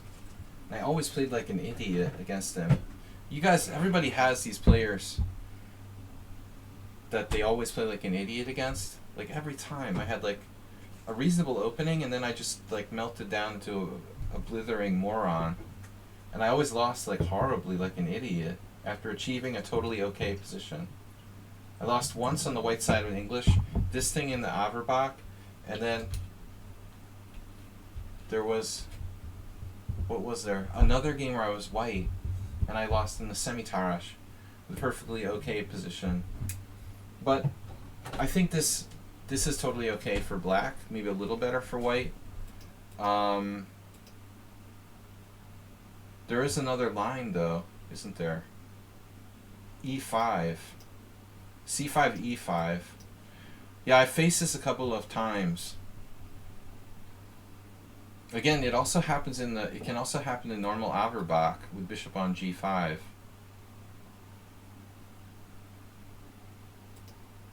And I always played like an idiot against him. You guys, everybody has these players that they always play like an idiot against. Like every time I had like a reasonable opening, and then I just like melted down to a blithering moron. And I always lost like horribly like an idiot after achieving a totally okay position. I lost once on the white side of English, this thing in the Averbach, and then there was, what was there? Another game where I was white, and I lost in the semi-Tarash with a perfectly okay position. But I think this is totally okay for black, maybe a little better for white. There is another line though, isn't there? E5. C5, E5. Yeah, I faced this a couple of times. Again, it can also happen in normal Averbach with bishop on G5.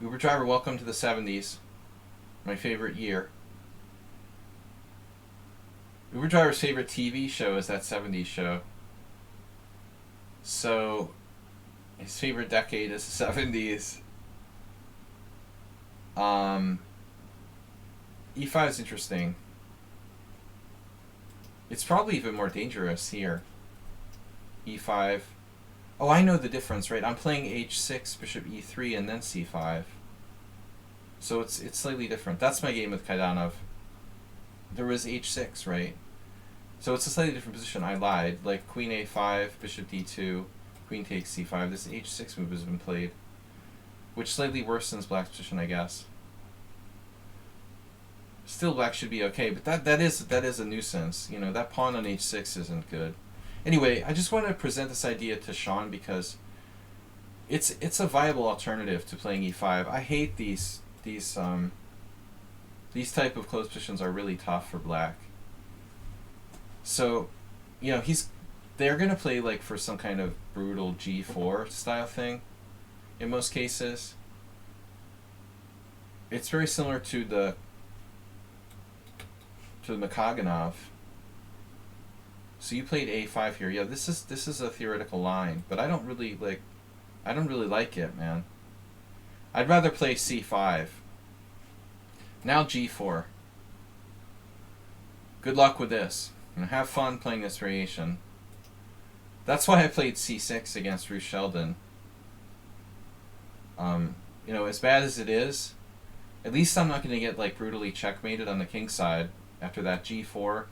Uber Driver, welcome to the 70s. My favorite year. Uber Driver's favorite TV show is that 70s show. So, his favorite decade is the 70s. E5 is interesting. It's probably even more dangerous here. E5. Oh, I know the difference, right? I'm playing H6, bishop E3, and then C5. So it's slightly different. That's my game with Kaidanov. There was H6, right? So it's a slightly different position. I lied. Like Queen A5, Bishop D2, Queen takes C5. This H6 move has been played, which slightly worsens Black's position, I guess. Still, Black should be okay, but that is a nuisance. You know, that pawn on H6 isn't good. Anyway, I just want to present this idea to Sean because it's a viable alternative to playing E5. I hate these type of closed positions are really tough for Black. So, you know, they're gonna play like for some kind of brutal G4 style thing. In most cases, it's very similar to the Mcconnell. So you played A5 here. Yeah, this is a theoretical line, but I don't really like it, man. I'd rather play C5. Now G4. Good luck with this. And have fun playing this variation. That's why I played C6 against Ruth Sheldon. You know, as bad as it is, at least I'm not going to get like brutally checkmated on the king side after that G4.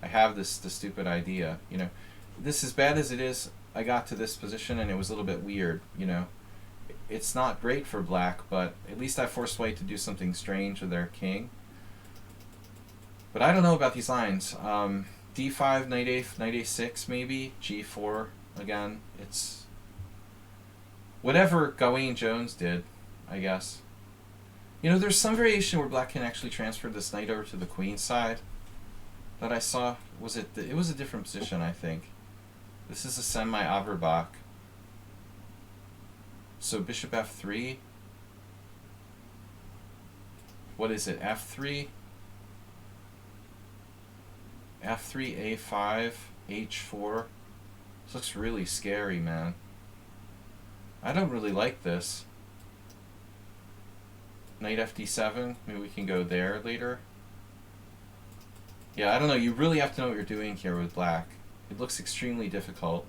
I have the stupid idea, you know. This as bad as it is, I got to this position and it was a little bit weird, you know. It's not great for Black, but at least I forced White to do something strange with their king. But I don't know about these lines. D5, Knight A6 maybe, G4 again. It's whatever Gawain Jones did, I guess. You know, there's some variation where Black can actually transfer this knight over to the queen side that I saw. It was a different position, I think. This is a semi-Averbach. So bishop F3. What is it, F3? F3, A5, H4. This looks really scary, man. I don't really like this. Knight FD7. Maybe we can go there later. Yeah, I don't know. You really have to know what you're doing here with black. It looks extremely difficult.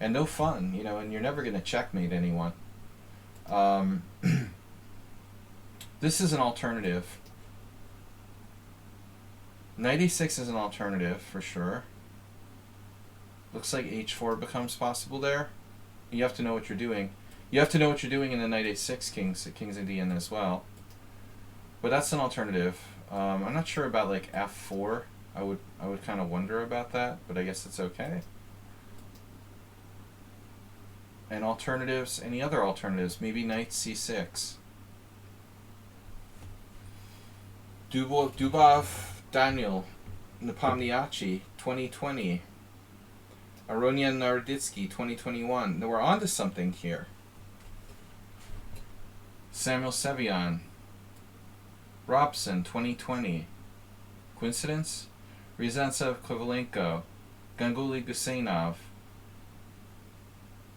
And no fun, you know, and you're never going to checkmate anyone. This is an alternative. Knight A6 is an alternative, for sure. Looks like H4 becomes possible there. You have to know what you're doing. You have to know what you're doing in the Knight A6 King's Indian as well. But that's an alternative. I'm not sure about like F4. I would kind of wonder about that, but I guess it's okay. And alternatives, any other alternatives? Maybe Knight C6. Dubov Daniel Nepomniachtchi 2020. Aronian Naroditsky 2021. Now we're on to something here. Samuel Sevian. Robson 2020. Coincidence? Ryazantsev Kovalenko. Ganguly Gusenov.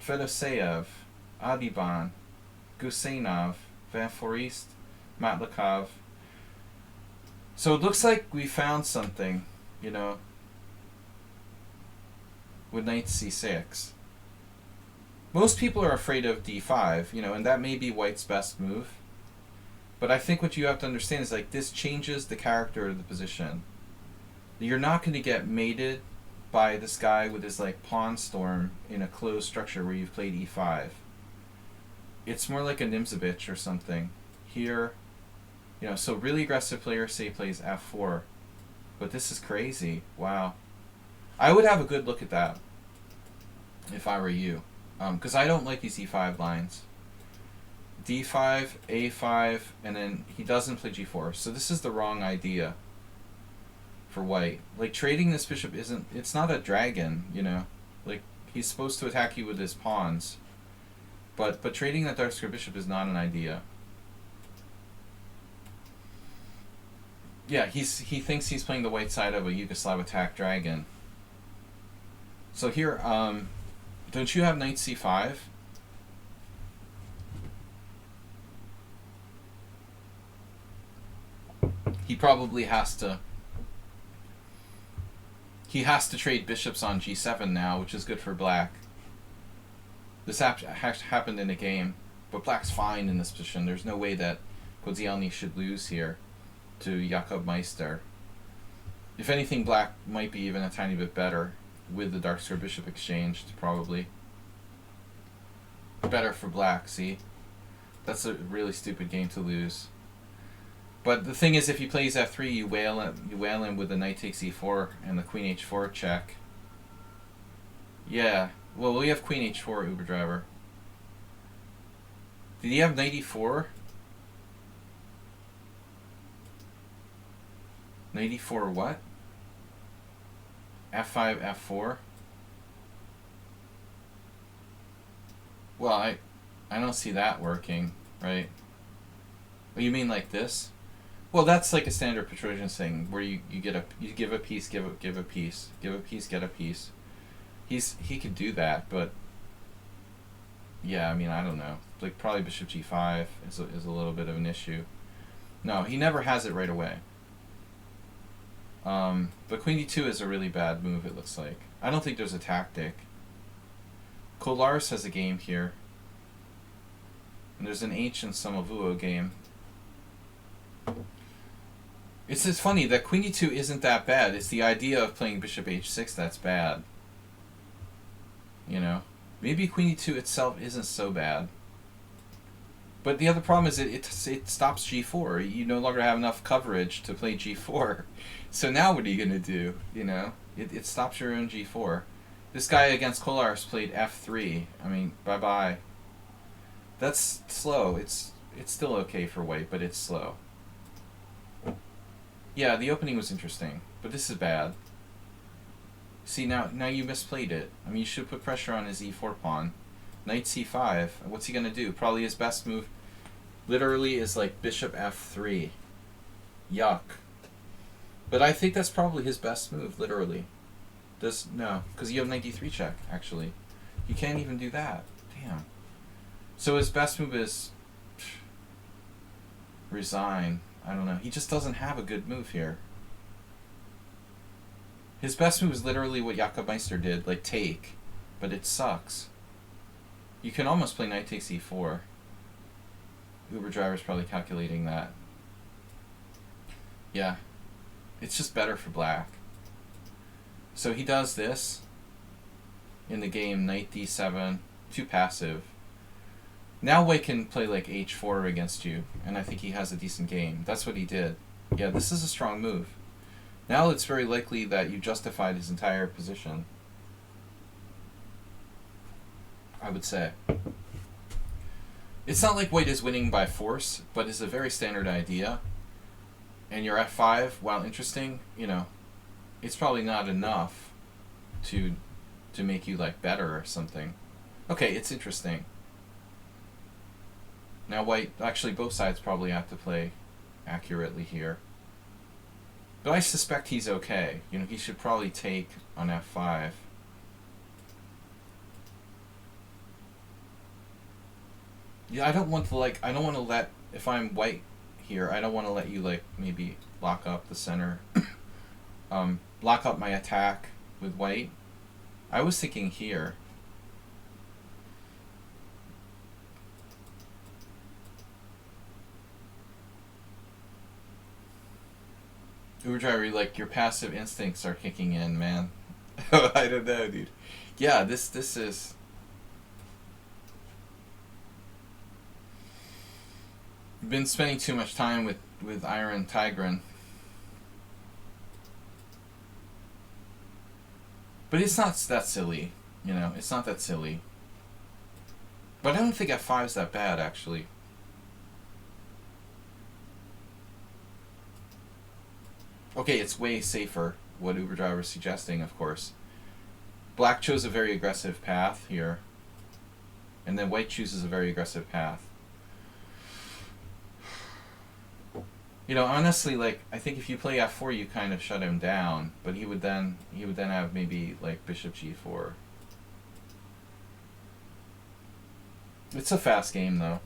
Fedoseyev. Adiban. Gusenov. Van Forest. Matlikov. So it looks like we found something, you know, with Knight C6. Most people are afraid of D5, you know, and that may be White's best move. But I think what you have to understand is, like, this changes the character of the position. You're not going to get mated by this guy with his, like, pawn storm in a closed structure where you've played E5. It's more like a Nimzovich or something. Here, you know, so really aggressive player, say, plays F4. But this is crazy. Wow. I would have a good look at that if I were you. Because I don't like these E5 lines. D5, A5, and then he doesn't play G4. So this is the wrong idea for White. Like, trading this bishop isn't... It's not a dragon, you know. Like, he's supposed to attack you with his pawns. But trading that dark square bishop is not an idea. Yeah, he thinks he's playing the white side of a Yugoslav attack dragon. So here, don't you have Knight C5? He probably has to... He has to trade bishops on G7 now, which is good for black. This happened in a game, but black's fine in this position. There's no way that Kodzielny should lose here to Jakob Meister. If anything, black might be even a tiny bit better with the dark square bishop exchanged, probably. Better for black, see? That's a really stupid game to lose. But the thing is, if he plays F3, you whale him with the knight takes E4 and the queen H4 check. Yeah, well, we have queen H4, Uber driver. Did he have knight E4? Knight E4 what? F5, F4? Well, I don't see that working, right? Oh, you mean like this? Well, that's like a standard Petrosian thing, where you give a piece, give a piece, give a piece, get a piece. He could do that, but yeah, I mean, I don't know. Like, probably bishop G5 is a little bit of an issue. No, he never has it right away. But queen D2 is a really bad move, it looks like. I don't think there's a tactic. Kolarz has a game here. And there's an ancient Samovuo game. It's just funny that queen D2 isn't that bad. It's the idea of playing bishop H6 that's bad. You know? Maybe queen D2 itself isn't so bad. But the other problem is it stops G4. You no longer have enough coverage to play G4. So now what are you going to do? You know? It stops your own G4. This guy against Kolarz played F3. I mean, bye-bye. That's slow. It's still okay for white, but it's slow. Yeah, the opening was interesting, but this is bad. See, now you misplayed it. I mean, you should put pressure on his E4 pawn. Knight C5. What's he going to do? Probably his best move literally is like bishop F3. Yuck. But I think that's probably his best move, literally. No, because you have knight d3 check, actually. You can't even do that. Damn. So his best move is resign. I don't know. He just doesn't have a good move here. His best move is literally what Jakob Meister did, like take, but it sucks. You can almost play knight takes e4. Uber driver's probably calculating that. Yeah. It's just better for black. So he does this in the game, knight d7, too passive. Now white can play like h4 against you, and I think he has a decent game. That's what he did. Yeah, this is a strong move. Now it's very likely that you justified his entire position, I would say. It's not like white is winning by force, but it's a very standard idea. And your f5, while interesting, you know, it's probably not enough to make you like better or something. Okay, it's interesting. Now white, actually both sides probably have to play accurately here. But I suspect he's okay. You know, he should probably take on f5. Yeah, I don't want to let, if I'm white here, I don't want to let you like maybe lock up the center. Lock up my attack with white. I was thinking here. Urdriver, like your passive instincts are kicking in, man. I don't know, dude. Yeah, this is. Been spending too much time with Iron Tigran. But it's not that silly, you know. It's not that silly. But I don't think f5 is that bad, actually. Okay, it's way safer, what Uberdriver is suggesting, of course. Black chose a very aggressive path here. And then white chooses a very aggressive path. You know, honestly, like, I think if you play f4, you kind of shut him down. But he would then have maybe, like, bishop g4. It's a fast game, though.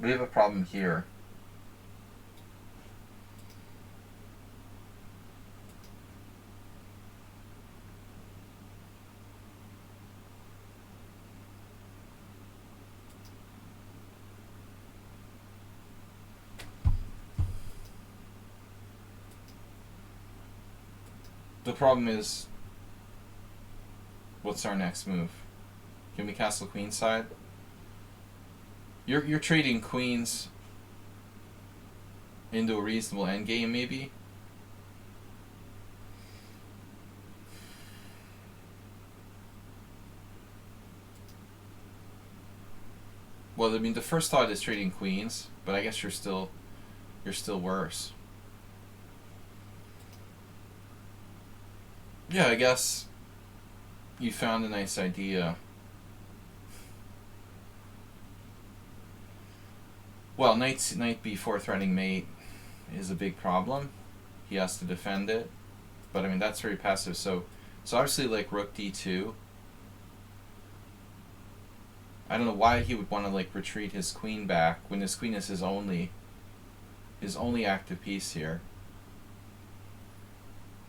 We have a problem here. The problem is, what's our next move? Can we castle queenside? You're trading queens into a reasonable endgame, maybe? Well, I mean, the first thought is trading queens, but I guess you're still worse. Yeah, I guess you found a nice idea. Well, knight b4 threatening mate is a big problem. He has to defend it, but I mean that's very passive. So obviously like rook d2. I don't know why he would want to like retreat his queen back when his queen is his only active piece here.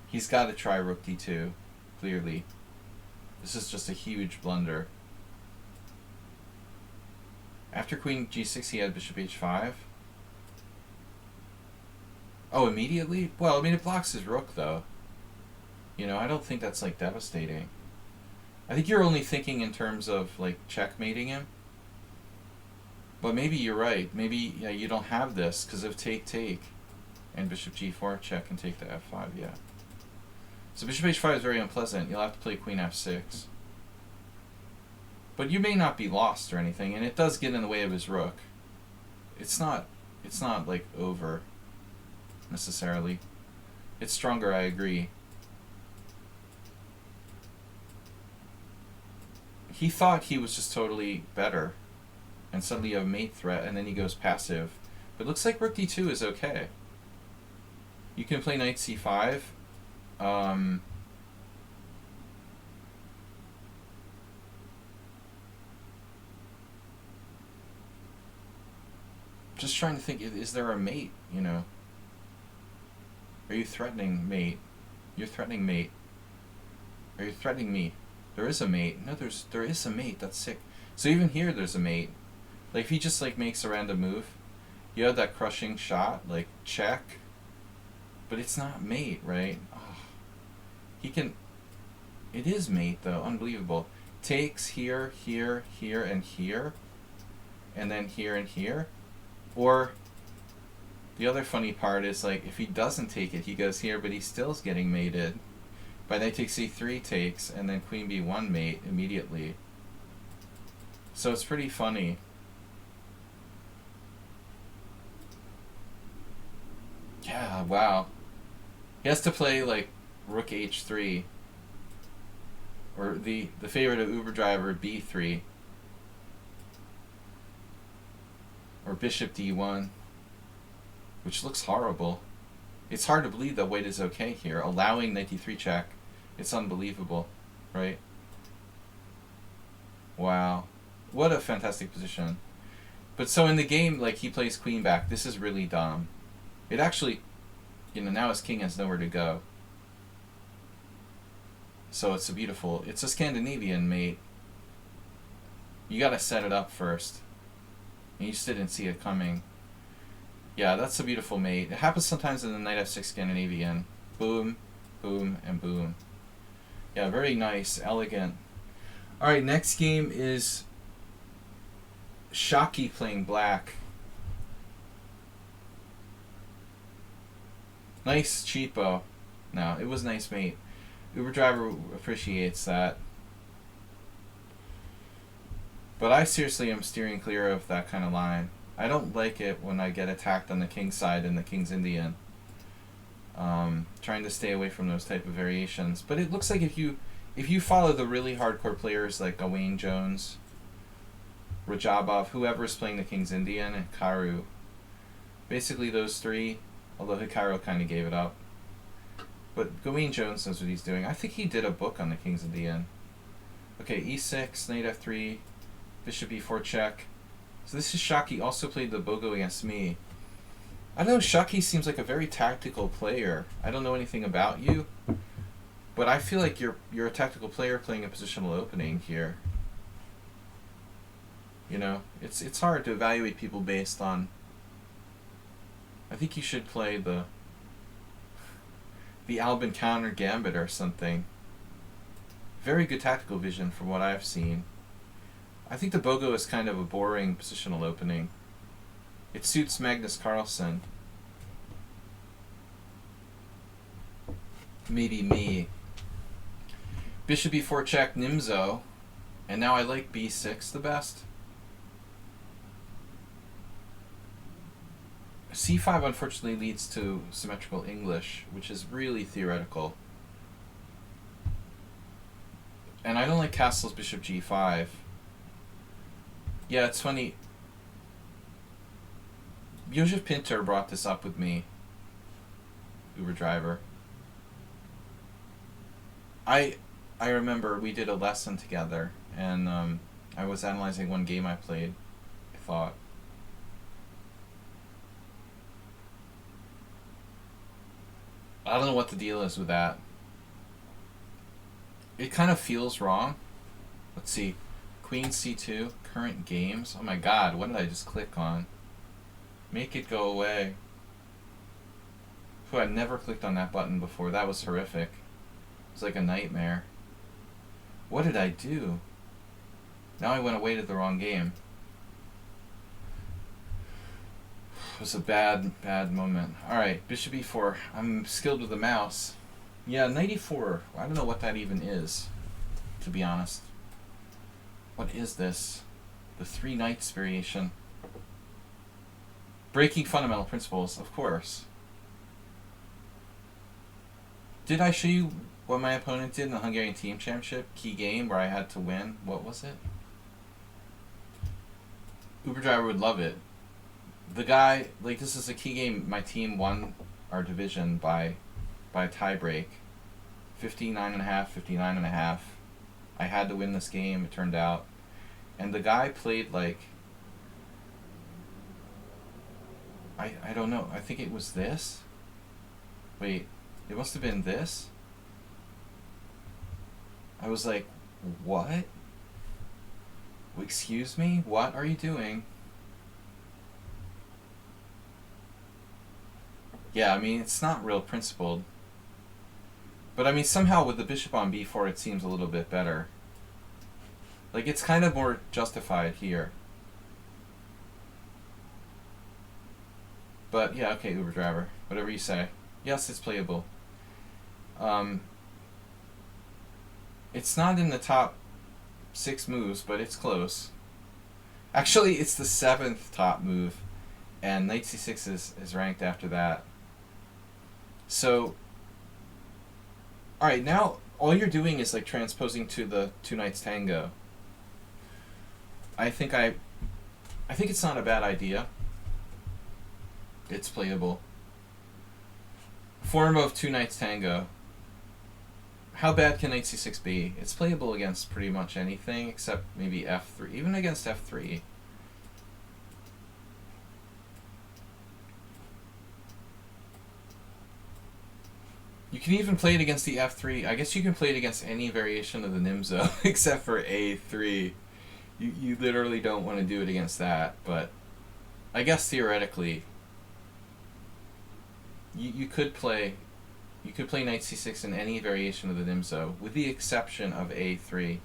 He's got to try rook d2, clearly. This is just a huge blunder. After queen g6, he had bishop h5. Oh, immediately? Well, I mean, it blocks his rook, though. You know, I don't think that's, like, devastating. I think you're only thinking in terms of, like, checkmating him. But maybe you're right. Maybe, yeah, you don't have this because of take. And bishop g4 check and take to f5, yeah. So bishop h5 is very unpleasant. You'll have to play queen f6. But you may not be lost or anything, and it does get in the way of his rook. It's not like over necessarily. It's stronger, I agree. He thought he was just totally better, and suddenly you have a mate threat, and then he goes passive. But it looks like rook d2 is okay. You can play knight c5. Um, just trying to think, is there a mate, you know? Are you threatening mate? You're threatening mate. Are you threatening me? There is a mate. No, there is a mate. That's sick. So even here, there's a mate. Like, if he just, like, makes a random move, you have that crushing shot, like, check. But it's not mate, right? Oh, he can... It is mate, though. Unbelievable. Takes here, here, here, and here. And then here and here. Or... The other funny part is, like, if he doesn't take it, he goes here, but he still's getting mated. By knight takes c3 takes, and then queen b1 mate immediately. So it's pretty funny. Yeah, wow. He has to play, like, rook h3. Or the favorite of Uber Driver, b3. Or bishop d1. Which looks horrible. It's hard to believe that white is okay here. Allowing knight d3 check. It's unbelievable, right? Wow. What a fantastic position. But so in the game, like, he plays queen back. This is really dumb. It actually, you know, now his king has nowhere to go. So it's a Scandinavian mate. You gotta set it up first. And you just didn't see it coming. Yeah, that's a beautiful mate. It happens sometimes in the knight f6 Scandinavian. Boom, boom, and boom. Yeah, very nice, elegant. Alright, next game is Shockey playing black. Nice cheapo. No, it was nice mate. Uber Driver appreciates that. But I seriously am steering clear of that kind of line. I don't like it when I get attacked on the king's side and the king's Indian. Trying to stay away from those type of variations. But it looks like if you follow the really hardcore players like Gawain Jones, Rajabov, whoever's playing the king's Indian, and Hikaru, basically those three, although Hikaru kind of gave it up. But Gawain Jones knows what he's doing. I think he did a book on the king's Indian. Okay, e6, knight f3, bishop e4 check. So this is Shockey, also played the Bogo against me. I don't know, Shockey seems like a very tactical player. I don't know anything about you, but I feel like you're a tactical player playing a positional opening here. You know, it's hard to evaluate people based on... I think you should play the Albin counter gambit or something. Very good tactical vision from what I've seen. I think the Bogo is kind of a boring positional opening. It suits Magnus Carlsen. Maybe me. Bishop e4 check, Nimzo. And now I like b6 the best. c5 unfortunately leads to symmetrical English, which is really theoretical. And I don't like Castle's bishop g5. Yeah, it's funny. Josef Pinter brought this up with me. Uber Driver. I remember we did a lesson together, and I was analyzing one game I played, I thought. I don't know what the deal is with that. It kind of feels wrong. Let's see. Queen c2, current games. Oh my god, what did I just click on? Make it go away. Phew, I'd never clicked on that button before. That was horrific. It was like a nightmare. What did I do? Now I went away to the wrong game. It was a bad moment. Alright, bishop e4. I'm skilled with the mouse. Yeah, knight e4. I don't know what that even is, to be honest. What is this? The three knights variation. Breaking fundamental principles, of course. Did I show you what my opponent did in the Hungarian Team Championship key game where I had to win? What was it? Uber Driver would love it. The guy, like, this is a key game my team won our division by a tie break. 59.5, 59.5. I had to win this game, it turned out. And the guy played like, I don't know, I think it was this? Wait, it must have been this? I was like, what? Excuse me? What are you doing? Yeah, I mean, it's not real principled. But I mean, somehow with the bishop on b4, it seems a little bit better. Like, it's kind of more justified here. But yeah, okay, Uber driver, whatever you say. Yes, it's playable. It's not in the top 6 moves, but it's close. Actually, it's the 7th top move, and knight c6 is ranked after that. So, alright, now all you're doing is like transposing to the two knights tango. I think it's not a bad idea. It's playable. Form of two knights tango. How bad can knight c6 be? It's playable against pretty much anything except maybe f3. Even against f3. You can even play it against the f3. I guess you can play it against any variation of the Nimzo except for a3. You literally don't want to do it against that, but I guess theoretically you could play knight c6 in any variation of the Nimzo with the exception of a3.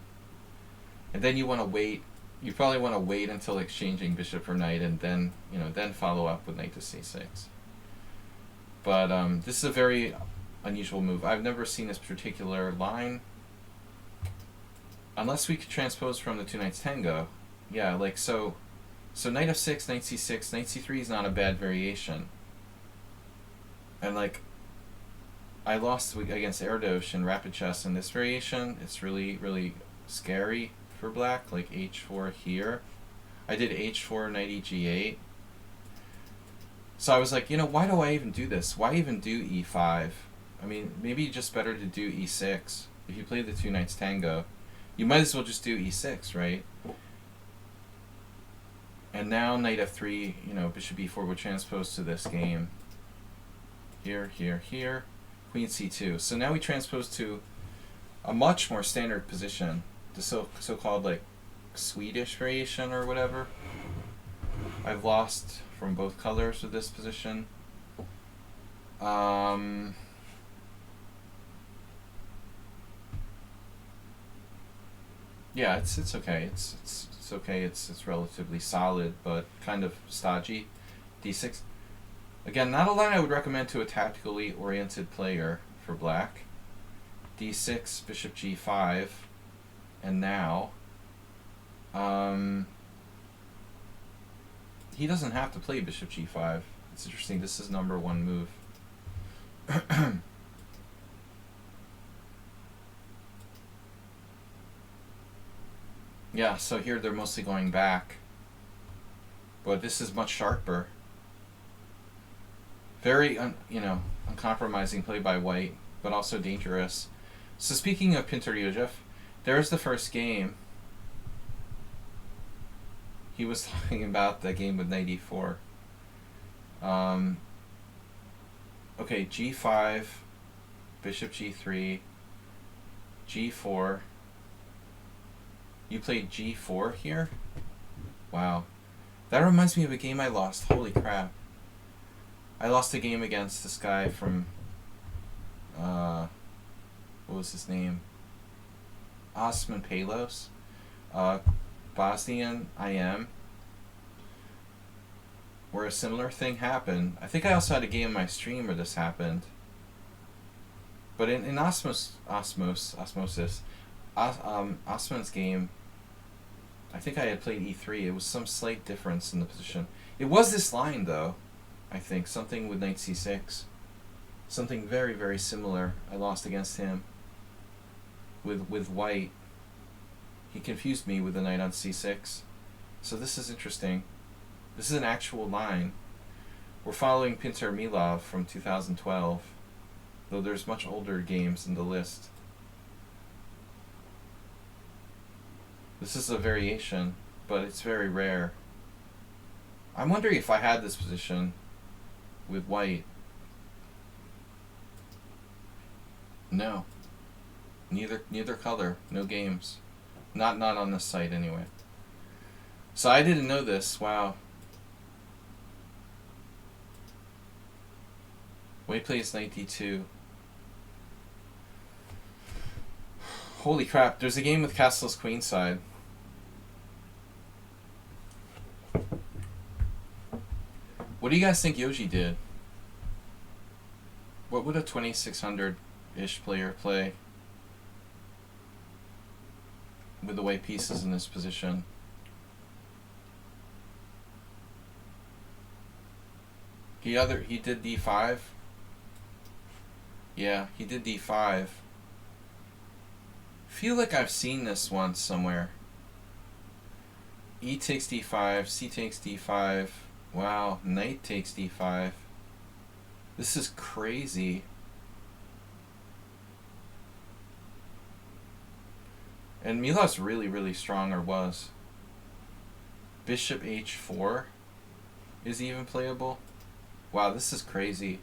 And then you want to wait. You probably want to wait until exchanging bishop for knight and then, then follow up with knight to c6. But this is a very unusual move. I've never seen this particular line. Unless we could transpose from the two knights tango. Yeah, like so knight f6, knight c6, knight c3 is not a bad variation. And like, I lost against Erdos in rapid chess in this variation. It's really, really scary for black, like h4 here. I did h4, knight eg8. So I was like, why do I even do this? Why even do e5? I mean, maybe just better to do e6. If you play the two knights tango, you might as well just do e6, right? And now knight f3, bishop e4 would transpose to this game. Here, here, here. Queen c2. So now we transpose to a much more standard position, the so-called like Swedish variation or whatever. I've lost from both colors with this position. Yeah, it's okay. It's okay. It's relatively solid, but kind of stodgy. d6. Again, not a line I would recommend to a tactically oriented player for black. d6, bishop g5, and now he doesn't have to play bishop g5. It's interesting. This is number 1 move. Yeah, so here they're mostly going back, but this is much sharper. Very, uncompromising play by white, but also dangerous. So speaking of Pinter-Yujev, there's the first game. He was talking about the game with knight e4. Okay, g5, bishop g3, g4. You played g4 here? Wow. That reminds me of a game I lost. Holy crap. I lost a game against this guy from, what was his name? Osman Palos. Bosnian IM. Where a similar thing happened. I think I also had a game in my stream where this happened. But in Osman's game, I think I had played e3. It was some slight difference in the position. It was this line, though, I think. Something with knight c6. Something very, very similar. I lost against him with white. He confused me with the knight on c6. So this is interesting. This is an actual line. We're following Pinter Milov from 2012, though there's much older games in the list. This is a variation, but it's very rare. I'm wondering if I had this position with white. No. Neither color. No games. Not on this site anyway. So I didn't know this. Wow. White plays 92. Holy crap, there's a game with castles queenside. What do you guys think Yoji did? What would a 2600-ish player play with the white pieces in this position? He did d5. Yeah, he did d5. Feel like I've seen this once somewhere. E takes d5, c takes d5. Wow, knight takes d5. This is crazy. And Milov's really, really strong, or was. Bishop h4 is even playable. Wow, this is crazy.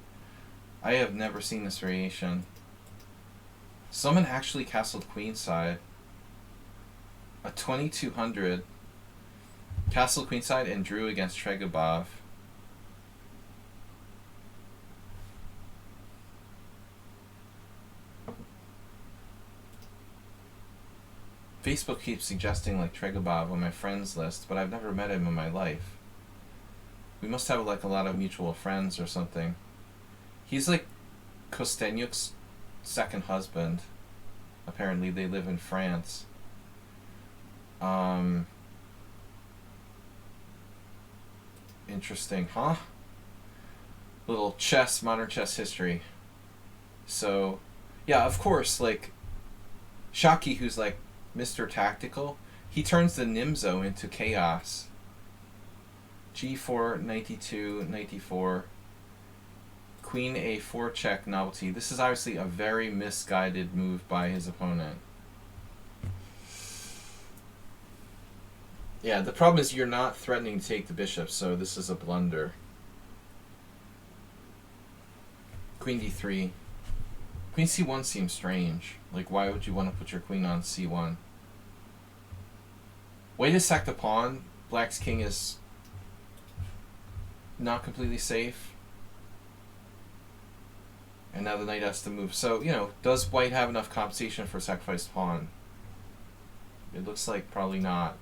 I have never seen this variation. Someone actually castled queenside. A 2200 castled queenside and drew against Tregobov. Facebook keeps suggesting like Tregobov on my friends list, but I've never met him in my life. We must have like a lot of mutual friends or something. He's like Kostenyuk's second husband. Apparently they live in France. Interesting, huh? Little chess, modern chess history. So, yeah, of course, like, Shaki, who's like Mr. Tactical, he turns the Nimzo into chaos. G4, 92, 94. Queen A4 check novelty. This is obviously a very misguided move by his opponent. Yeah, the problem is you're not threatening to take the bishop, so this is a blunder. Queen D3. Queen C1 seems strange. Like, why would you want to put your queen on C1? Way to sack the pawn. Black's king is not completely safe. And now the knight has to move. So, you know, does white have enough compensation for a sacrificed pawn? It looks like probably not.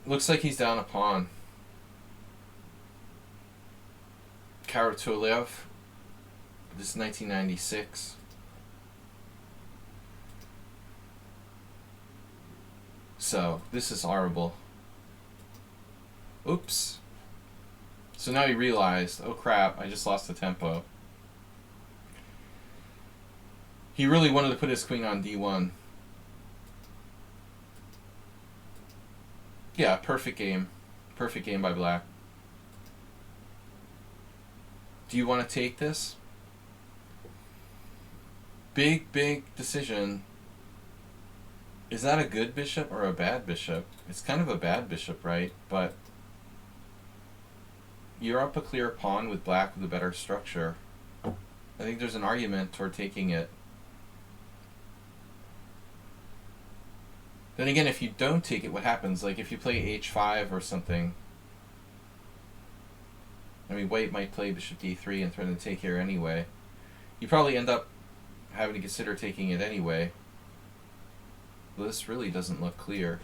Looks like he's down a pawn. Karatulev. This is 1996. So, this is horrible. Oops. So now he realized, oh crap, I just lost the tempo. He really wanted to put his queen on d1. Yeah, perfect game. Perfect game by black. Do you want to take this? Big decision. Is that a good bishop or a bad bishop? It's kind of a bad bishop, right? But you're up a clear pawn with black with a better structure. I think there's an argument toward taking it. Then again, if you don't take it, what happens? Like if you play h5 or something. I mean, white might play bishop d3 and threaten to take here anyway. You probably end up having to consider taking it anyway. But this really doesn't look clear.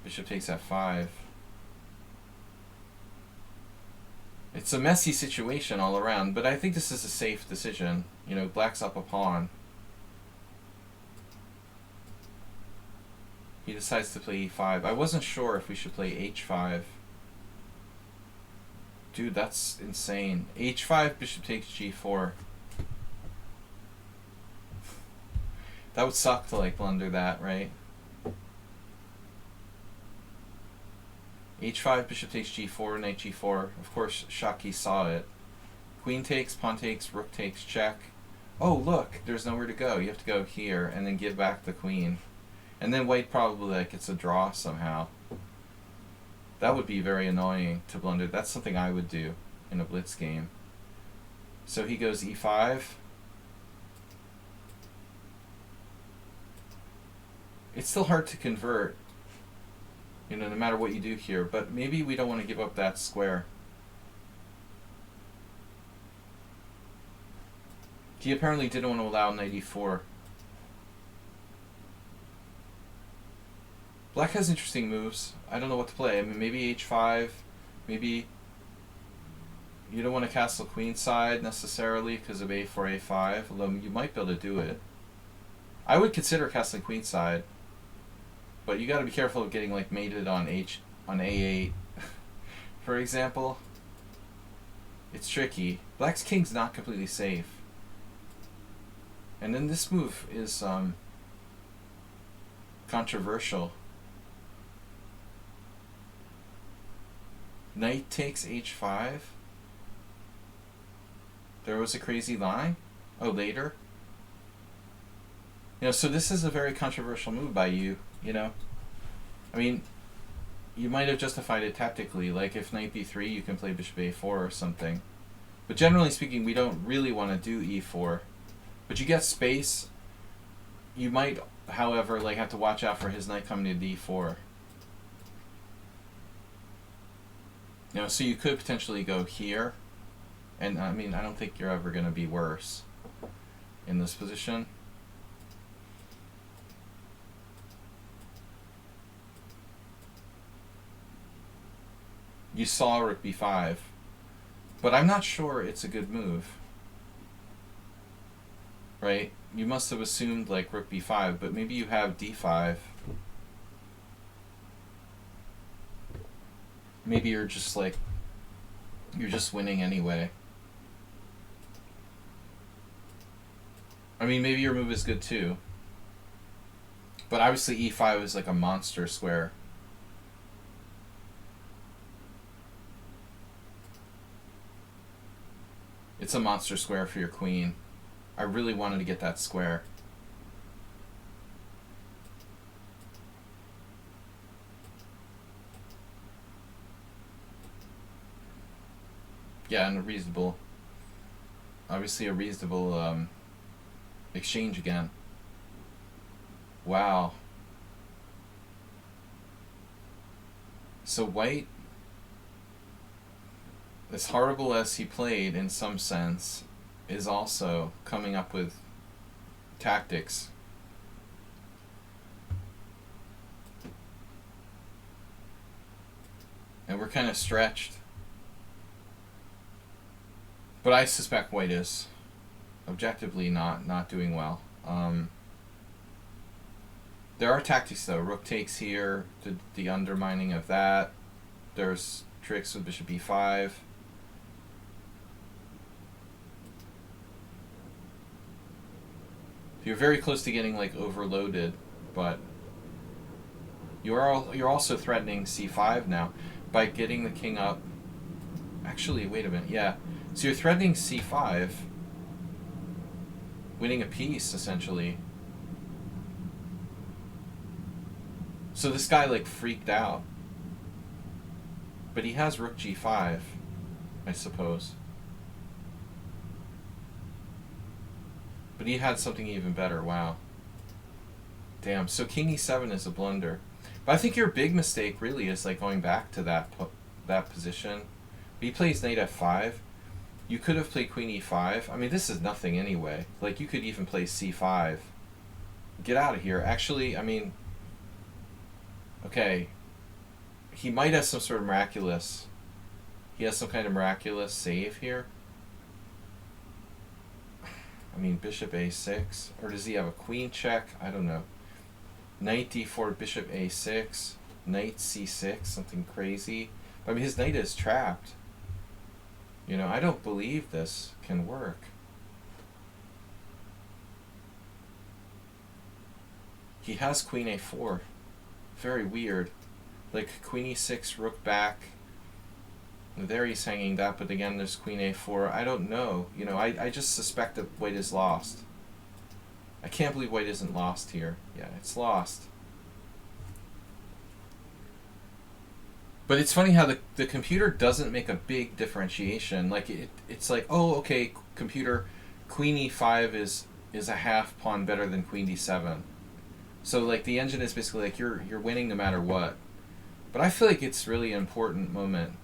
Bishop takes f5. It's a messy situation all around, but I think this is a safe decision. You know, black's up a pawn. He decides to play e5. I wasn't sure if we should play h5. Dude, that's insane. h5, bishop takes g4. That would suck to like blunder that, right? h5, bishop takes g4, knight g4. Of course, Shaki saw it. Queen takes, pawn takes, rook takes, check. Oh, look, there's nowhere to go. You have to go here and then give back the queen. And then white probably like gets a draw somehow. That would be very annoying to blunder. That's something I would do in a blitz game. So he goes e5. It's still hard to convert, you know, no matter what you do here, but maybe we don't want to give up that square. He apparently didn't want to allow knight e4. Black has interesting moves. I don't know what to play. I mean, maybe h5, maybe you don't want to castle queenside necessarily because of a4, a5, although you might be able to do it. I would consider castling queenside, but you got to be careful of getting like mated on a8, for example. It's tricky. Black's king's not completely safe. And then this move is controversial. Knight takes h5. There was a crazy line. Oh, later. You know, so this is a very controversial move by you, you know. I mean, you might have justified it tactically, like if knight b3 you can play bishop a4 or something. But generally speaking, we don't really want to do e4. But you get space. You might, however, like have to watch out for his knight coming to d4. You know, so you could potentially go here. And I mean, I don't think you're ever going to be worse in this position. You saw rook b5, but I'm not sure it's a good move. Right? You must have assumed like rook b5, but maybe you have d5. Maybe you're just like, you're just winning anyway. I mean, maybe your move is good too. But obviously e5 is like a monster square. It's a monster square for your queen. I really wanted to get that square. Yeah, and obviously a reasonable exchange again. Wow. So white, as horrible as he played in some sense, is also coming up with tactics. And we're kind of stretched. But I suspect white is objectively not doing well. There are tactics though. Rook takes here, the undermining of that. There's tricks with bishop e5. You're very close to getting like overloaded, but you're also threatening c5 now by getting the king up. Actually, wait a minute. Yeah, so you're threatening c5, winning a piece essentially. So this guy like freaked out, but he has rook g5, I suppose. But he had something even better. Wow. Damn. So king e7 is a blunder. But I think your big mistake really is like going back to that position. But he plays knight f5. You could have played queen e5. I mean, this is nothing anyway. Like, you could even play c5. Get out of here. Actually, I mean, okay. He might have some sort of miraculous. He has some kind of miraculous save here. I mean, bishop a6, or does he have a queen check? I don't know. Knight d4, bishop a6, knight c6, something crazy. I mean, his knight is trapped. You know, I don't believe this can work. He has queen a4. Very weird. Like queen e6, rook back. There he's hanging that, but again there's queen a4. I don't know. You know, I just suspect that white is lost. I can't believe white isn't lost here. Yeah, it's lost. But it's funny how the computer doesn't make a big differentiation. Like it's like, oh, okay, computer, queen e5 is a half pawn better than queen d7. So like the engine is basically like you're winning no matter what. But I feel like it's really an important moment.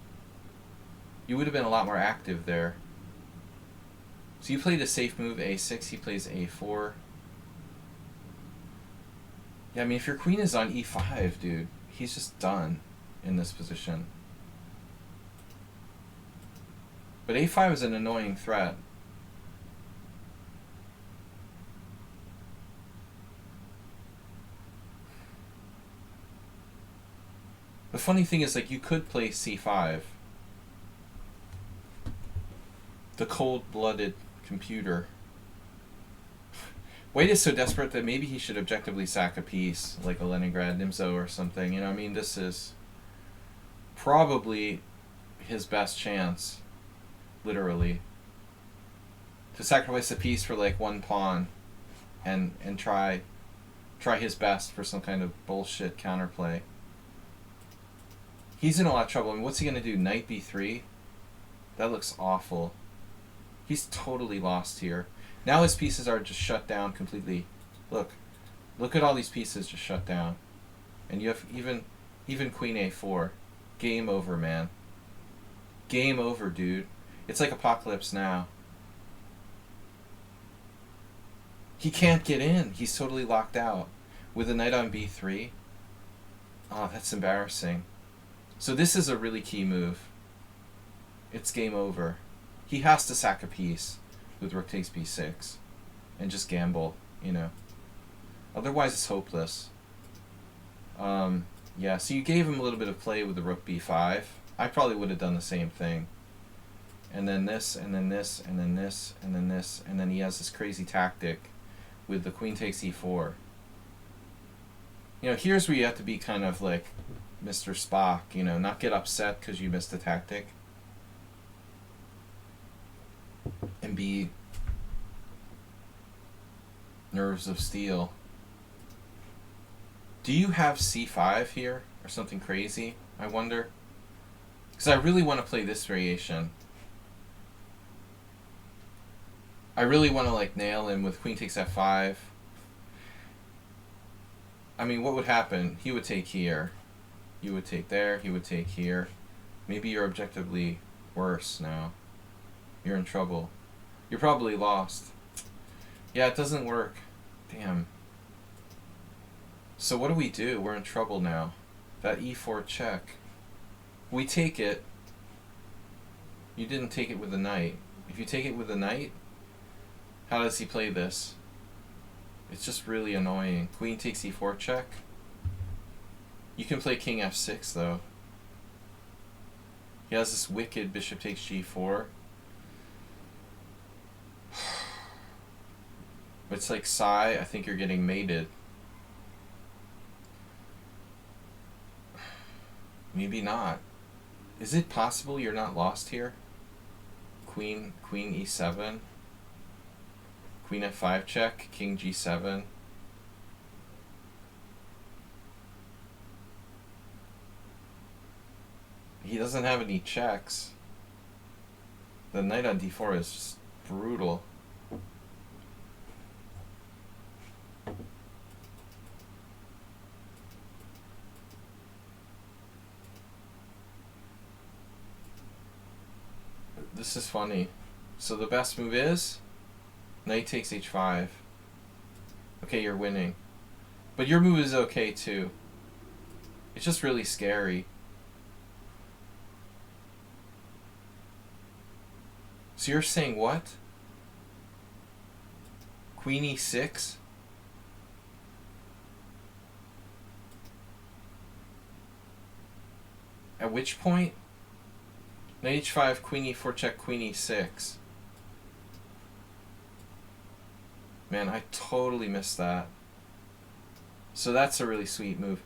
You would have been a lot more active there. So you played a safe move a6, he plays a4. Yeah, I mean if your queen is on e5, dude, he's just done in this position. But a5 is an annoying threat. The funny thing is, like, you could play c5. The cold-blooded computer. White is so desperate that maybe he should objectively sack a piece, like a Leningrad Nimzo or something. You know, I mean, this is probably his best chance, literally, to sacrifice a piece for like one pawn and try his best for some kind of bullshit counterplay. He's in a lot of trouble. I mean, what's he gonna do? Knight b3? That looks awful. He's totally lost here. Now his pieces are just shut down completely. Look at all these pieces just shut down, and you have even queen a4. Game over, man. Game over, dude. It's like Apocalypse Now. He can't get in. He's totally locked out. With a knight on b3. Oh, that's embarrassing. So this is a really key move. It's game over. He has to sack a piece with rook takes b6 and just gamble, you know. Otherwise it's hopeless. Yeah, so you gave him a little bit of play with the rook b5. I probably would have done the same thing. And then this, and then this, and then this, and then this, and then he has this crazy tactic with the queen takes e4. You know, here's where you have to be kind of like Mr. Spock, you know, not get upset because you missed a tactic. And be nerves of steel. Do you have c5 here or something crazy, I wonder? Because I really want to play this variation. I really want to like nail him with queen takes f5. I mean, what would happen? He would take here. You would take there. He would take here. Maybe you're objectively worse now. You're in trouble. You're probably lost. Yeah, it doesn't work. Damn. So what do? We're in trouble now. That e4 check. We take it. You didn't take it with the knight. If you take it with the knight, how does he play this? It's just really annoying. Queen takes e4 check. You can play king f6 though. He has this wicked bishop takes g4. But it's like Psy, I think you're getting mated. Maybe not. Is it possible you're not lost here? Queen e7. Queen f5 check, king g7. He doesn't have any checks. The knight on d4 is just brutal. This is funny. So the best move is knight takes h5. Okay, you're winning. But your move is okay too. It's just really scary. So you're saying what? Queen e6? At which point? Knight h5, queen e4 check, queen e6. Man, I totally missed that. So that's a really sweet move.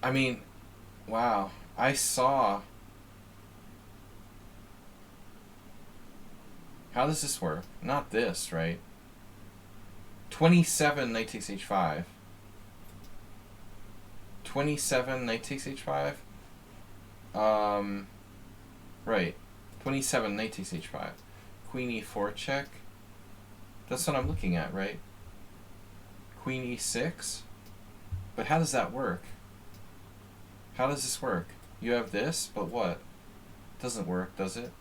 I mean, Wow. I saw... How does this work? Not this, right? 27, knight takes h5. 27, knight takes h5? Right. 27, knight takes h5. Queen e4 check. That's what I'm looking at, right? Queen e6? But how does that work? How does this work? You have this, but what? Doesn't work, does it?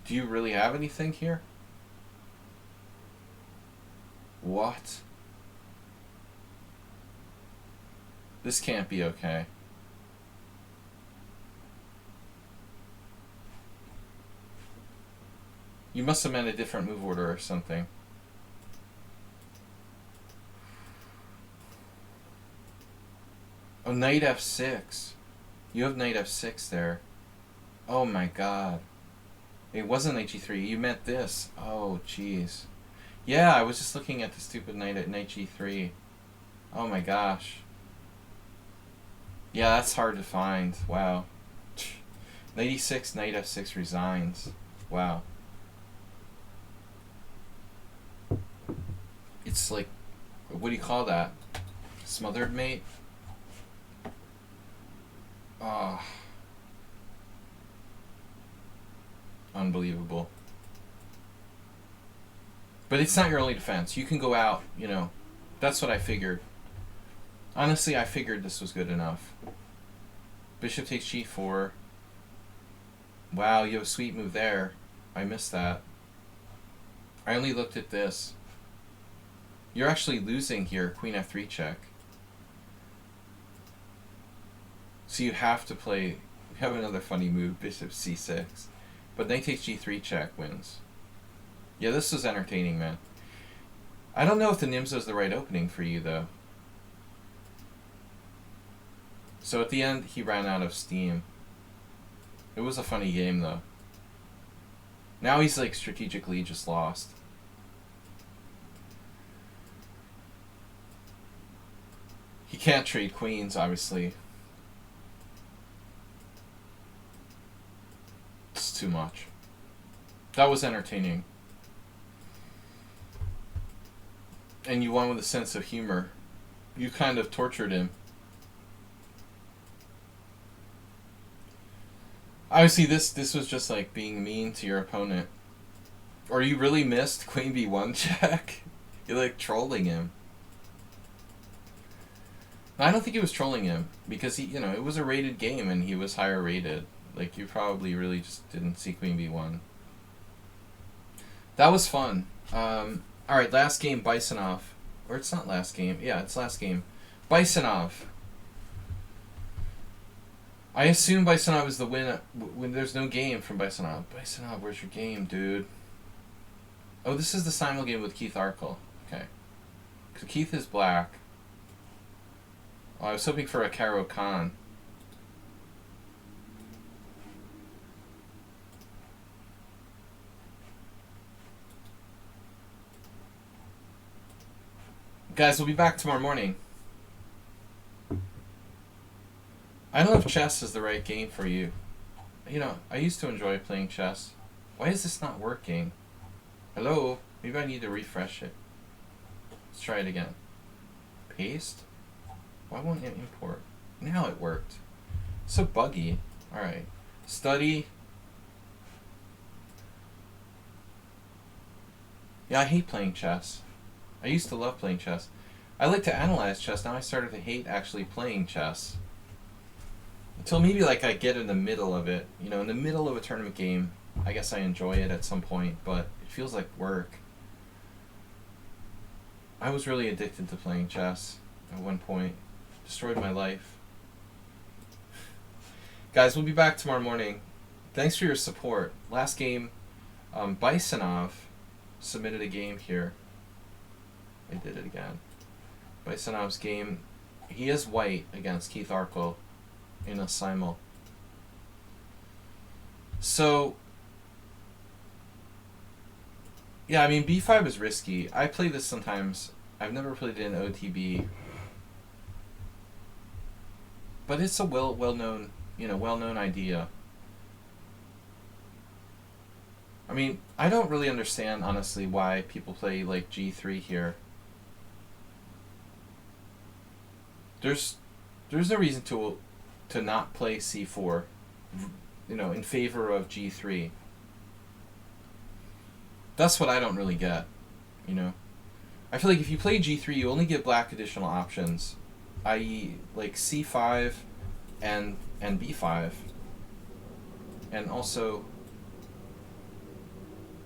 Do you really have anything here? What? This can't be okay. You must have meant a different move order or something. Oh, knight f6. You have knight f6 there. Oh my god. It wasn't knight g3. You meant this. Oh, jeez. Yeah, I was just looking at the stupid knight at knight g3. Oh my gosh. Yeah, that's hard to find. Wow. Knight e6, knight f6 resigns. Wow. It's like, what do you call that? Smothered mate? Oh. Unbelievable. But it's not your only defense. You can go out, you know. That's what I figured. Honestly, I figured this was good enough. Bishop takes g4. Wow, you have a sweet move there. I missed that. I only looked at this. You're actually losing here, queen f3 check. So you have to play... You have another funny move, bishop c6. But knight takes g3 check wins. Yeah, this was entertaining, man. I don't know if the Nimzo is the right opening for you, though. So at the end, he ran out of steam. It was a funny game, though. Now he's, like, strategically just lost. He can't trade queens, obviously. It's too much. That was entertaining. And you won with a sense of humor. You kind of tortured him. Obviously, this was just like being mean to your opponent. Or you really missed queen b1 check? You're like trolling him. I don't think he was trolling him because he, you know, it was a rated game and he was higher rated. Like, you probably really just didn't see queen b1. That was fun. Alright, last game, Bisonov. Or it's not last game. Yeah, it's last game. Bisonov. I assume Bisonov is the win when there's no game from Bisonov. Bisonov, where's your game, dude? Oh, this is the simul game with Keith Arkle. Okay. So Keith is black. Oh, I was hoping for a Caro Khan. Guys, we'll be back tomorrow morning. I don't know if chess is the right game for you. You know, I used to enjoy playing chess. Why is this not working? Hello? Maybe I need to refresh it. Let's try it again. Paste? Why won't it import? Now it worked. So buggy. Alright. Study. Yeah, I hate playing chess. I used to love playing chess. I like to analyze chess. Now I started to hate actually playing chess. Until maybe like I get in the middle of it. You know, in the middle of a tournament game, I guess I enjoy it at some point, but it feels like work. I was really addicted to playing chess at one point. Destroyed my life. Guys, we'll be back tomorrow morning. Thanks for your support. Last game, Bisonov submitted a game here. I did it again. Bisonov's game. He is white against Keith Arkle in a simul. So, yeah, I mean, b5 is risky. I play this sometimes. I've never played it in OTB. but it's a well-known, well-known idea. I mean, I don't really understand, honestly, why people play, like, g3 here. There's no reason to not play c4, in favor of g3. That's what I don't really get, I feel like if you play g3, you only give black additional options, i.e., like c5 and b5, and also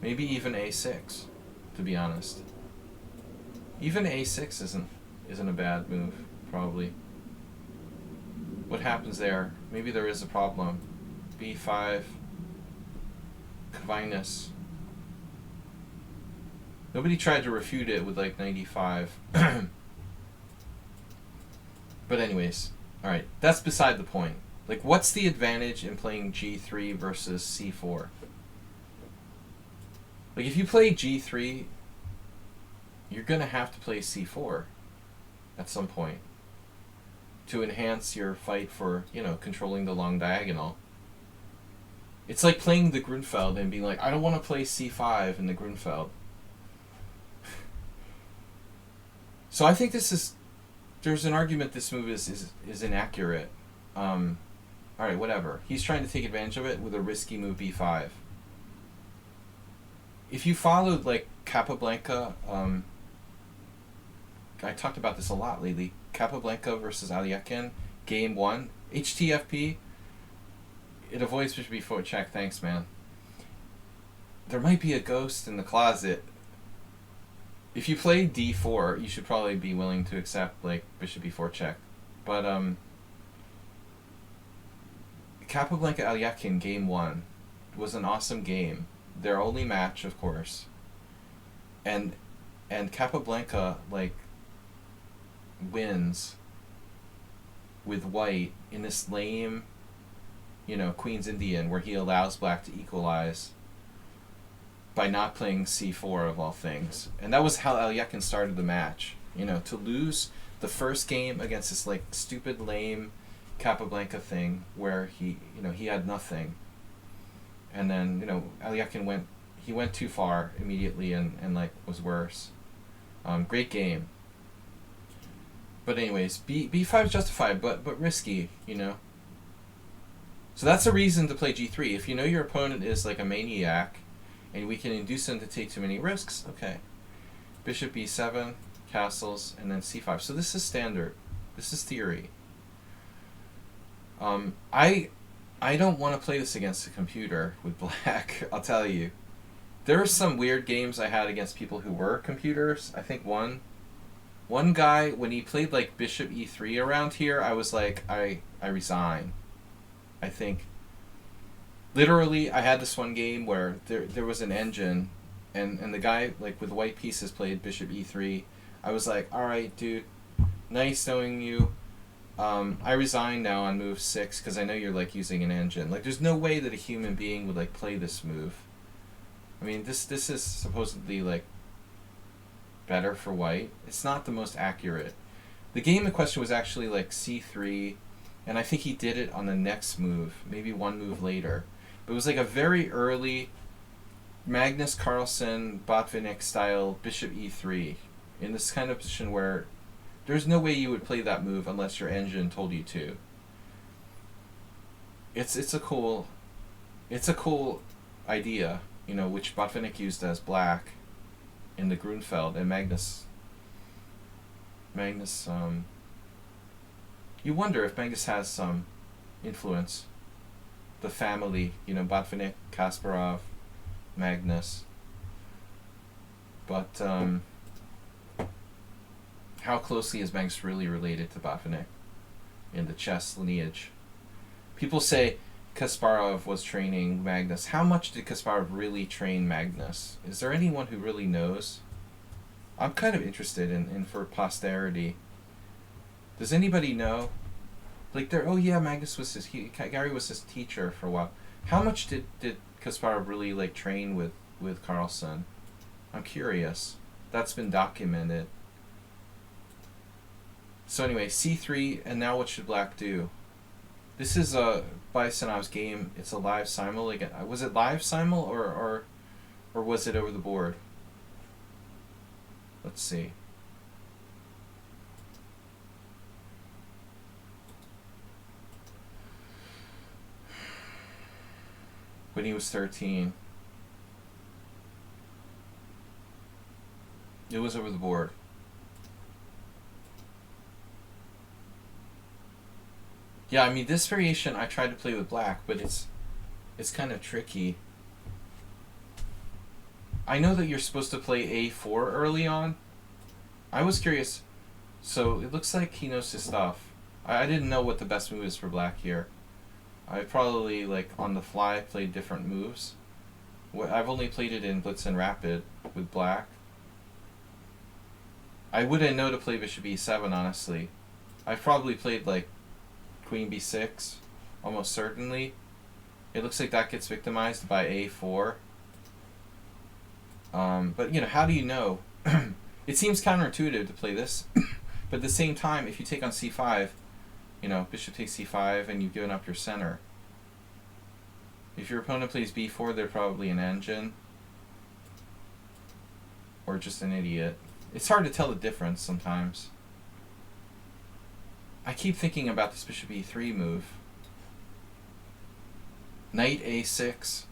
maybe even a6, to be honest. Even a6 isn't a bad move, probably. What happens there? Maybe there is a problem. b5, Kvinus. Nobody tried to refute it with like 95. But anyways, alright, that's beside the point. Like, what's the advantage in playing g3 versus c4? Like, if you play g3, you're going to have to play c4 at some point to enhance your fight for, controlling the long diagonal. It's like playing the Grunfeld and being like, I don't want to play c5 in the Grunfeld. So I think there's an argument this move is inaccurate. Alright, whatever. He's trying to take advantage of it with a risky move b5. If you followed, like, Capablanca, I talked about this a lot lately. Capablanca versus Alyakin, game 1, HTFP, it avoids bishop b4 check, thanks man. There might be a ghost in the closet. If you play d4, you should probably be willing to accept, like, bishop b4 check. But, Capablanca Alyakin game 1 was an awesome game. Their only match, of course. And Capablanca, like, wins with white in this lame, Queen's Indian, where he allows black to equalize by not playing c4 of all things. And that was how Alyakin started the match. To lose the first game against this, like, stupid, lame Capablanca thing where he had nothing. And then, Alyakin went too far immediately and like, was worse. Great game. But anyways, b5 is justified, but risky, So that's a reason to play g3. If you know your opponent is like a maniac, and we can induce him to take too many risks, okay. Bishop b7, castles, and then c5. So this is standard. This is theory. I don't want to play this against a computer with black, I'll tell you. There are some weird games I had against people who were computers. I think one guy, when he played like bishop e3 around here, I was like, I resign. I think, literally, I had this one game where there was an engine, and the guy, like, with white pieces played bishop e3. I was like, alright, dude, nice knowing you. I resign now on move 6 because I know you're, like, using an engine. Like, there's no way that a human being would, like, play this move. I mean, this is supposedly, like, better for white. It's not the most accurate. The game in question was actually, like, c3, and I think he did it on the next move, maybe one move later. But it was, like, a very early Magnus Carlsen, Botvinnik style bishop e3 in this kind of position where there's no way you would play that move unless your engine told you to. It's a cool idea, which Botvinnik used as black in the Grunfeld, and Magnus you wonder if Magnus has some influence. The family, Botvinnik, Kasparov, Magnus. But how closely is Magnus really related to Botvinnik in the chess lineage? People say Kasparov was training Magnus. How much did Kasparov really train Magnus? Is there anyone who really knows? I'm kind of interested in for posterity. Does anybody know? Like, Magnus was Gary was his teacher for a while. How much did Kasparov really, like, train with Carlsen? I'm curious. That's been documented. So anyway, c3, and now what should black do? This is a Bisonov's game. It's a live simul. Again, was it live simul or was it over the board? Let's see. When he was 13. It was over the board. Yeah, I mean, this variation I tried to play with black, but it's kind of tricky. I know that you're supposed to play A4 early on. I was curious. So it looks like he knows his stuff. I didn't know what the best move is for black here. I probably, like, on the fly played different moves. I've only played it in Blitz and Rapid with black. I wouldn't know to play Bishop E7, honestly. I've probably played, like, Queen B6, almost certainly. It looks like that gets victimized by A4. But, you know, how do you know? It seems counterintuitive to play this. But at the same time, if you take on C5, you know, bishop takes C5 and you've given up your center. If your opponent plays B4, they're probably an engine. Or just an idiot. It's hard to tell the difference sometimes. I keep thinking about this bishop E3 move. Knight A6.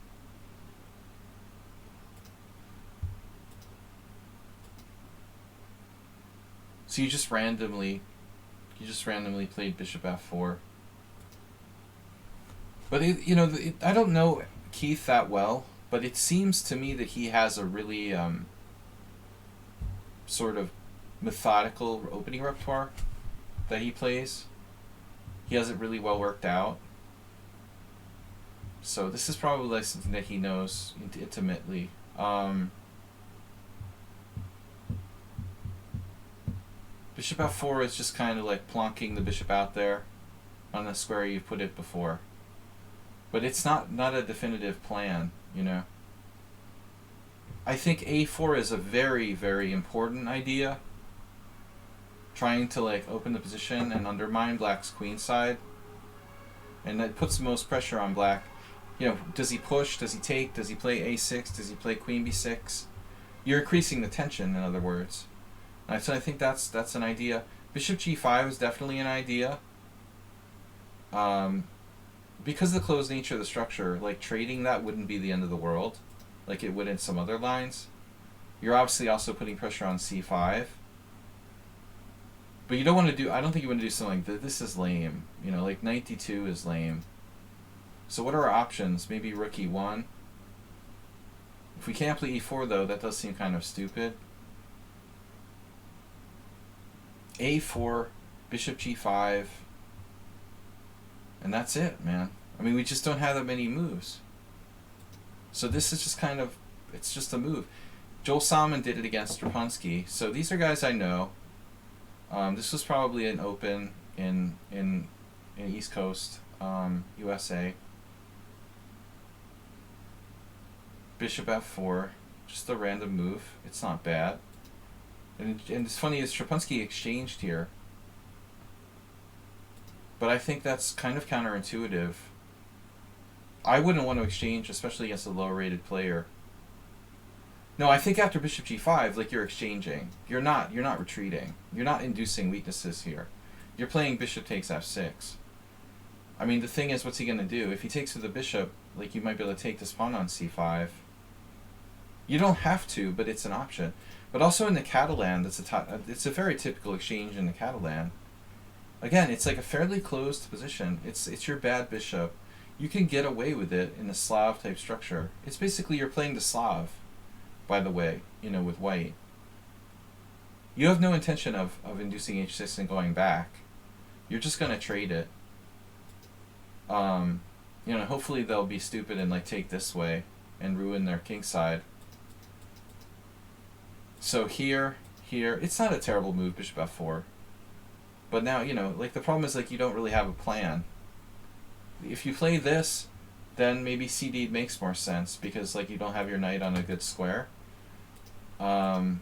So you just randomly played bishop F4. But I don't know Keith that well, but it seems to me that he has a really sort of methodical opening repertoire that he plays. He has it really well worked out. So this is probably like something that he knows intimately. Bishop F4 is just kind of like plonking the bishop out there on the square you've put it before. But it's not a definitive plan, you know. I think A4 is a very, very important idea. Trying to like open the position and undermine black's queen side. And that puts the most pressure on black. You know, does he push? Does he take? Does he play A6? Does he play Queen B6? You're increasing the tension, in other words. And so I think that's an idea. Bishop G5 is definitely an idea. Because of the closed nature of the structure, like trading that wouldn't be the end of the world, like it would in some other lines. You're obviously also putting pressure on C5. But you don't want to do, I don't think you want to do something like this is lame. You know, like Knight D2 is lame. So what are our options? Maybe Rook E1. If we can't play E4 though, that does seem kind of stupid. A4, Bishop G5, and that's it, man. I mean, we just don't have that many moves. So this is just kind of, it's just a move. Joel Salmon did it against Strapansky. So these are guys I know. This was probably an open in East Coast, USA. Bishop F4, just a random move. It's not bad. And it's funny is Strapansky exchanged here. But I think that's kind of counterintuitive. I wouldn't want to exchange, especially against a lower rated player. No, I think after Bishop G5, like you're exchanging. You're not retreating. You're not inducing weaknesses here. You're playing Bishop takes F6. I mean, the thing is, what's he going to do? If he takes with the bishop, like you might be able to take this pawn on C5. You don't have to, but it's an option. But also in the Catalan, it's a very typical exchange in the Catalan. Again, it's like a fairly closed position. It's your bad bishop. You can get away with it in a Slav type structure. It's basically you're playing the Slav, by the way, you know, with white. You have no intention of inducing H6 and going back. You're just gonna trade it. You know, hopefully they'll be stupid and like take this way and ruin their king side. So here, it's not a terrible move, Bishop F4. But now, you know, like the problem is like you don't really have a plan. If you play this, then maybe CD makes more sense because like you don't have your knight on a good square. But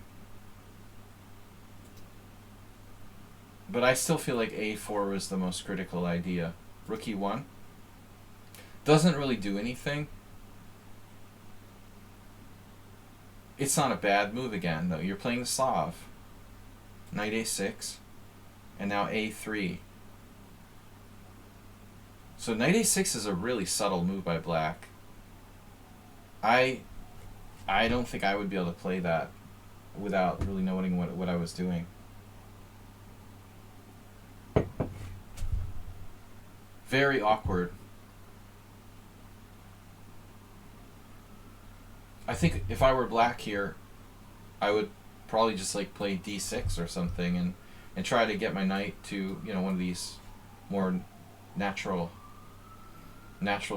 I still feel like A4 was the most critical idea. Rook e1. Doesn't really do anything. It's not a bad move again, though. You're playing the Slav. Knight a6. And now a3. So knight a6 is a really subtle move by black. I don't think I would be able to play that without really knowing what I was doing. Very awkward. I think if I were black here, I would probably just like play d6 or something and try to get my knight to, you know, one of these more natural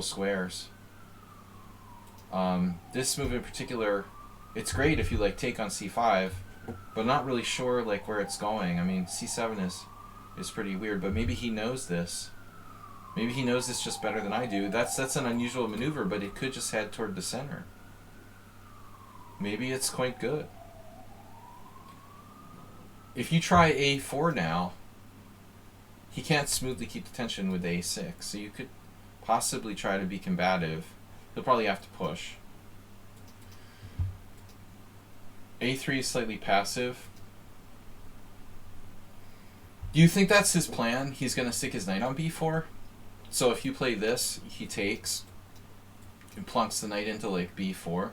squares. This move in particular, it's great if you like take on c5, but not really sure like where it's going. I mean, c7 is pretty weird, but maybe he knows this. Maybe he knows this just better than I do. That's an unusual maneuver, but it could just head toward the center. Maybe it's quite good. If you try a4 now, he can't smoothly keep the tension with a6, so you could possibly try to be combative. He'll probably have to push. a3 is slightly passive. Do you think that's his plan? He's going to stick his knight on b4? So if you play this, he takes and plunks the knight into like b4.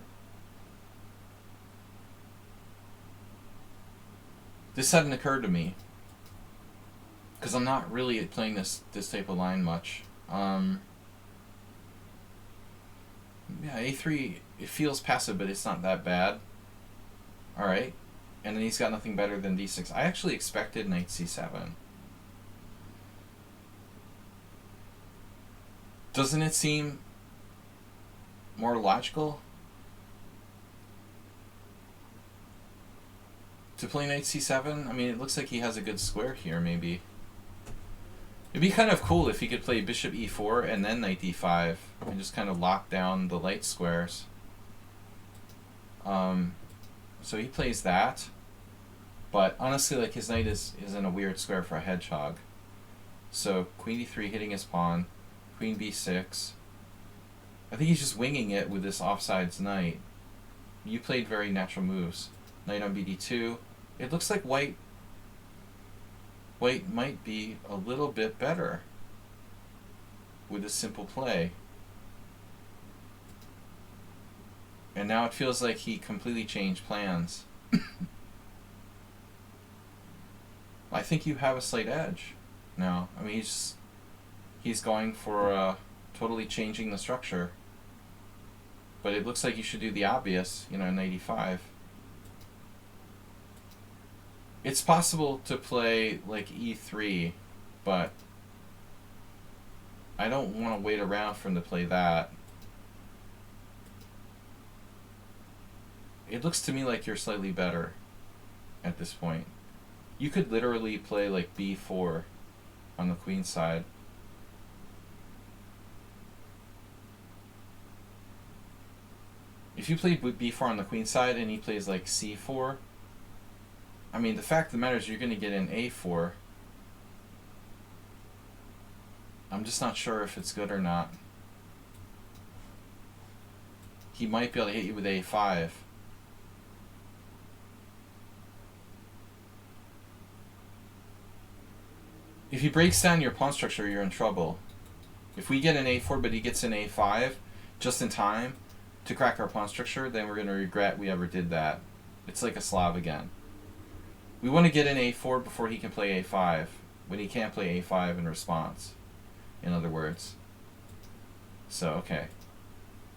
This hadn't occurred to me because I'm not really playing this type of line much. Yeah, a3, it feels passive, but it's not that bad. Alright, and then he's got nothing better than d6. I actually expected knight c7. Doesn't it seem more logical to play knight c7? I mean, it looks like he has a good square here, maybe. It'd be kind of cool if he could play bishop e4 and then knight d5 and just kind of lock down the light squares. So he plays that, but honestly, like, his knight is in a weird square for a hedgehog. So queen d3 hitting his pawn, queen b6. I think he's just winging it with this offsides knight. You played very natural moves. Knight on bd2. It looks like white might be a little bit better with a simple play. And now it feels like he completely changed plans. I think you have a slight edge now. I mean, he's going for totally changing the structure. But it looks like you should do the obvious, you know, knight e5. It's possible to play like e3, but I don't want to wait around for him to play that. It looks to me like you're slightly better at this point. You could literally play like b4 on the queen side. If you played b4 on the queen side and he plays like c4, I mean, the fact of the matter is you're going to get in a4. I'm just not sure if it's good or not. He might be able to hit you with a5. If he breaks down your pawn structure, you're in trouble. If we get an a4 but he gets an a5 just in time to crack our pawn structure, then we're going to regret we ever did that. It's like a Slav again. We want to get an a4 before he can play a5, when he can't play a5 in response, in other words. So, okay.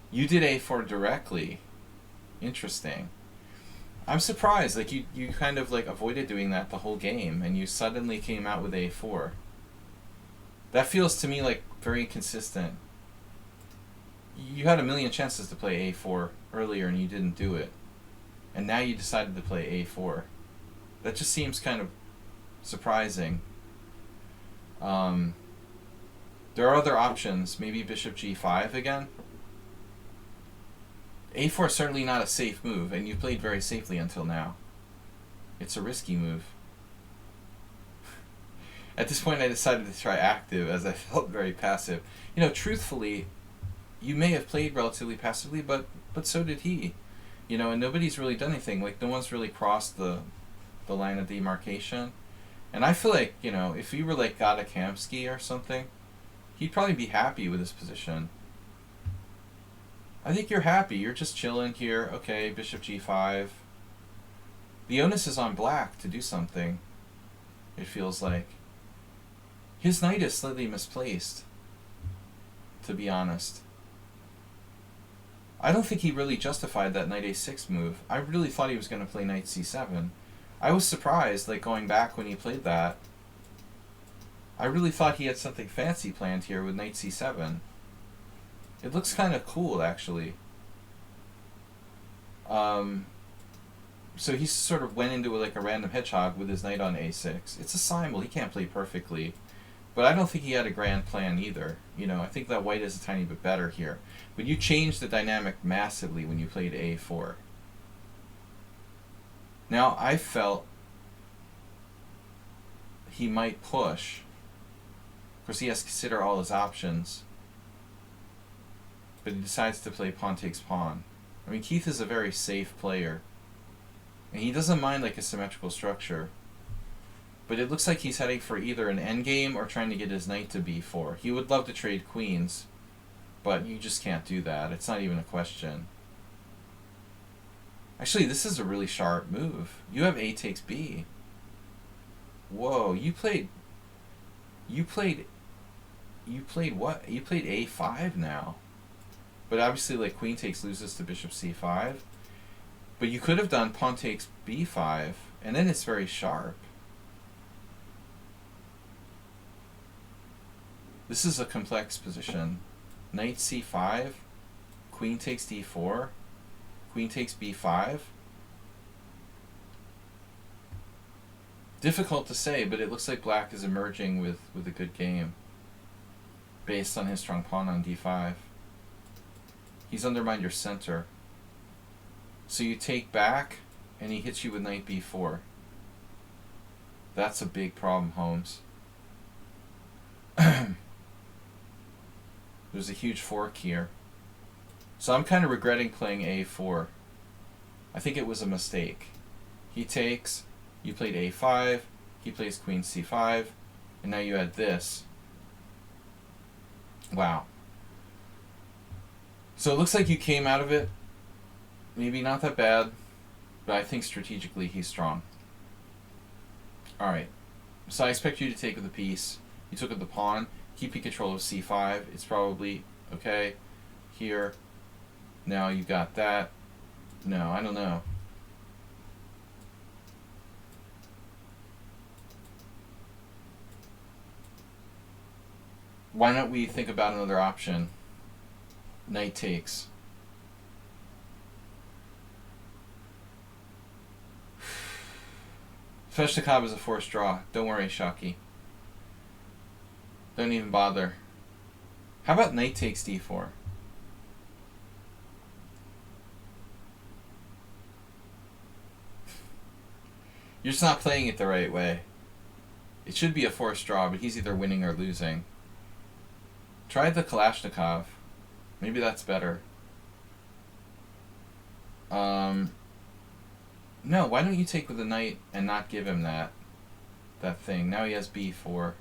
You did a4 directly. Interesting. I'm surprised, like you kind of like avoided doing that the whole game, and you suddenly came out with a4. That feels to me like very inconsistent. You had a million chances to play a4 earlier and you didn't do it. And now you decided to play a4. That just seems kind of surprising. There are other options. Maybe bishop g5 again. a4 is certainly not a safe move, and you played very safely until now. It's a risky move. At this point, I decided to try active as I felt very passive. You know, truthfully, you may have played relatively passively, but so did he. You know, and nobody's really done anything. Like, no one's really crossed the line of demarcation. And I feel like, you know, if he were like Gata Kamsky or something, he'd probably be happy with his position. I think you're happy. You're just chilling here. Okay, bishop g5. The onus is on black to do something, it feels like. His knight is slightly misplaced, to be honest. I don't think he really justified that knight a6 move. I really thought he was going to play knight c7. I was surprised, like, going back when he played that. I really thought he had something fancy planned here with knight c7. It looks kind of cool, actually. So he sort of went into like a random hedgehog with his knight on a6. It's a simul. He can't play perfectly. But I don't think he had a grand plan either. You know, I think that white is a tiny bit better here. But you changed the dynamic massively when you played a4. Now, I felt he might push. Of course, he has to consider all his options. But he decides to play pawn takes pawn. I mean, Keith is a very safe player. And he doesn't mind like a symmetrical structure. But it looks like he's heading for either an endgame or trying to get his knight to b4. He would love to trade queens, but you just can't do that. It's not even a question. Actually, this is a really sharp move. You have a takes b. Whoa, you played what? You played a5 now. But obviously, like, queen takes loses to bishop c5. But you could have done pawn takes b5, and then it's very sharp. This is a complex position. Knight c5, queen takes d4, queen takes b5. Difficult to say, but it looks like black is emerging with a good game based on his strong pawn on d5. He's undermined your center. So you take back, and he hits you with knight b4. That's a big problem, Holmes. There's a huge fork here. So I'm kind of regretting playing a4. I think it was a mistake. He takes, you played a5, he plays queen c5, and now you had this. Wow. So it looks like you came out of it maybe not that bad, but I think strategically he's strong. Alright, so I expect you to take with the piece. You took with the pawn, keeping control of c5. It's probably okay. Here, now you got that. No, I don't know. Why don't we think about another option? Knight takes. Sveshnikov is a forced draw. Don't worry, Shockey. Don't even bother. How about knight takes d4? You're just not playing it the right way. It should be a forced draw, but he's either winning or losing. Try the Kalashnikov. Maybe that's better. No, why don't you take with the knight and not give him that thing? Now he has b4.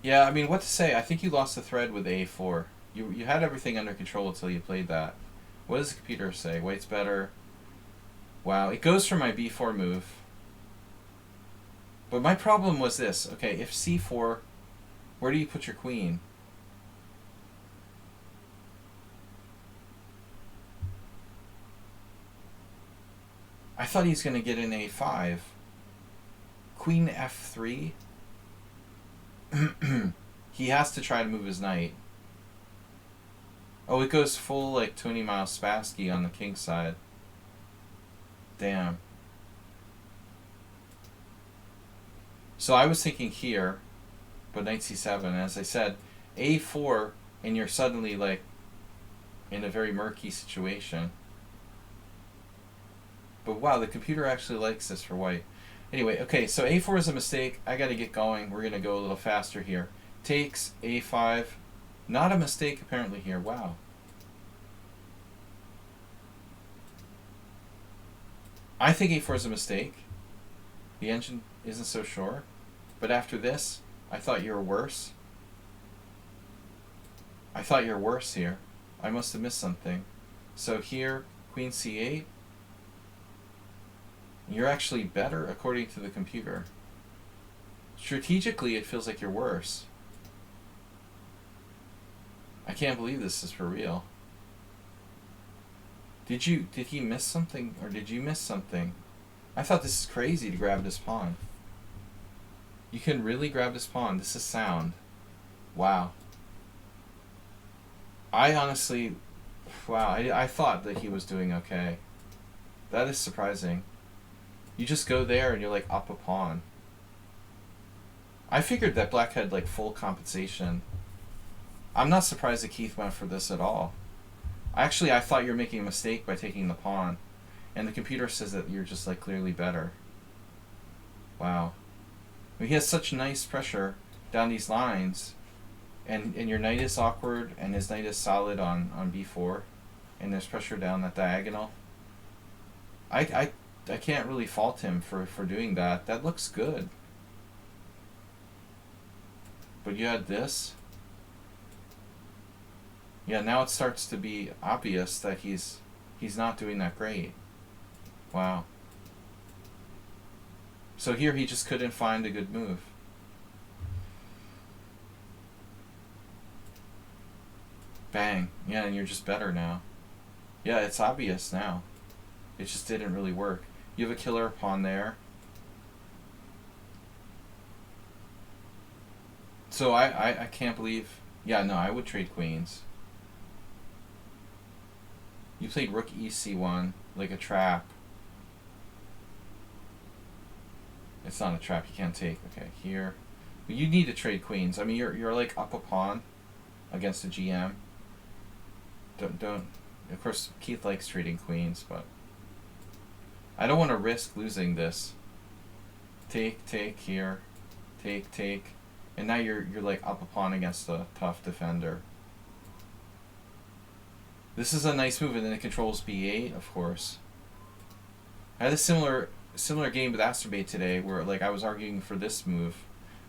Yeah, I mean, what to say? I think you lost the thread with a4. You had everything under control until you played that. What does the computer say? White's better. Wow, it goes for my b4 move. But my problem was this. Okay, if c4, where do you put your queen? I thought he was going to get in a5. Queen f3. He has to try to move his knight. Oh, it goes full like Tony Miles Spassky on the king side. Damn. So I was thinking here, but knight c7, as I said, a4, and you're suddenly like in a very murky situation. But wow, the computer actually likes this for white. Anyway, okay, so a4 is a mistake. I gotta get going. We're gonna go a little faster here. Takes a5. Not a mistake apparently here. Wow. I think a4 is a mistake. The engine isn't so sure. But after this, I thought you were worse. I thought you were worse here. I must have missed something. So here, queen c8. You're actually better according to the computer. Strategically, it feels like you're worse. I can't believe this is for real. Did he miss something, or did you miss something? I thought this is crazy to grab this pawn. You can really grab this pawn. This is sound. Wow. I honestly, wow, I thought that he was doing okay. That is surprising. You just go there and you're like up a pawn. I figured that black had like full compensation. I'm not surprised that Keith went for this at all. Actually, I thought you were making a mistake by taking the pawn. And the computer says that you're just like clearly better. Wow. I mean, he has such nice pressure down these lines. And your knight is awkward and his knight is solid on b4. And there's pressure down that diagonal. I can't really fault him for doing that. That looks good. But you had this. Yeah, now it starts to be obvious that he's not doing that great. Wow. So here he just couldn't find a good move. Bang. Yeah, and you're just better now. Yeah, it's obvious now. It just didn't really work. You have a killer pawn there. So I can't believe... Yeah, no, I would trade queens. You played rook ec1 like a trap. It's not a trap, you can't take. Okay, here. But you need to trade queens. I mean, you're like up a pawn against a GM. Don't. Of course, Keith likes trading queens, but I don't want to risk losing this. Take here, take, and now you're like up a pawn against a tough defender. This is a nice move, and then it controls b8, of course. I had a similar game with Asterbait today, where like I was arguing for this move,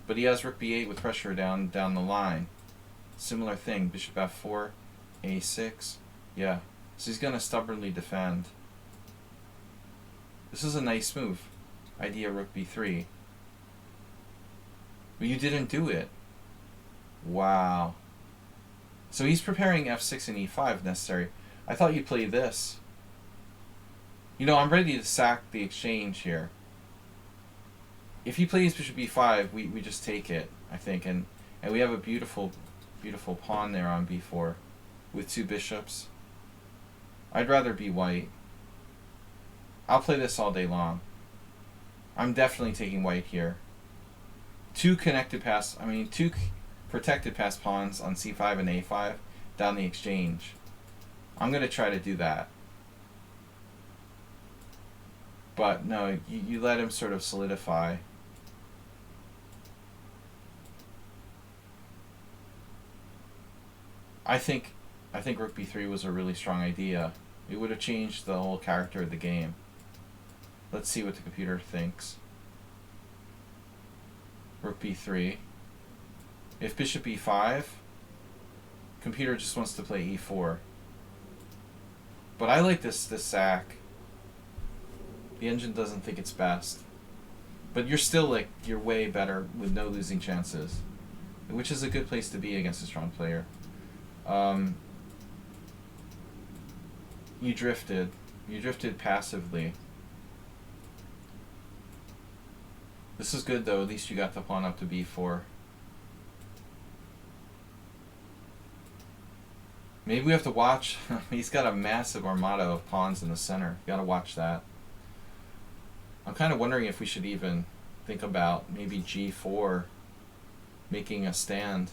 but he has rook b8 with pressure down the line. Similar thing, bishop f4, a6, yeah. So he's gonna stubbornly defend. This is a nice move. Idea rook b3. But you didn't do it. Wow. So he's preparing f6 and e5 if necessary. I thought you'd play this. You know, I'm ready to sack the exchange here. If he plays bishop b5, we just take it, I think. And we have a beautiful pawn there on b4 with two bishops. I'd rather be white. I'll play this all day long. I'm definitely taking white here. Two protected pass pawns on c5 and a5 down the exchange. I'm going to try to do that. But no, you let him sort of solidify. I think rook b3 was a really strong idea. It would have changed the whole character of the game. Let's see what the computer thinks. Rook b3. If bishop e5, computer just wants to play e4. But I like this sack. The engine doesn't think it's best. But you're still like, you're way better with no losing chances. Which is a good place to be against a strong player. You drifted. You drifted passively. This is good though, at least you got the pawn up to b4. Maybe we have to watch. He's got a massive armada of pawns in the center. You gotta watch that. I'm kind of wondering if we should even think about maybe g4 making a stand.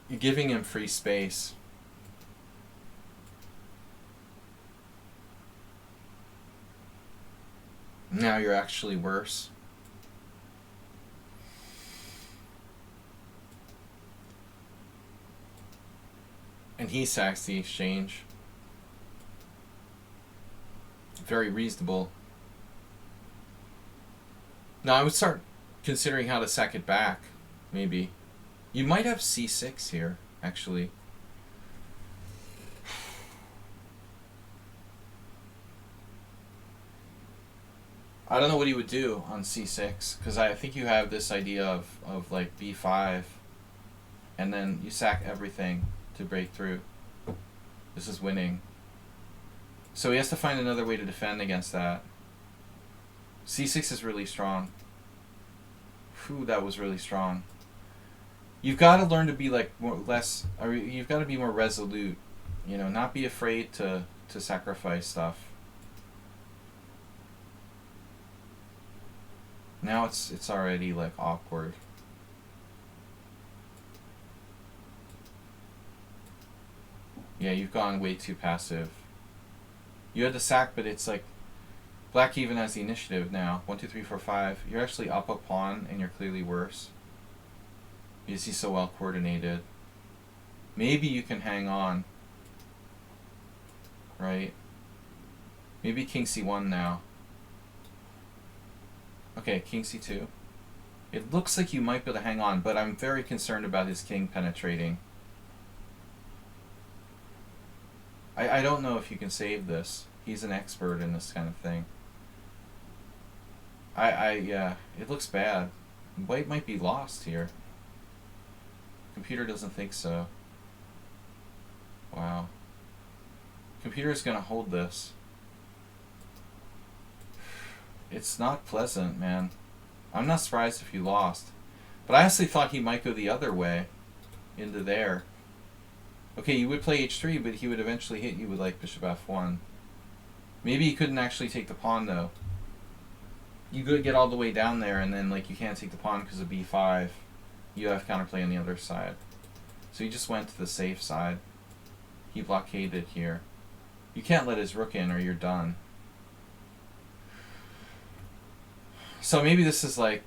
You're giving him free space. Now you're actually worse. And he sacks the exchange. Very reasonable. Now I would start considering how to sack it back, maybe. You might have c6 here, actually. I don't know what he would do on c6, because I think you have this idea of like b5, and then you sack everything to break through. This is winning. So he has to find another way to defend against that. c6 is really strong. Whew, that was really strong. You've got to learn to be like you've got to be more resolute, you know, not be afraid to sacrifice stuff. Now it's already like awkward. Yeah, you've gone way too passive. You had the sack, but it's like black even has the initiative now. 1, 2, 3, 4, 5. You're actually up a pawn, and you're clearly worse because he's so well coordinated. Maybe you can hang on, right? Maybe king c1 now. Okay, king c2. It looks like you might be able to hang on, but I'm very concerned about his king penetrating. I don't know if you can save this. He's an expert in this kind of thing. Yeah, it looks bad. White might be lost here. Computer doesn't think so. Wow. Computer's gonna hold this. It's not pleasant, man. I'm not surprised if you lost. But I honestly thought he might go the other way. Into there. Okay, you would play h3, but he would eventually hit you with like bishop f1. Maybe he couldn't actually take the pawn though. You could get all the way down there and then like you can't take the pawn because of b5. You have counterplay on the other side. So he just went to the safe side. He blockaded here. You can't let his rook in or you're done. So maybe this is like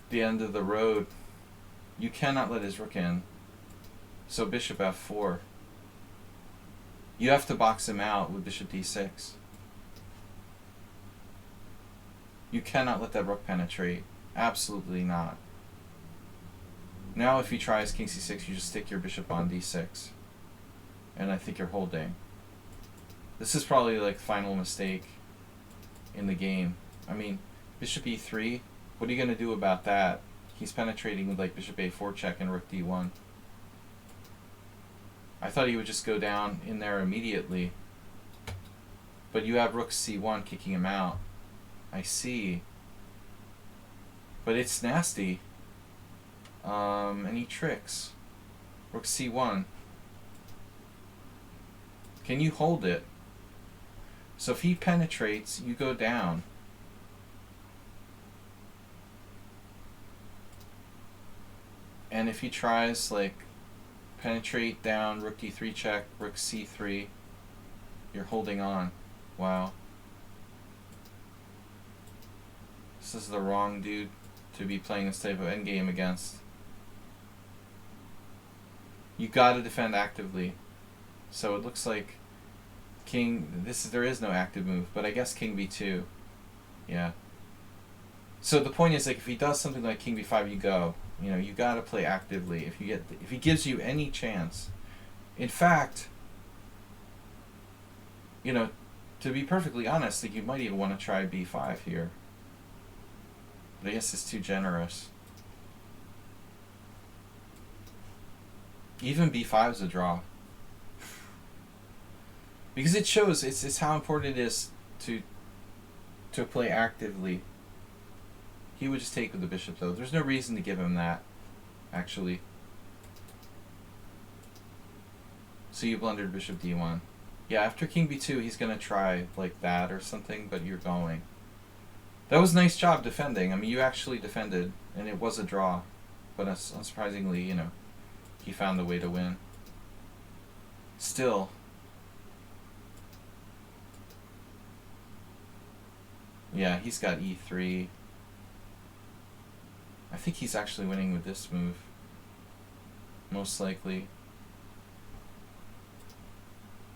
the end of the road. You cannot let his rook in. So bishop f4. You have to box him out with bishop d6. You cannot let that rook penetrate. Absolutely not. Now if he tries king c6, you just stick your bishop on d6. And I think you're holding. This is probably like the final mistake in the game. I mean, bishop e3, what are you going to do about that? He's penetrating with like bishop a4 check and rook d1. I thought he would just go down in there immediately. But you have rook c1 kicking him out. I see. But it's nasty. And he tricks. Rook c1. Can you hold it? So if he penetrates, you go down. And if he tries, like, penetrate down, rook d3 check, rook c3, you're holding on. Wow. This is the wrong dude to be playing this type of endgame against. You gotta defend actively. So it looks like there is no active move, but I guess king b2. Yeah. So the point is, like, if he does something like king b5, you go. You know, you gotta play actively. If he gives you any chance. In fact, you know, to be perfectly honest, like, you might even want to try b5 here. But I guess it's too generous. Even b5 is a draw. Because it shows it's how important it is to play actively. He would just take with the bishop though. There's no reason to give him that, actually. So you blundered bishop d1. Yeah, after king b2 he's gonna try like that or something, but you're going. That was a nice job defending. I mean, you actually defended, and it was a draw. But unsurprisingly, you know, he found a way to win. Still. Yeah, he's got e3. I think he's actually winning with this move. Most likely.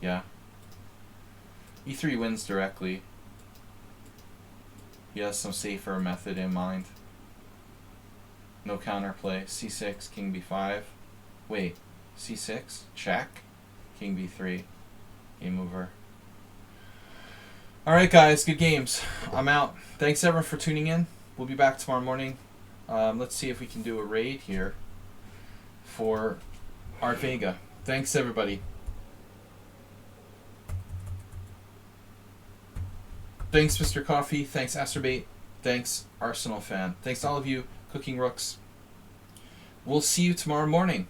Yeah. e3 wins directly. He has some safer method in mind. No counterplay. c6, king b5. Wait, c6, check, king b3. Game over. Alright guys, good games. I'm out. Thanks everyone for tuning in. We'll be back tomorrow morning. Let's see if we can do a raid here for Art Vega. Thanks everybody. Thanks Mr. Coffee. Thanks Asterbait. Thanks Arsenal Fan. Thanks to all of you, Cooking Rooks. We'll see you tomorrow morning.